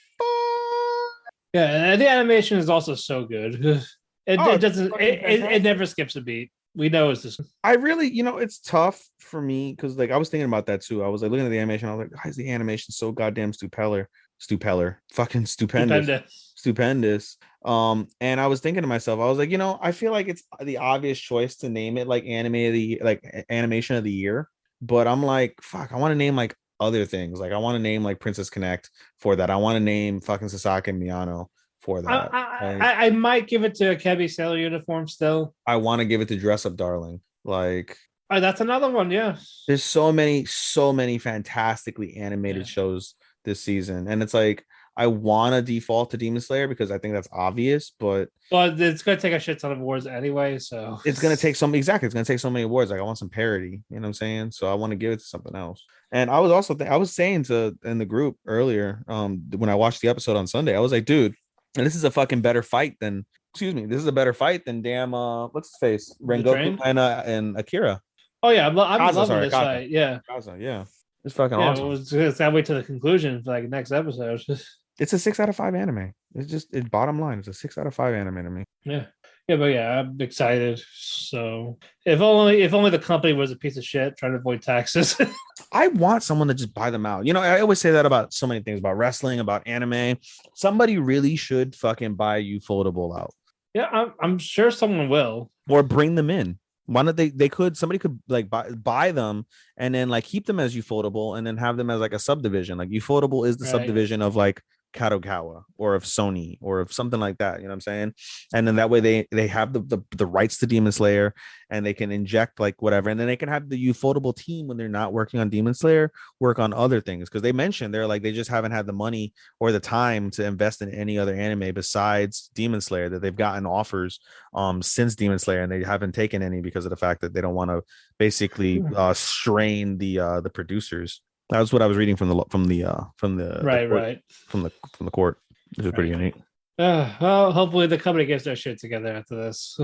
Yeah, and the animation is also so good. It never skips a beat. We know it's just. I really, it's tough for me because like I was thinking about that too. I was like looking at the animation. I was like, why is the animation so goddamn fucking stupendous. And I was thinking to myself, I was like, I feel like it's the obvious choice to name it like animation of the year. But I'm like, fuck, I want to name like other things. Like I want to name like Princess Connect for that. I want to name fucking Sasaki and Miyano for that. I might give it to Akebi Sailor Uniform still. I want to give it to Dress Up Darling. Like that's another one, yeah. There's so many fantastically animated shows this season. And it's like I want to default to Demon Slayer because I think that's obvious, but it's going to take a shit ton of awards anyway. So it's going to take so many awards. Like I want some parody, you know what I'm saying? So I want to give it to something else. And I was also I was saying in the group earlier, when I watched the episode on Sunday, I was like, dude, and this is a fucking better fight than damn what's his face, Rengoku and Akira. Oh yeah, I'm loving this fight. Yeah, yeah, it's fucking awesome. It's gotta wait to the conclusion for like next episode. It's a 6 out of 5 anime. It's bottom line. It's a 6 out of 5 anime to me. Yeah. But yeah, I'm excited. So if only the company was a piece of shit trying to avoid taxes. I want someone to just buy them out. I always say that about so many things, about wrestling, about anime. Somebody really should fucking buy Ufotable out. Yeah, I'm sure someone will. Or bring them in. Why not? Somebody could like buy them and then like keep them as Ufotable and then have them as like a subdivision. Like Ufotable is the subdivision of like Kadokawa or of Sony or of something like that, you know what I'm saying? And then that way they have the rights to Demon Slayer and they can inject like whatever, and then they can have the Ufotable team when they're not working on Demon Slayer work on other things, because they mentioned they're like they just haven't had the money or the time to invest in any other anime besides Demon Slayer, that they've gotten offers since Demon Slayer and they haven't taken any because of the fact that they don't want to basically strain the producers. That was what I was reading from the court, which is pretty unique. Well, hopefully the company gets their shit together after this.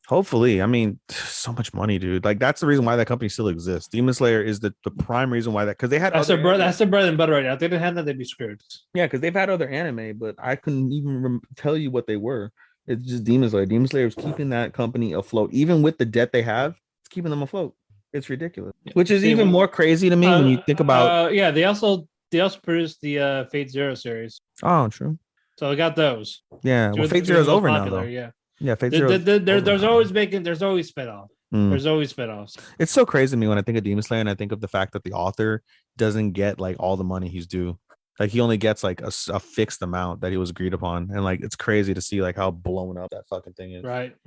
Hopefully, I mean, so much money, dude. Like that's the reason why that company still exists. Demon Slayer is the prime reason why because they had that's their bread and butter right now. If they didn't have that, they'd be screwed. Yeah, because they've had other anime, but I couldn't even tell you what they were. It's just Demon Slayer. Demon Slayer is keeping that company afloat, even with the debt they have. It's keeping them afloat. It's ridiculous, which is even more crazy to me when you think about. They also produced the Fate Zero series. Oh, true. So I got those. Yeah, well, Fate Zero is over now, though. Yeah, Fate Zero. There's always spinoff. There's always spinoffs. It's so crazy to me when I think of Demon Slayer and I think of the fact that the author doesn't get like all the money he's due. Like he only gets like a fixed amount that he was agreed upon, and like it's crazy to see like how blown up that fucking thing is. Right.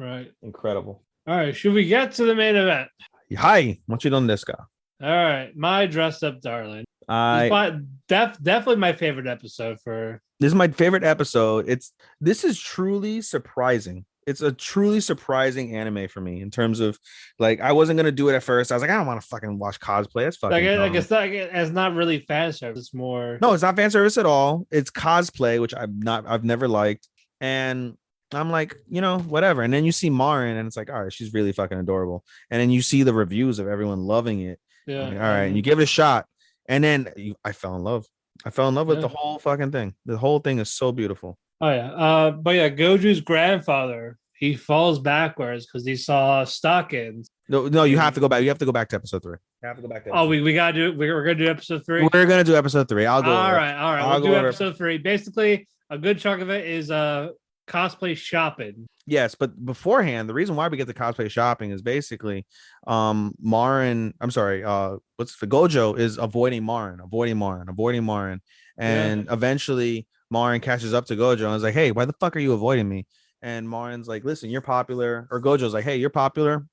Incredible. All right, should we get to the main event? Hi, what you done this guy? All right, my dressed up darling. Definitely my favorite episode for. This is my favorite episode. This is truly surprising It's a truly surprising anime for me in terms of like I wasn't gonna do it at first. I was like, I don't want to fucking watch cosplay. That's fucking dumb. It's not really fan service. It's more No, it's not fan service at all. It's cosplay, which I've never liked. And I'm like, whatever. And then you see Marin and it's like, all right, she's really fucking adorable. And then you see the reviews of everyone loving it. yeah. Like, all right, and you give it a shot. And then I fell in love. I fell in love with the whole fucking thing. The whole thing is so beautiful. Oh yeah. But yeah, Goju's grandfather, he falls backwards because he saw stockings. No, you have to go back. You have to go back to episode 3. You have to go back to episode we gotta do it. We're gonna do episode 3. We're gonna do episode 3. I'll go. All right. We'll do episode 3. Basically, a good chunk of it is cosplay shopping. Yes, but beforehand, the reason why we get the cosplay shopping is basically Marin, I'm sorry, what's the Gojo is avoiding Marin. And eventually Marin catches up to Gojo and is like, hey, why the fuck are you avoiding me? And Marin's like, listen, you're popular. Or Gojo's like, hey, you're popular.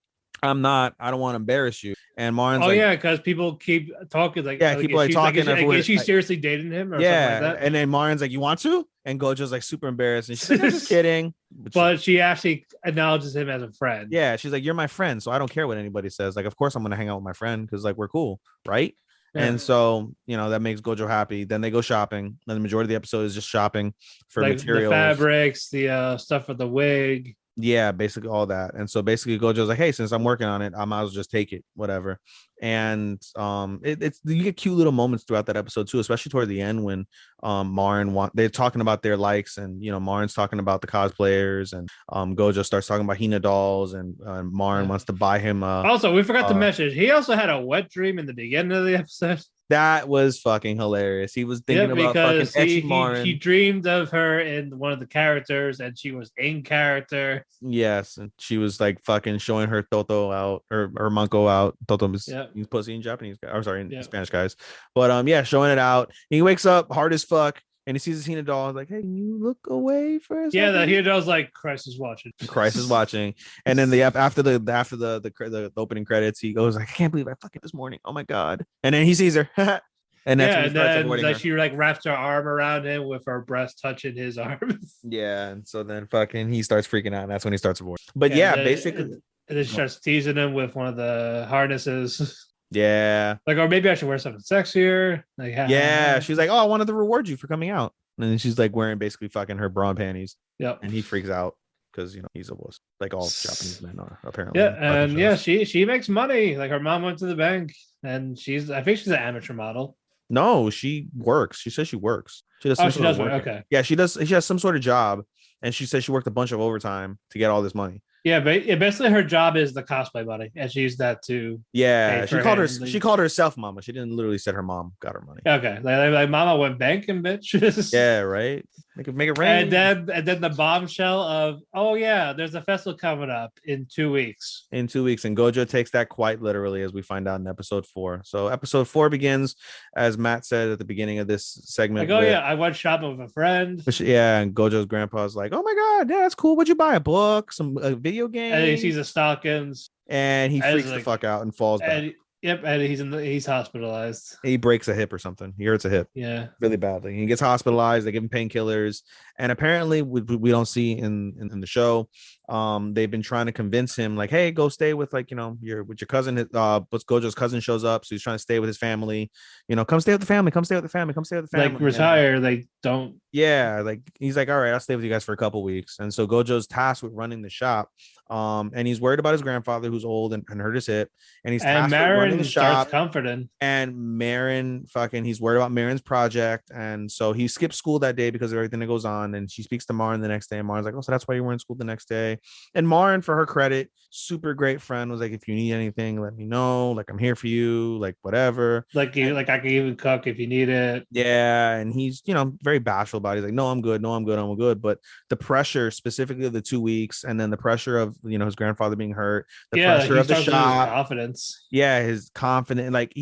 I'm not. I don't want to embarrass you. And Marin's because people keep talking people are talking. Is she seriously dating him? Or something like that? And then Marin's like, you want to? And Gojo's like super embarrassed. And she's like, I'm just kidding. But she actually acknowledges him as a friend. Yeah, she's like, you're my friend, so I don't care what anybody says. Like, of course I'm gonna hang out with my friend because like we're cool, right? Yeah. And so that makes Gojo happy. Then they go shopping. And the majority of the episode is just shopping for materials, the fabrics, the stuff for the wig. Yeah, basically all that. And so basically Gojo's like, hey, since I'm working on it, I might as well just take it, whatever. And it's you get cute little moments throughout that episode too, especially toward the end when they're talking about their likes, and Marin's talking about the cosplayers, and Gojo starts talking about Hina dolls, and Marin wants to buy him also, we forgot to mention he also had a wet dream in the beginning of the episode. That was fucking hilarious. He was thinking about fucking ecchi Marin. He dreamed of her in one of the characters, and she was in character. Yes, and she was like fucking showing her Toto out, or Manko out. Toto is pussy in Japanese. I'm sorry, in Spanish guys. But showing it out. He wakes up hard as fuck, and he sees his Hina doll. Like, hey, can you look away for a second? Yeah, the Hina doll's like, Christ is watching. Christ is watching. And then after the opening credits, he goes like, I can't believe I fucked this morning. Oh my god. And then he sees her. And then she like wraps her arm around him with her breast touching his arms. Yeah, and so then fucking he starts freaking out, and that's when he starts avoiding. But basically, and then she starts teasing him with one of the harnesses. Yeah, like, or maybe I should wear something sexier. Like, she's like, oh, I wanted to reward you for coming out, and then she's like wearing basically fucking her bra and panties. Yep, and he freaks out because he's a wuss, like all Japanese men are apparently. Yeah, and she makes money. Like her mom went to the bank, and I think she's an amateur model. No, she works. She says she works. She does. She does work. Okay. Yeah, she does. She has some sort of job, and she says she worked a bunch of overtime to get all this money. Yeah, but basically her job is the cosplay money, and she used that to. Yeah, she called herself mama. She didn't literally say her mom got her money. Okay, like mama went banking, bitch. Yeah, right. Make it rain. And then the bombshell of, oh yeah, there's a festival coming up in 2 weeks. And Gojo takes that quite literally, as we find out in episode 4. So episode 4 begins, as Matt said at the beginning of this segment. Like, I went shopping with a friend. Yeah, and Gojo's grandpa's like, oh my god, yeah, that's cool. What'd you buy? A book? A video game? And he sees the stockings. And he freaks the fuck out and falls back. Yep, and he's hospitalized. He breaks a hip or something. He hurts a hip. Yeah, really badly. He gets hospitalized. They give him painkillers, and apparently we don't see in the show. They've been trying to convince him, like, hey, go stay with your cousin. What's Gojo's cousin shows up, so he's trying to stay with his family. Come stay with the family. Come stay with the family. Come stay with the family. Like retire. They don't. Yeah, like he's like, all right, I'll stay with you guys for a couple weeks. And so Gojo's tasked with running the shop. And he's worried about his grandfather who's old and hurt his hip. And he's tasked with running the shop. Comforting. And Marin he's worried about Marin's project. And so he skips school that day because of everything that goes on. And she speaks to Marin the next day. And Marin's like, oh, so that's why you were in school the next day. And Marin, for her credit, super great friend, was like, if you need anything, let me know. Like, I'm here for you. Like, whatever. Like I can even cook if you need it. Yeah. And he's, very bashful about it. He's like, no, I'm good. No, I'm good. I'm good. But the pressure, specifically of the 2 weeks, and then the pressure of, his grandfather being hurt, the pressure of the shop, confidence. Yeah, his confidence, like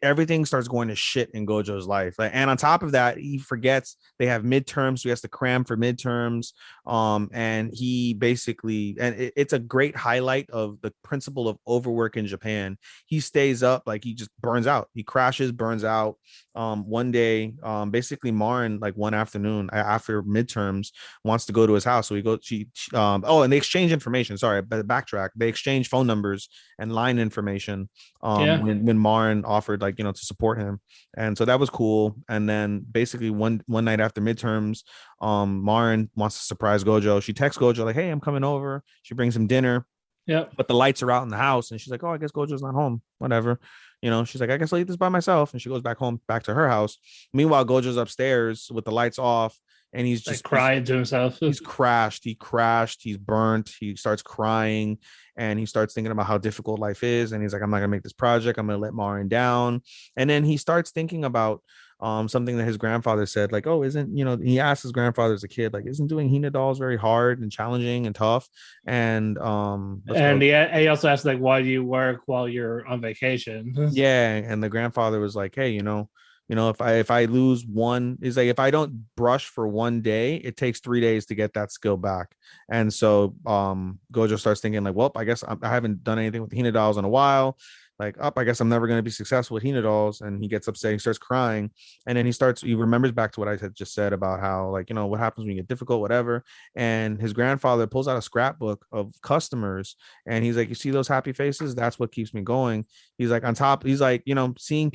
everything starts going to shit in Gojo's life. Like, and on top of that, he forgets they have midterms, so he has to cram for midterms. And he basically basically, and it's a great highlight of the principle of overwork in Japan. He stays up, like he just burns out. He crashes, burns out. One day, basically Marin, like one afternoon after midterms, wants to go to his house. So and they exchange information. Sorry, but backtrack. They exchange phone numbers and line information. When Marin offered, like, to support him. And so that was cool. And then basically one night after midterms, Marin wants to surprise Gojo. She texts Gojo like, hey, I'm coming over. She brings him dinner. Yeah. But the lights are out in the house. And she's like, oh, I guess Gojo's not home. Whatever. She's like, I guess I'll eat this by myself. And she goes back home, back to her house. Meanwhile, Gojo's upstairs with the lights off. And he's just like crying to himself. He's crashed. He's burnt. He starts crying and he starts thinking about how difficult life is. And he's like, I'm not going to make this project. I'm going to let Marin down. And then he starts thinking about something that his grandfather said, like, oh, he asked his grandfather as a kid, like, isn't doing Hina dolls very hard and challenging and tough? And he also asked, like, why do you work while you're on vacation? Yeah. And the grandfather was like, hey, if I lose one, is like, if I don't brush for one day, it takes 3 days to get that skill back. And so Gojo starts thinking like, well, I guess I haven't done anything with the Hina dolls in a while. Like, I guess I'm never going to be successful with Hina dolls. And he gets upset. He starts crying. And then he remembers back to what I had just said about how, like, what happens when you get difficult, whatever. And his grandfather pulls out a scrapbook of customers. And he's like, you see those happy faces? That's what keeps me going. He's like, seeing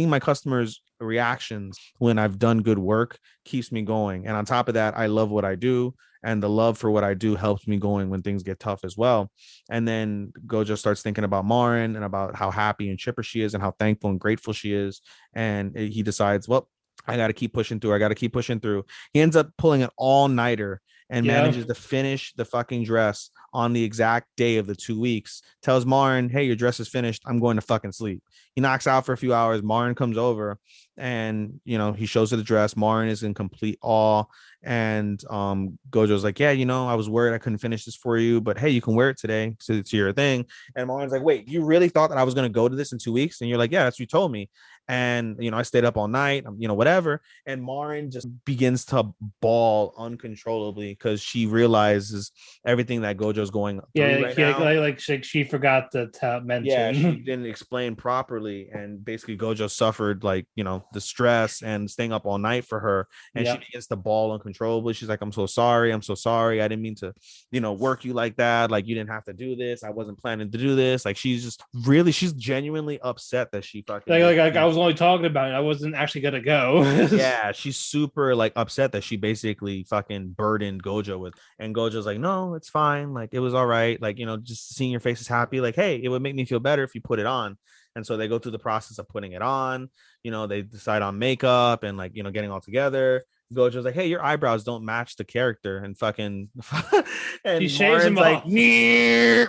my customers' reactions when I've done good work keeps me going. And on top of that, I love what I do. And the love for what I do helps me going when things get tough as well. And then Gojo starts thinking about Marin and about how happy and chipper she is and how thankful and grateful she is. And he decides, well, I got to keep pushing through. He ends up pulling an all-nighter and manages to finish the fucking dress on the exact day of the 2 weeks. Tells Marin, hey, your dress is finished. I'm going to fucking sleep. He knocks out for a few hours. Marin comes over and, he shows her the dress. Marin is in complete awe. And Gojo's like, yeah, I was worried I couldn't finish this for you, but hey, you can wear it today. So it's your thing. And Marin's like, wait, you really thought that I was going to go to this in 2 weeks? And you're like, yeah, that's what you told me. And, I stayed up all night, whatever. And Marin just begins to bawl uncontrollably because she realizes everything that Gojo's going through right now. She forgot to mention. Yeah, she didn't explain properly. And basically Gojo suffered, like, the stress and staying up all night for her. And she begins to bawl uncontrollably. She's like, I'm so sorry. I didn't mean to, work you like that. Like, you didn't have to do this. I wasn't planning to do this. Like, she's genuinely upset that she fucking I was only talking about it. I wasn't actually gonna go. Yeah, she's super like upset that she basically fucking burdened Gojo with. And Gojo's like, no, it's fine. Like, it was all right. Like, just seeing your face is happy. Like, hey, it would make me feel better if you put it on. And so they go through the process of putting it on. They decide on makeup and, like, getting all together. Gojo's like, hey, your eyebrows don't match the character, and fucking and she shaves him like,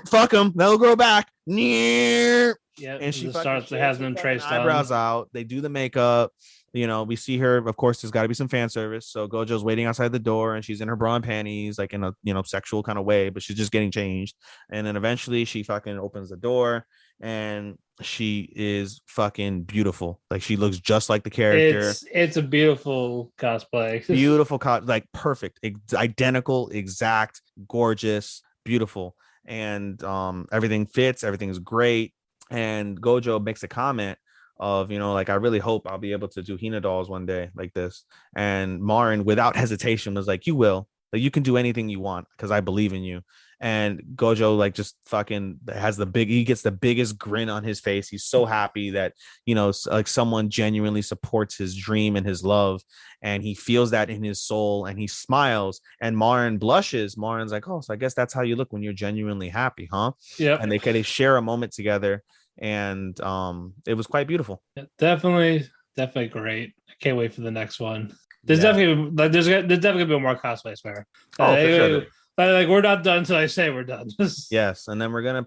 fuck them, they'll grow back. Yeah, and she starts to has them traced eyebrows out. They do the makeup. We see her. Of course, there's got to be some fan service. So Gojo's waiting outside the door, and she's in her bra and panties, like in a sexual kind of way, but she's just getting changed. And then eventually, she fucking opens the door, and she is fucking beautiful. Like, she looks just like the character. It's a beautiful cosplay. Like perfect, identical, exact, gorgeous, beautiful, and everything fits. Everything is great. And Gojo makes a comment of, like, I really hope I'll be able to do Hina dolls one day like this. And Marin, without hesitation, was like, you will. Like, you can do anything you want because I believe in you. And Gojo, like, just fucking he gets the biggest grin on his face. He's so happy that, like, someone genuinely supports his dream and his love. And he feels that in his soul, and he smiles, and Marin blushes. Marin's like, oh, so I guess that's how you look when you're genuinely happy, huh? Yeah. And they share a moment together. And it was quite beautiful. Yeah, definitely great. I can't wait for the next one. There's definitely been more cosplays for. For sure. Like, we're not done until I say we're done. Yes, and then we're gonna,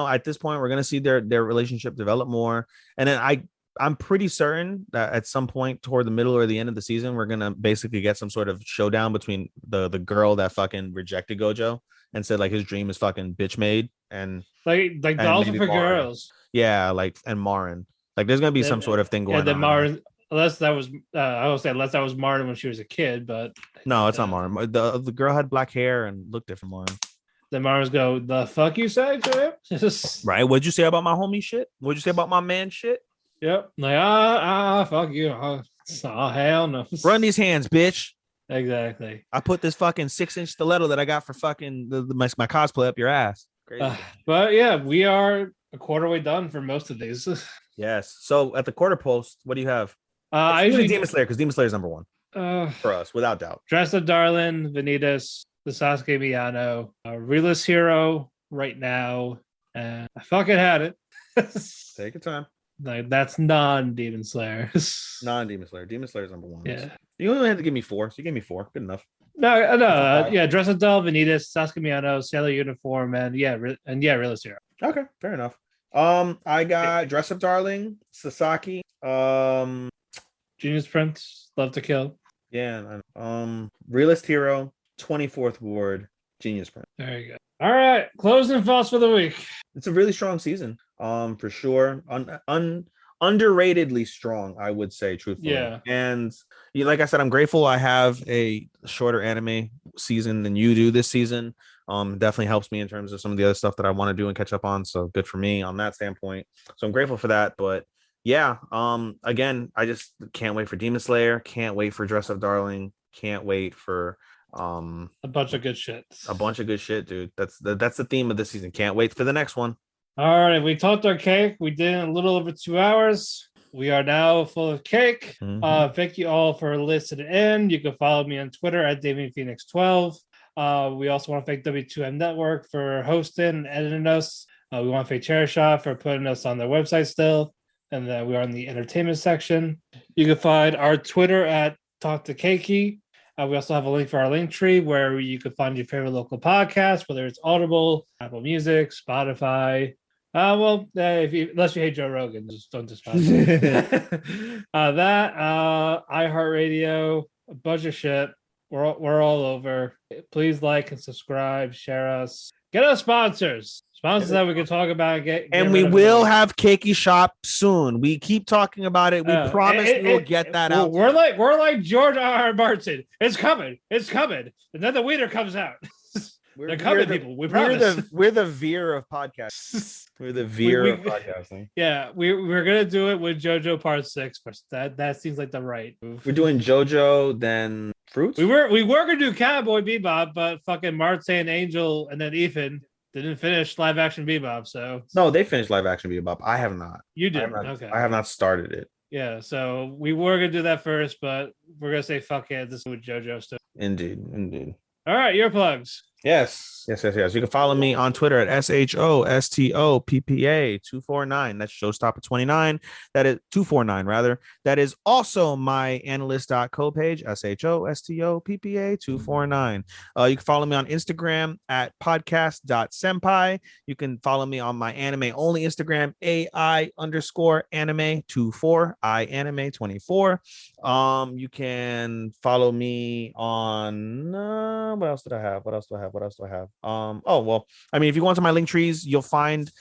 at this point, we're gonna see their relationship develop more, and then I'm pretty certain that at some point toward the middle or the end of the season, we're gonna basically get some sort of showdown between the girl that fucking rejected Gojo and said, like, his dream is fucking bitch made, and like dolls for girls. Yeah, like, and Marin. Like, there's gonna be some sort of thing going on. unless that was I will say unless that was Martin when she was a kid, but No, it's not Martin. The girl had black hair and looked different, Martin. then Martin's go, the fuck you say to him? Right? What'd you say about my homie shit? What'd you say about my man shit? Yep. Like, fuck you. Hell no. Run these hands, bitch. Exactly. I put this fucking 6-inch stiletto that I got for fucking my cosplay up your ass. Crazy. But yeah, we are a quarter way done for most of these. Yes. So at the quarter post, what do you have? I usually Demon Slayer, because Demon Slayer is number one for us, without doubt. Dress Up Darling, Vanitas, the Sasuke Miyano, Realist Hero right now. I fucking had it. Take your time. Like, that's non-Demon Slayer. Non-Demon Slayer. Demon Slayer is number one. Yeah. You only had to give me 4, so you gave me 4. Good enough. No, yeah, Dress Up Doll, Vanitas, Sasuke Miyano, Sailor Uniform, and Realist Hero. Okay, fair enough. I got Dress Up Darling, Sasaki, Genius Prince, Love to Kill. Yeah, Realist Hero, 24th Ward, Genius Prince. There you go. All right, closing thoughts for the week. It's a really strong season, for sure. Underratedly strong, I would say, truthfully. Yeah. And like I said, I'm grateful I have a shorter anime season than you do this season. Definitely helps me in terms of some of the other stuff that I want to do and catch up on. So good for me on that standpoint. So I'm grateful for that. But yeah, again, I just can't wait for Demon Slayer. Can't wait for Dress Up Darling. Can't wait for a bunch of good shit. A bunch of good shit, dude. That's the theme of this season. Can't wait for the next one. All right, we talked our cake. We did a little over 2 hours. We are now full of cake. Mm-hmm. Thank you all for listening in. You can follow me on Twitter at DamianPhoenix12. We also want to thank W2M Network for hosting and editing us. We want to thank Chairshot for putting us on their website still. And then we are in the entertainment section. You can find our Twitter at Talk to Keki. We also have a link for our link tree where you can find your favorite local podcast, whether it's Audible, Apple Music, Spotify. Unless you hate Joe Rogan, just don't despise it. iHeartRadio, a bunch of shit. We're all over. Please like and subscribe, share us, get us sponsors that we can talk about. And we will have Keki Shop soon. We keep talking about it. We promise we'll get that out. We're like George R.R. Martin. It's coming. And then the wiener comes out. They're coming, people. We promise. We're the Veer of podcasting. We're the Veer of podcasting. Yeah, we're gonna do it with JoJo Part 6 first. That seems like the right move. We're doing JoJo, then Fruits. We were gonna do Cowboy Bebop, but fucking Martin, Angel, and then Ethan didn't finish live action Bebop. So no, they finished live action Bebop. I have not. You did. Okay. I have not started it. Yeah, so we were gonna do that first, but we're gonna say fuck it. This is with JoJo stuff. Indeed. All right, earplugs. Yes. You can follow me on Twitter at SHOSTOPPA249. That's Showstopper29. That is 249 rather. That is also my analyst.co page, SHOSTOPPA249. You can follow me on Instagram at podcast.senpai. You can follow me on my anime only Instagram, AI_anime24, ianime24. You can follow me on what else do I have? If you go into my link trees, you'll find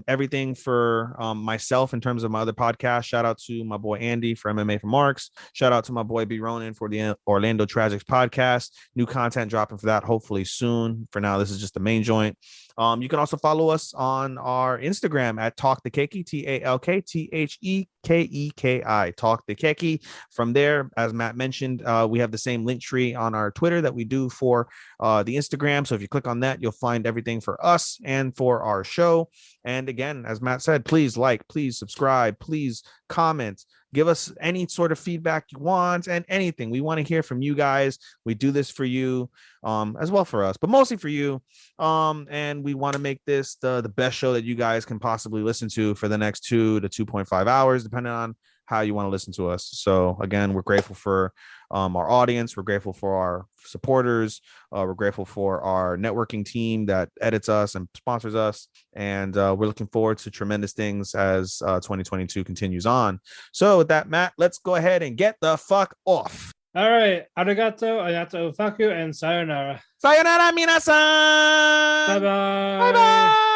everything for myself in terms of my other podcast. Shout out to my boy Andy for MMA for Marks. Shout out to my boy B Ronan for the Orlando Tragics podcast. New content dropping for that hopefully soon. For now, this is just the main joint. You can also follow us on our Instagram at Talk the Keki, TalkTheKeki, Talk the Keki. From there, as Matt mentioned, we have the same link tree on our Twitter that we do for the Instagram. So if you click on that, you'll find everything for us and for our show. And again, as Matt said, please like, please subscribe, please comment. Give us any sort of feedback you want and anything. We want to hear from you guys. We do this for you, as well for us, but mostly for you. And we want to make this the best show that you guys can possibly listen to for the next 2 to 2.5 hours, depending on how you want to listen to us. So again, we're grateful for our audience. We're grateful for our supporters. We're grateful for our networking team that edits us and sponsors us. And we're looking forward to tremendous things as 2022 continues on. So with that, Matt, let's go ahead and get the fuck off. All right. Arigato, faku, and sayonara. Sayonara, minasan. Bye-bye. Bye-bye.